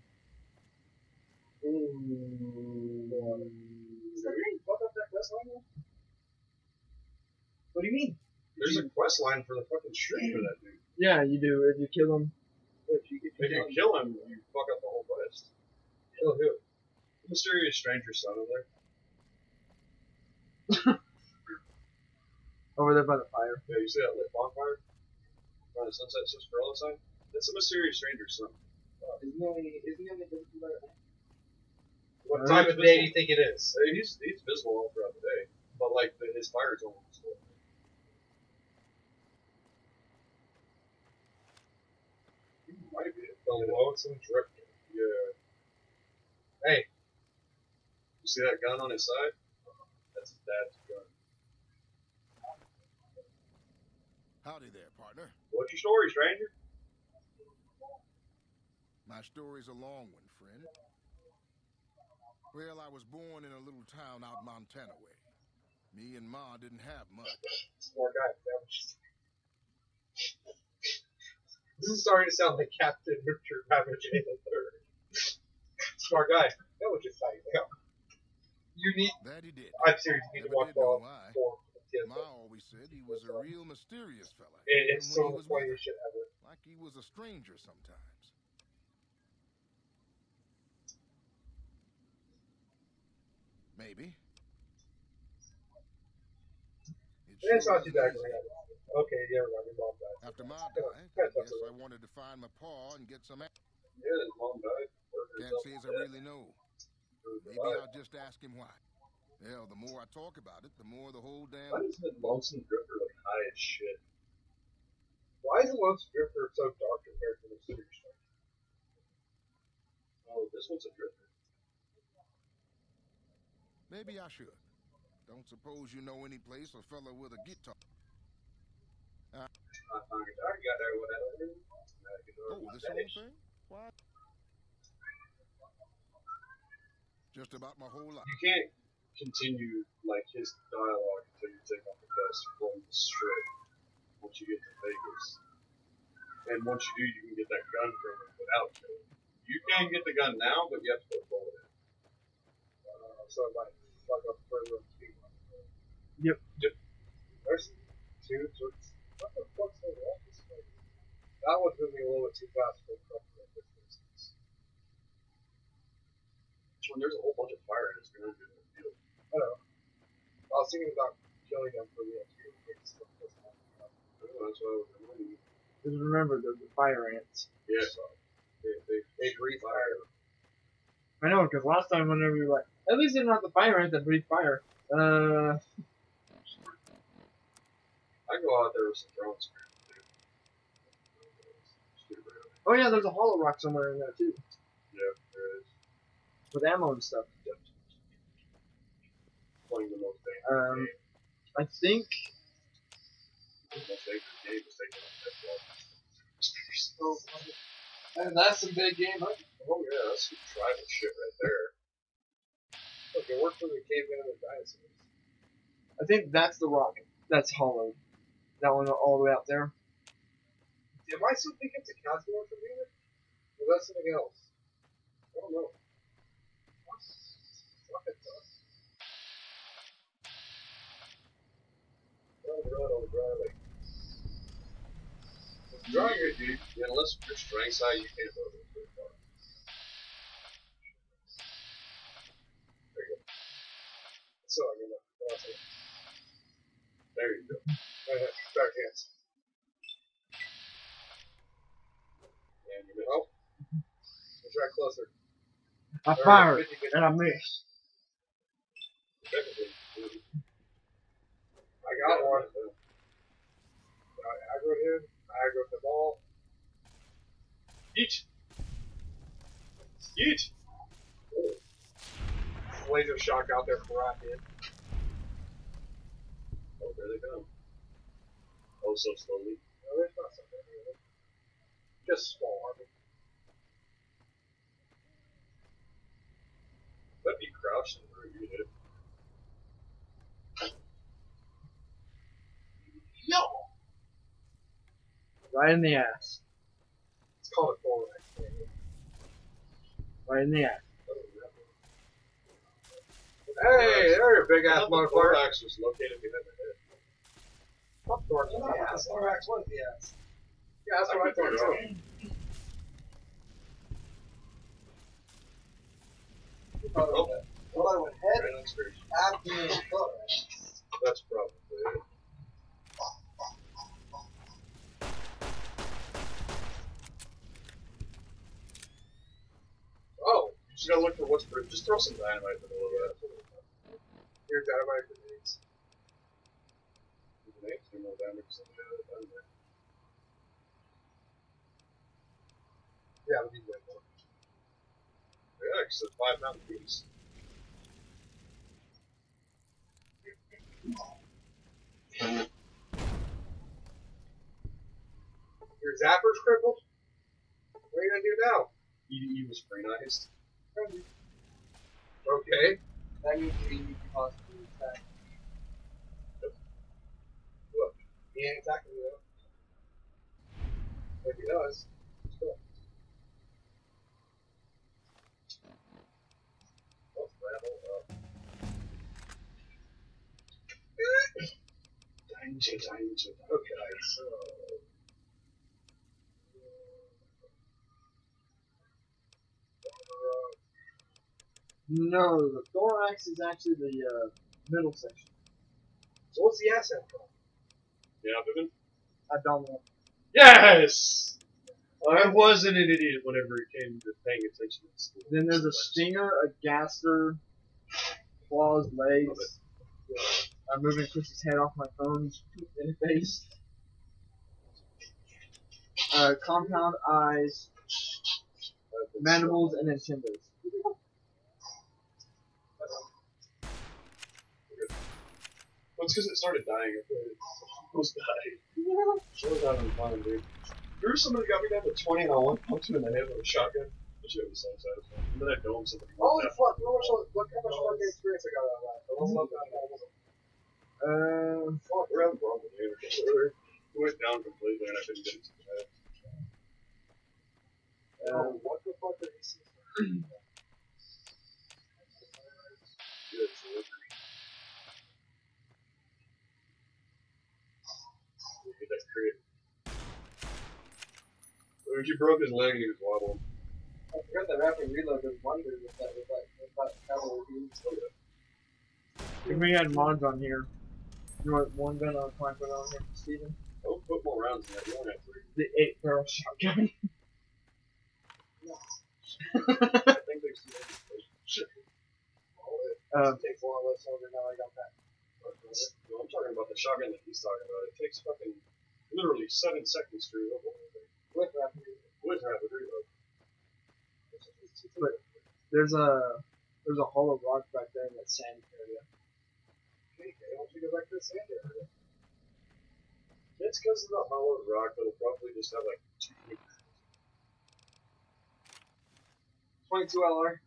What do you mean? There's a quest line for the fucking street for that dude. Yeah, you do. If you kill him, If you kill him, you fuck up the whole quest. Kill who? The mysterious stranger son over there. over there by the fire. Yeah, you see that lit bonfire? By the Sunset Sarsaparilla sign? That's a mysterious stranger son. Isn't he only visible at night? What time of day do you think it is? He's visible all throughout the day. But like his fire's only visible. He might be the lonesome drifter. Yeah. Hey. You see that gun on his side? That's his dad's gun. Howdy there, partner. What's your story, stranger? My story's a long one, friend. Well, I was born in a little town out Montana way. Me and Ma didn't have much. Smart guy. This is starting to sound like Captain Richard Ravage the Third. Smart guy. That was just how you go. You need. That he did. I'm serious. You need to Never watch did know all why. four. Ma always said he was a real mysterious fella. It's even so when he was with funny her. shit ever. Like he was a stranger sometimes. Maybe. It's sure not too was bad. easy. Okay, yeah, my mom died. After Ma died, I guess I wanted to find my paw and get some. Yeah, his mom died. Can't say as I really know. Maybe I'll just ask him why. Hell, the more I talk about it, the more the whole damn. Why does the lonesome drifter look high as shit? Why is the Lonesome Drifter so dark compared to the Super Stranger? Oh, this one's a drifter. Maybe I should. Don't suppose you know any place a fella with a guitar. I got there, whatever. Oh, this whole thing? What? Just about my whole life. You can't continue like his dialogue until you take off the quest from the strip once you get to Vegas. And once you do, you can get that gun from him without killing him. You can get the gun now, but you have to put a bullet in. So I might fuck up further speed. Yep. There's two sorts. What the fuck's going on this way? That one's moving a little bit too fast for the distance. When there's a whole bunch of fire in it, it's going to do the deal. I don't know. I was thinking about killing them for the XP. That's what I was reminding you. Just remember, they're the fire ants. Yeah, so they breathe fire. I know, because last time whenever we were like, at least they're not the fire ants that breathe fire. I go out there with some drone screens, dude. Oh yeah, there's a hollow rock somewhere in there too. Yeah, there is. With ammo and stuff. Playing the most dangerous game. I think The most dangerous game is taking on that And that's some big game hunting. Oh yeah, that's some tribal shit right there. Look, it worked for the cavemen and the dinosaurs. I think that's the rock. That's hollow. That one all the way out there. Am I still thinking it's a Castor from here? Or that's something else? I don't know. Fuck it, son. Oh, Riley. Drawing it, dude. Yeah, unless your strength's high, you can't move it very far. There you go. So I'm gonna cross it. There you go. Back hands. And you missed. Oh. We'll try closer. I fired and I missed. Technically, I got one. I aggroed him. I aggroed the ball. Yeet! Yeet! Laser shock out there for Rapid. Oh, there they come. Oh, so slowly. No, there's not something here. Just small army. That'd be crouched and very good. Yo! Right in the ass. It's called a Thorax. Right in the ass. Hey, there you big ass The motherfucker. thorax was located behind the head. Fuck Thorax. Oh, yeah, Thorax was the ass. Yeah, that's what I thought too. Oh, well, I went head, Right on screen. abdomen, thorax. That's probably it. Oh, You just gotta look for what's for. Just throw some dynamite in the middle of that. here's dynamite grenades. Grenades do more damage than dynamite. Yeah, it'll be way more. Yeah, because it's 5 pound piece. Your zapper's crippled? What are you gonna do now? He was brainized. Okay. That means you need to possibly attack. Look, he ain't attacking you though. If he does, it's cool. Let's rattle up. Danger. Okay, so. No, the thorax is actually the middle section. So what's the ass end from? Yeah, Vivian? Abdominal. Yes! I wasn't an idiot whenever it came to paying attention to school. Then there's a stinger, a gaster, claws, legs. I'm moving Chris's head off my phone's interface. Compound eyes, mandibles, and then timbers. Well, it's because it started dying. I feel like it almost died. It was having fun, dude. Remember somebody got me down to 20 and I one punched him in the head with a shotgun? That shit was so satisfying. And then I domed somebody. Holy fuck, look how much fucking experience I got out of that. I love that. Fuck around the problem, dude. It went down completely and I couldn't get it to the head. What the fuck are these things? Good, so get that crit. When he broke his leg and he was wobbling. I forgot that rapid reload was wonder with that cavalry. If we had mods on here, you know what one gun I was trying to put on here for Steven? Don't put more rounds in that. You only have 3. The 8-barrel shotgun. I think they still have shit. It takes a lot less longer now I got that. No, I'm talking about the shotgun that he's talking about. It takes fucking literally 7 seconds to reload the whole thing. With rapid reload. With rapid reload. But there's a hollow rock back there in that sand area. Okay, why don't you go back to the sand area? It's because of the hollow rock that'll probably just have like 2 meters. 22 LR.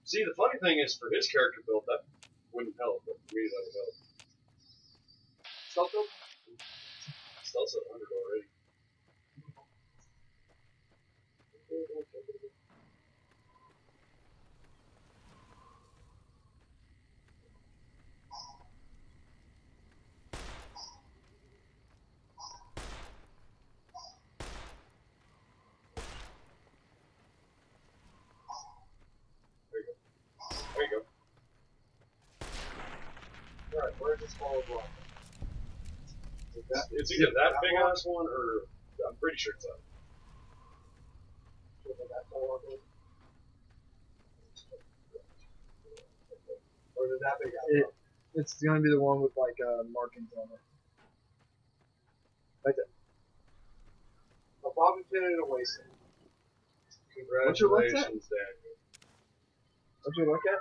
See, the funny thing is, for his character build, that wouldn't help, but for me, that would help. Stealth build? Stealth's at 100 already. There you go. Alright, where's this follow block? It's either that big ass one, or I'm pretty sure it's that. Or is it that big ass one? It's gonna be the one with like markings on it. Like that. A bob and pin and a waist. Congratulations, Daniel. What's your look at?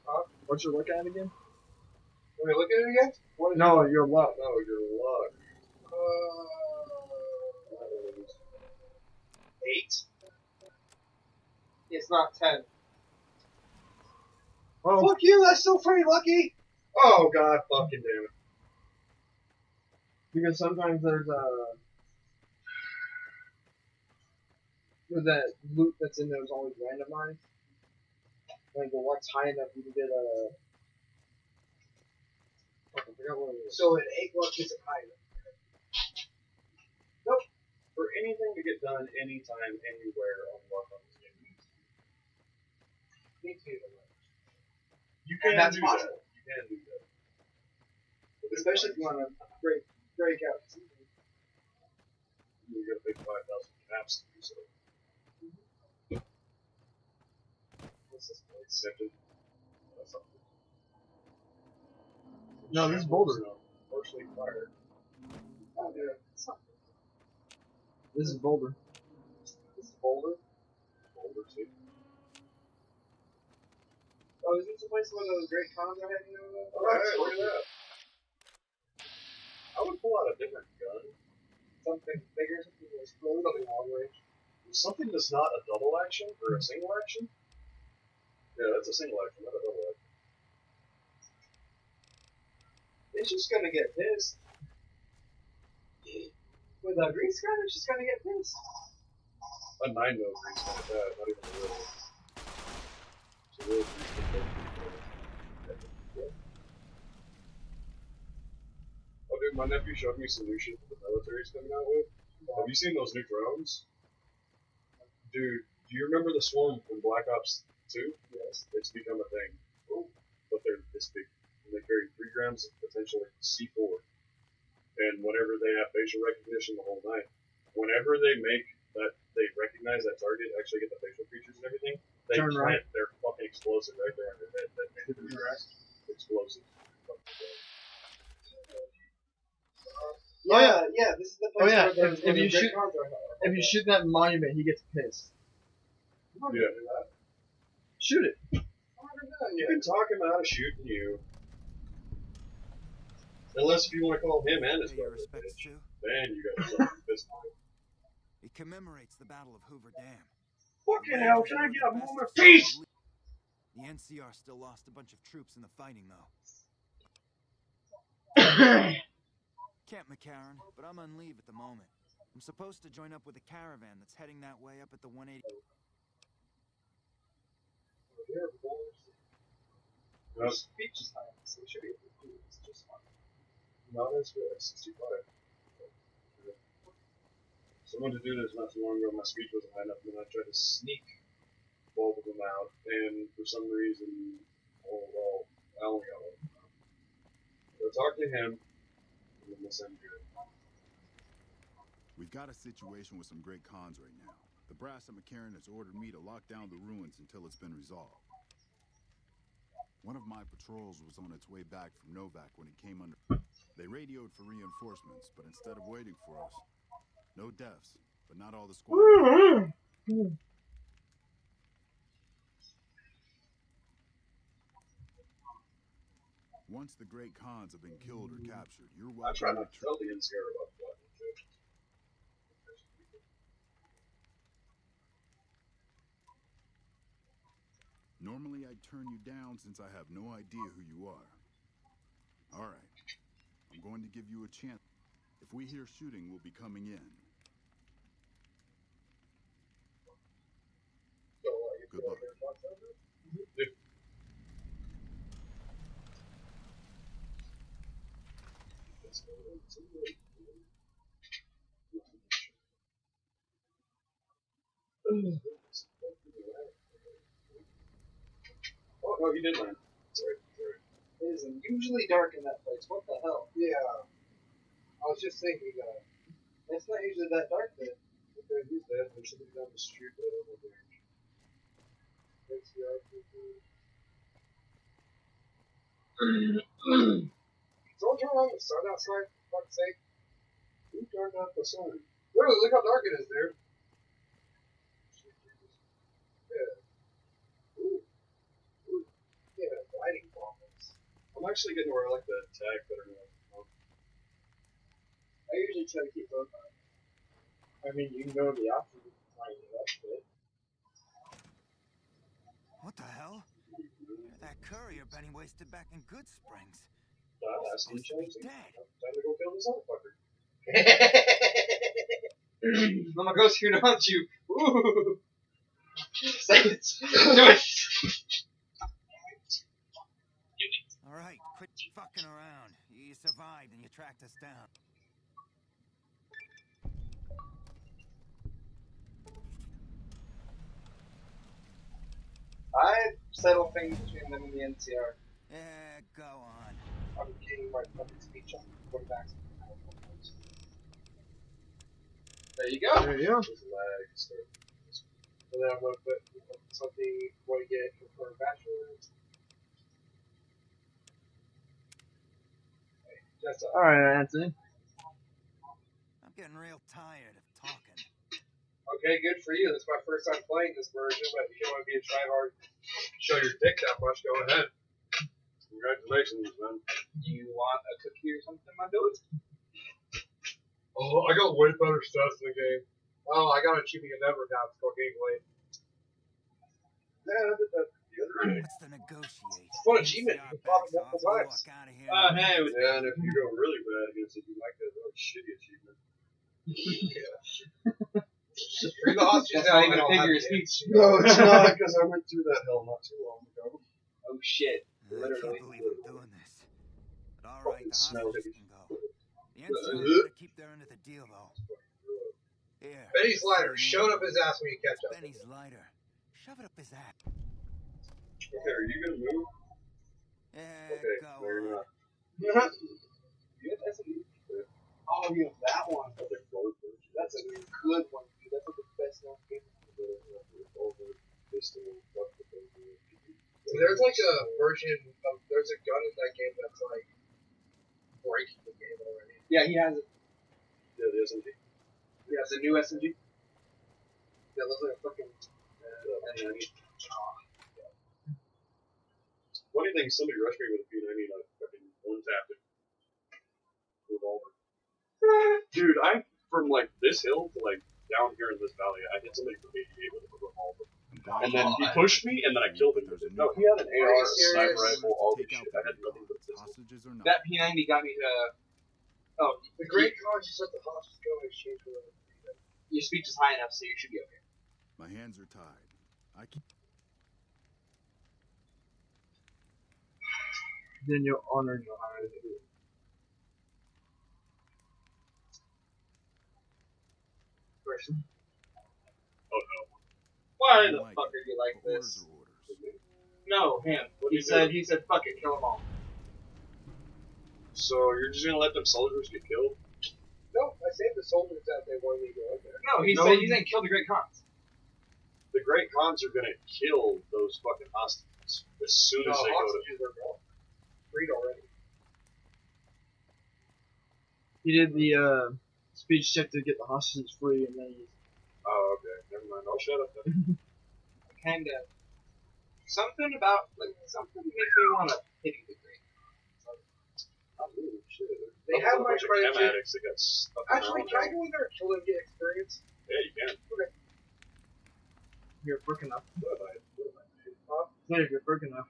Huh? What's your look at again? Let me look at it again? What is No, it? your luck. No, your luck. 8? It's not 10. Oh, Fuck you, that's still pretty lucky! Oh, god fucking damn it. because sometimes there's that loot that's in there is always randomized. Like the luck's high enough, you can get a. I forgot what it was. So an 8 luck isn't high enough. Nope. For anything to get done anytime, anywhere on luck on this game. You can And that's do possible. that. You can do that. But Especially if you want to break out. You gotta pay 5,000 caps to do so. What's this place? Accepted. That's something. No, this is Boulder. Partially fired. Oh, yeah. It's not. This is Boulder. This is Boulder. Boulder, too. Oh, is this the place where those great cons are hanging out? Alright, look at that. I would pull out a different gun. Something bigger, something that explodes, something long range. Something that's not a double action or a single action. Yeah, that's a single action, not a double action. It's just gonna get pissed. With a green sky, it's just gonna get pissed. A 9 mil green sky at that, not even a real one. It's a real green sky. Oh dude, my nephew showed me some new shit that the military's coming out with. Have you seen those new drones? Dude, do you remember the swarm from Black Ops 2? Yes. It's become a thing. Oh. But they're this big. And they carry 3 grams of potential C4. And whenever they have facial recognition the whole night, whenever they make that, they recognize that target, actually get the facial features and everything, they Turn right. plant their fucking explosive right there on their head. That makes it explosive. Yeah, this is the place yeah, where if you shoot- cons are. If you shoot that monument, he gets pissed. Yeah. Shoot it. You can talk him out of shooting you. Unless if you want to call him and his Pay your brother a respects bitch. too. Then you got something pissed off. It commemorates the Battle of Hoover Dam. Fucking hell, can I get a moment of peace? The NCR still lost a bunch of troops in the fighting, though. Camp McCarran, but I'm on leave at the moment. I'm supposed to join up with a caravan that's heading that way up at the 180. No, speech is high, so it should be able to do this just fine. Not as good as 65. Someone to do this not too long ago, my speech wasn't high enough, and then I tried to sneak both of them out, and for some reason, I only got one. So talk to him, and then we'll send you. We've got a situation with some great cons right now. The brass at McCarran has ordered me to lock down the ruins until it's been resolved. One of my patrols was on its way back from Novak when it came under. They radioed for reinforcements, but instead of waiting for us, no deaths, but not all the squad. Once the great cons have been killed or captured, you're I try welcome not to tell the NCR about that. Normally I'd turn you down since I have no idea who you are. Alright. I'm going to give you a chance. If we hear shooting, we'll be coming in. Good luck. Oh, no, he did land. Sorry. It is unusually dark in that place. What the hell? Yeah. I was just thinking that. It's not usually that dark there. Okay, he's dead. There's somebody down the street over there. E.C.A. Someone turn on the sun outside, for fuck's sake. Who turned off the sun? Literally, look how dark it is, dude. Yeah. Ooh. Ooh. Yeah, lighting problems. I'm actually getting where I like the attack better now. I usually try to keep both on. I mean, you can go to the option to find it up bit. What the hell? You're that courier Benny wasted back in Good Springs. That's Supposed to be dead. Time to go kill this motherfucker. I'm a ghost here to hunt you. Ooh. Say it. Do it. Alright, quit fucking around. You survived and you tracked us down. I settle things between them and the NCR. Yeah, go on. I'm getting my fucking speech on. Going back to There you go. There you go. this lag stuff. And then I'm going to put something, what to get for bachelor. That's all. Alright, Anthony. I'm getting real tired of talking. Okay, good for you. This is my first time playing this version, but if you want to be a tryhard, show your dick that much, go ahead. Congratulations, man. Do you want a cookie or something, my dude? Oh, I got way better stats in the game. Oh, I got an achievement you never got. It's called Game Blade. Yeah, I did that the other day. What's the negotiate? It's a fun achievement. You can pop it multiple times. Walk out of here. Hey, Yeah, and if you go really bad against it, you might get a really shitty achievement. Free the hostages. That's not even a figure of speech. No, it's not, because I went through that hell not too long ago. Oh shit. I can't Literally. believe I'm doing this. But alright, the Smell hostages it. can go. The NCR better keep their end of the deal, though. Here. Benny's lighter see showed me. up his ass when you catch up. Benny's lighter. Shove it up his ass. Okay, are you gonna move? Yeah, Okay, go no, you're on. not. You have SMD? Oh, you have that one. That's a gold version. That's a good one, dude. That's like the best known game. There's like a version of, there's a gun in that game that's like breaking the game already. Yeah, he has it. Yeah, the SMG. Yeah, it's a new SMG. Yeah, those are fucking. Funny thing, somebody rushed me with a P90 and I fucking one-tapped it. Revolver. Dude, I'm from like this hill to like down here in this valley. I hit somebody from 88 with a revolver. And then he pushed me and then I killed him. No, he had an AR, a sniper rifle, all this shit. I had nothing but this. Hostages or not. That P90 got me to. Oh, The great cause just let the hostages go in exchange for the. your speech is high enough, so you should be okay. My hands are tied. I can't. Then you'll honor your Person. Oh no. Why the Like fuck are you like orders this? are orders. No, him. What He said, fuck it, kill them all. So you're just gonna let them soldiers get killed? No, I saved the soldiers that they wanted me to go in there. No, he No. said he's gonna kill the Great Khans. The Great Khans are gonna kill those fucking hostages as soon as they go to. hostages are gone. Freed already. He did the speech check to get the hostages free, and then he. Oh, okay. Never mind. I'll shut up then. Kinda. Something about, like, something makes me wanna pity the Great Khans. Oh, shit. They have my bunch of credit chem check. addicts that got stuck Actually, around can I now. go in there and kill them and get experience? Yeah, you can. You're freaking up. What have I made? Huh? Hey, if you're quick enough.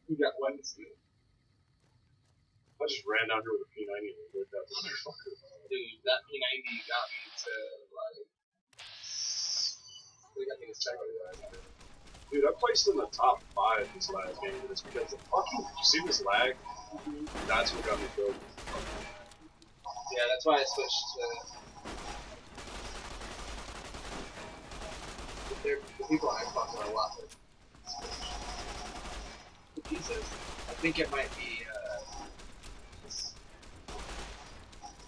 You got Wednesday. I just ran down here with a P90 and lit that motherfucker. Dude, that P90 got me to, like... They got me to check it. Dude, I placed in the top 5 this last game, and it's because the fucking... Did you see this lag? That's what got me killed. Yeah, that's why I switched to... The people on Xbox are a lot better. Jesus. I think it might be,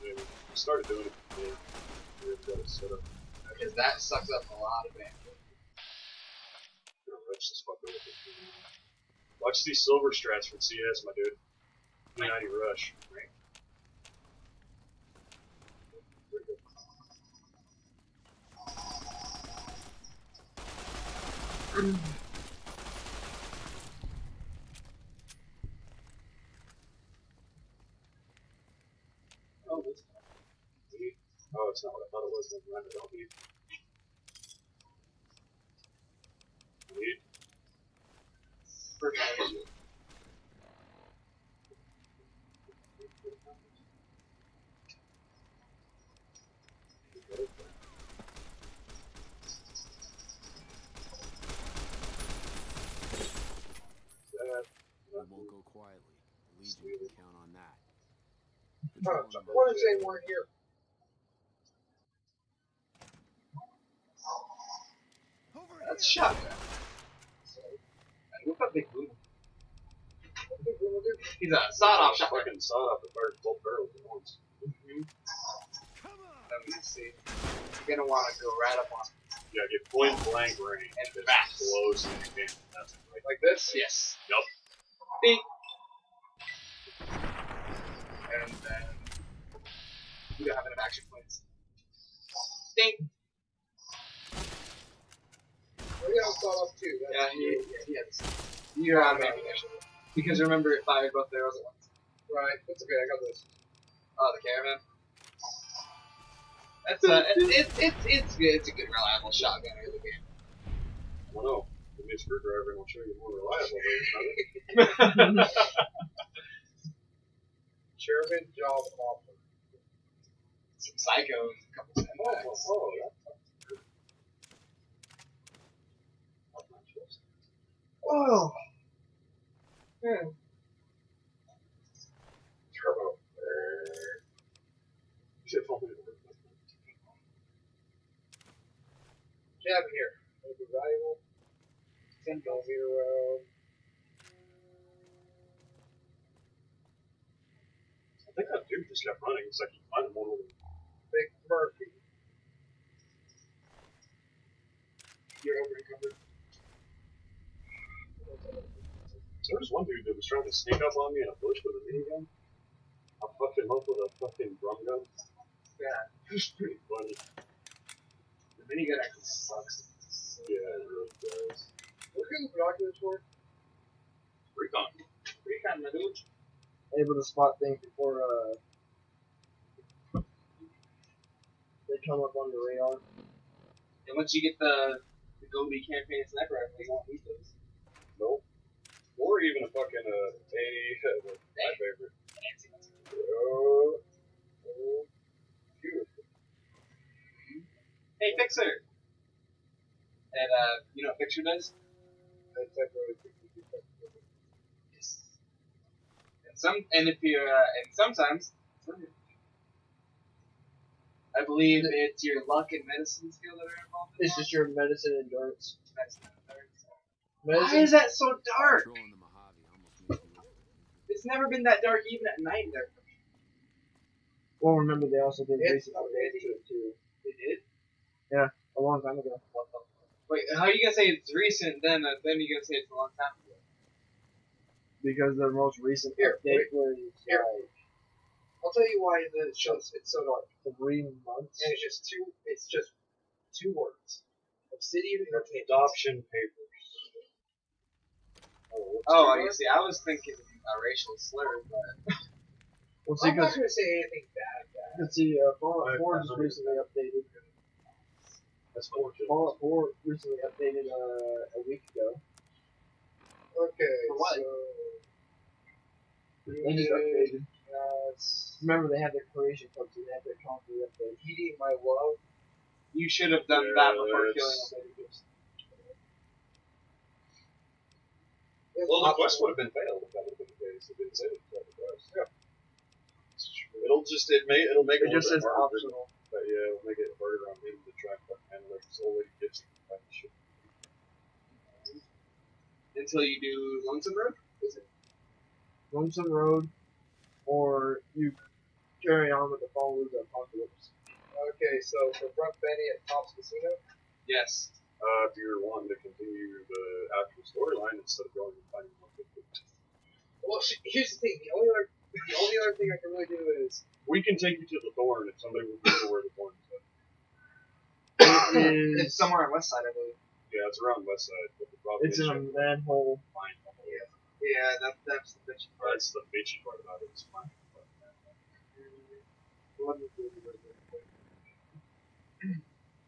We started doing it. Yeah. We got it set up. because that sucks up a lot of bandwidth. Rush this fucker with it. Watch these silver strats from CS, my dude. P90 rush. Right. Oh, this one. Oh, it's not what I thought it was. Then run it, don't need. Need. It won't go quietly. The Legion can count on that. What if they weren't here? That's shotgun. Look how big Boom. He's a sawed-off shotgun. Fucking sawed off the bird, both barrels at once. Let me see. You're gonna want to go right up on. Yeah, get point blank range And fast. Close in the game. That's it, right? Like this? Yes. Yup. Bing. And then you don't have enough action points. Ding. We got sawed off too. Yeah, he has. You're out of ammunition. Because remember, it fired both barrels at once. Right. That's okay. I got this. Oh, the caravan. That's it's good. It's a good reliable shotgun in the game. I don't know. Give me a screwdriver and I'll show you more reliable ways. Chairman job offer. Some psychos, a couple sandbags. Oh, that's Oh. Hmm. turbo. Jab here. Maybe valuable. 10 millimeter round. I think that dude just kept running. It's like he find him one with Big Murphy. You're over encumbered. There was one dude that was trying to sneak up on me in a bush with a minigun. I fucked him up with a fucking drum gun. Yeah. It was pretty funny. The minigun actually sucks. Yeah, it really does. What kind of binoculars for? Recon. Recon, my dude. Able to spot things before they come up on the radar. And once you get the Goldie campaign sniper rifle, you won't need those. Nope. Or even a fucking my favorite. Oh, beautiful. Hey, Fixer! And, you know what Fixer does? Yes. And if you're, and sometimes, I believe it's your luck and medicine skill that are involved in It's just your medicine endurance. medicine and endurance. Medicine, Why is that so dark? Controlling the Mojave almost makes me look. It's never been that dark even at night there. well, remember they also did It's recent updates to it too. They did? A long time ago. What the fuck? Wait, how are you gonna say it's recent then you're gonna say it's a long time ago? Because their most recent Here, update was here. like I'll tell you why it shows it's so dark. 3 months. And it's just two words. Obsidian Entertainment. Adoption papers. Oh, I see. I was thinking a racial slur, but Well, see, I'm not because going to say anything bad. Forge is recently updated. That's 4 kills. Fallout 4 recently updated a week ago. Okay, For what? so They just updated. Yes. Remember, they have their creation clubs, so they have their constantly update. Eating my love. You should have done that before killing a baby goose. Well, the quest would have been failed if that would have been the case. It didn't say that it was. Yeah. It'll make It just says harder. optional. But yeah, it'll make it harder on him to try and handle it. So all he gets kind of shit. Until you do Lonesome Road? Is it? Lonesome Road, or you carry on with the Fall of the Apocalypse. Okay, so for Front Benny at Top's Casino. Yes. If you're wanting to continue the actual storyline instead of going and finding more people. Well, here's the thing. The only other thing I can really do is We can take you to the Thorn if somebody will remember where the Thorn is. It's somewhere on West Side, I believe. Yeah, it's around West Side. But the problem It's is in a manhole. Yeah, that's the bitchy part. That's the bitchy part about it. It's fine.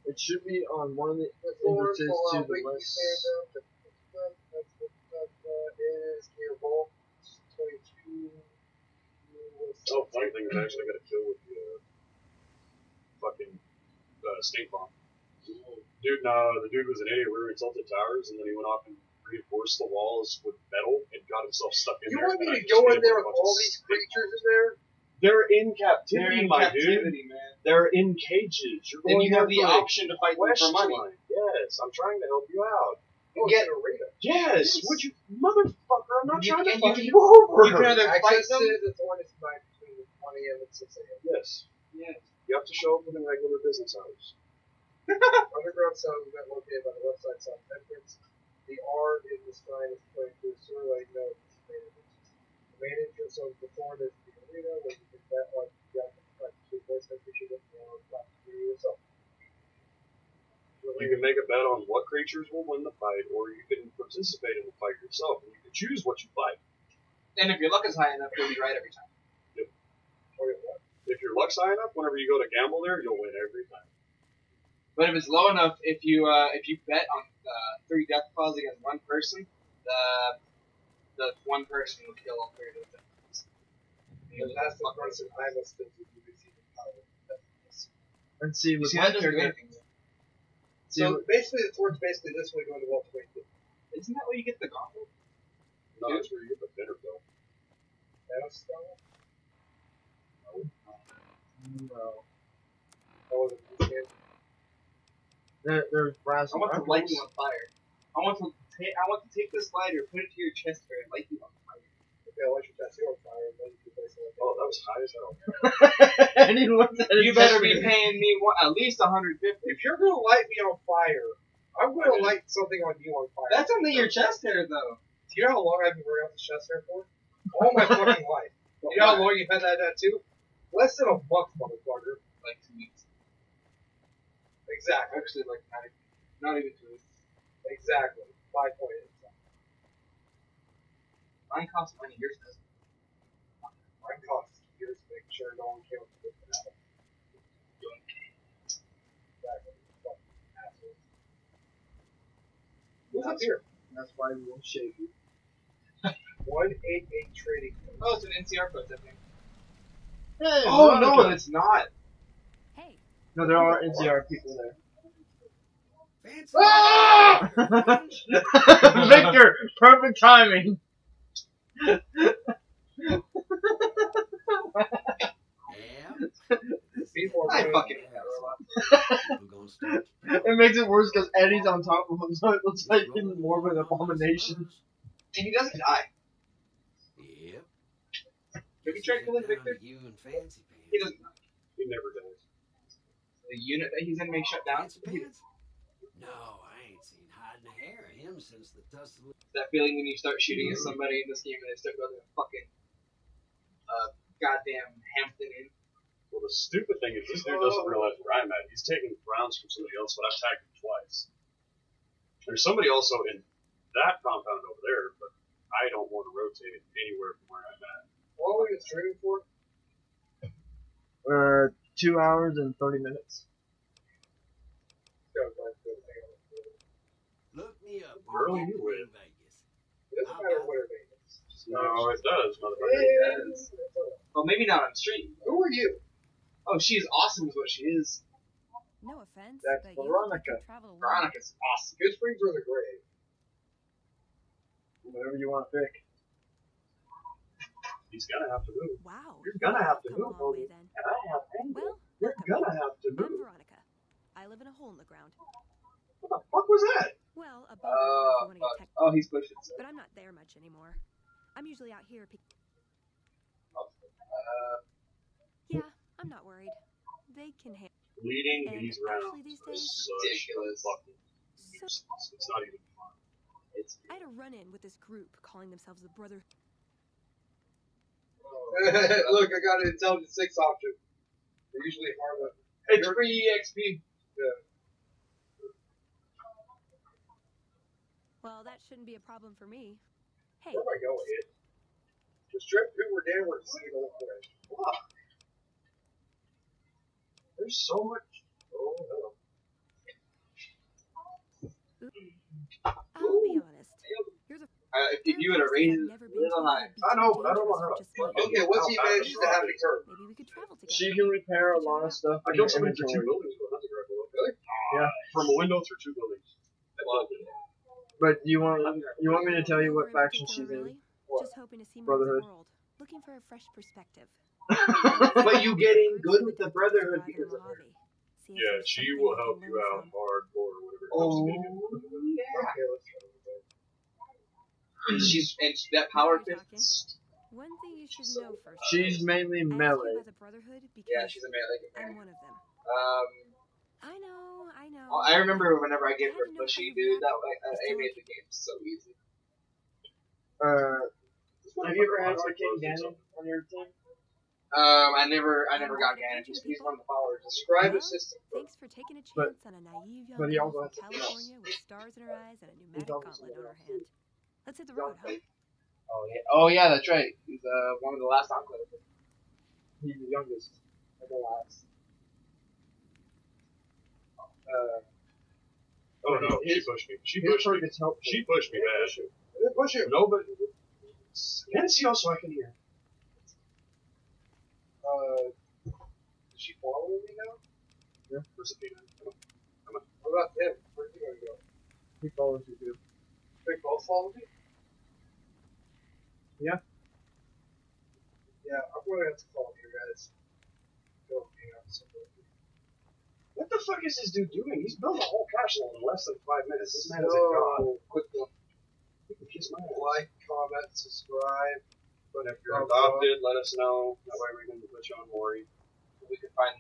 It should be on one of the Florence entrances to Fallout the Wiki west. stand up. That is near Vault 22. Oh, funny thing, I actually got a kill with the fucking stink bomb. Dude, no, the dude was an idiot. We were in Tilted Towers, and then he went off and reinforced the walls with metal and got himself stuck in You there. want me to go in there with all these creatures in there? They're in captivity, They're in my captivity, dude. man. They're in cages. You're Then going you have there the for a option to fight them quest for money. line. Yes, I'm trying to help you out. You get an arena. Yes, would you, motherfucker? I'm not You trying to can- you fuck can- you over. you can either fight Access them. to the Thorn is tonight between 1 a.m. and 6 a.m. Yes, Yes. you have to show up within regular business hours. Underground sound event located by the west side south entrance. The R in the sign is pointing to a sewer like no main entrance. The main entrance of the Thorn is the arena where you can bet like you got to voice creature with the yourself. You can make a bet on what creatures will win the fight, or you can participate in the fight yourself, and you can choose what you fight. And if your luck is high enough, you'll be right every time. If your luck's high enough, whenever you go to gamble there, you'll win every time. But if it's low enough, if you bet on 3 death claws against one person, the one person will kill all 3 of those death claws. And that's the person I must think you receive the power. And see, You with see, my that doesn't do character, anything. So basically, the Thorn's basically this way going to Vault 22. Isn't that where you get the gauntlet? No, that's where you get the dinner bill. Thanos style? no. That wasn't the same. There's brass. I want to light you on fire. I want to take this lighter, put it to your chest area, and light you on fire. Okay, I'll let you test your fire and then you can place it on. Oh, that was high as hell. And he looked at You better be paying me at least $150. If you're going to light me on fire, I'm going to light something on you on fire. That's under your chest hair, though. Do you know how long I've been wearing out the chest hair for? All my fucking life. You know how long you've had that tattoo? Less than a month, motherfucker. Like 2 weeks. Exactly. Actually, like not even 2 weeks. Exactly. 5 point. Mine costs money, yours doesn't. Mine costs years to make sure no one can put it out. Exactly. Fucking assholes. What's up here? That's why we won't shave you. 188 trading. Oh, it's an NCR post, I think. Hey, Oh, no, Veronica. it's not. Hey, No, there are NCR people there. Fancy. Ah! Victor, perfect timing. Yeah. People are I going fucking We're gonna start. It makes it worse because Eddie's on top of him, so it looks like even more of an abomination. And he doesn't die. Yep. Have you tried killing Victor? You and Fancy Pants. He doesn't die. He never does. The unit that he's in may shut down. Fancy Pants? No, I ain't seen hide nor hair of him since the dust of That feeling when you start shooting at somebody in this game and they start going to fucking goddamn Hampton Inn. Well, the stupid thing is this dude doesn't realize where I'm at. He's taking rounds from somebody else, but I've tagged him twice. There's somebody also in that compound over there, but I don't want to rotate anywhere from where I'm at. What are we streaming for? 2 hours and 30 minutes. Go, me up Where when are you you get to with? Vegas. It doesn't matter where Vegas. No, it does, motherfucker. Well, maybe not on the street. Who are you? Oh, she is awesome, is what she is. No offense, That's but you look like Veronica. you travel a lot. Veronica's awesome. Good Springs or the grave? Whatever you want to pick. He's gonna have to move. Wow. You're gonna have to Come a move, long way Odie. then. And I have anger. Well, You're welcome gonna then. have to I'm move. Veronica. I live in a hole in the ground. What the fuck was that? Well, a bunker if you want to get Fuck. tech. Oh, he's pushing. But I'm not there much anymore. I'm usually out here. Yeah, I'm not worried. They can handle. Leading And these rounds actually these is days- such Ridiculous. fucking So useless. It's not even fun. It's I had a run-in with this group calling themselves the Brother. Look, I got an intelligence 6 option. They're usually hard. it's free EXP. Well, that shouldn't be a problem for me. Hey, Where am I going? The strip who we're downward to see the whole place. Wow. There's so much. Oh, no. I'll be honest. You're the If you would have raised it I've never a been little to higher. I know, but I don't want her. Just me. Okay, what's he managed to have to curb? Maybe we could travel together. She can repair a lot of stuff. I in killed your somebody through 2 inventory. buildings. Well, that's a great one. Really? Yeah. From a window through 2 buildings. But you want me to tell you what Nowhere in faction she's particular, in? really. What? Just hoping to see more of Brotherhood. the world. Looking for a fresh perspective. But you getting good with the Brotherhood because of her. Yeah, she will help you out hardcore or whatever it comes to being. Yeah. Okay, let's try it. That power Now you're fist. One thing you should know first. She's mainly I asked you melee. about the Brotherhood because Yeah, she's a melee I'm companion. one of them. Um, I know. I remember whenever I gave her I didn't know pushy, how you dude, that react. it made the game so easy. Have you ever had like King Ganon on your team? I never got Ganon. He's one of the followers. Describe Well, the system. Thanks for taking a But- chance on a naive young but he girl also from has to- California with stars in her eyes and a pneumatic also gauntlet on her hand. Let's hit the road, huh? Oh yeah, that's right. He's one of the last enclaves. He's the youngest of the last. Oh no, she pushed me. She pushed me. She pushed me bad. Push him. No, but NCO so I can hear. Is she following me now? Yeah. where's the peanut? What about him? Where's he gonna go? He follows you too. They both follow me? Yeah. Yeah, I'm gonna have to follow you guys. Go hang out somewhere. What the fuck is this dude doing? He's built a whole castle in less than 5 minutes. This man is a So, god. quick look. He can kiss my ass. Like, comment, subscribe. But if you're adopted, let us know. That way we can put you on Maury. We can find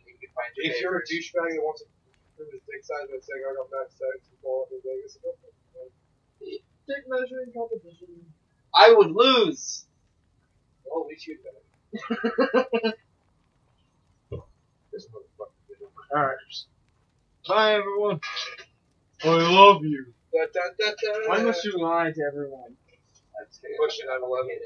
your If you're a neighbors. douchebag that wants to prove his dick size by saying I got bad sex and fall in Vegas, Dick measuring competition. I would lose. well, at least you'd better. This motherfucker did it. Alright. Bye everyone. I love you. Da, da, da, da. Why must you lie to everyone? Push it, I love it.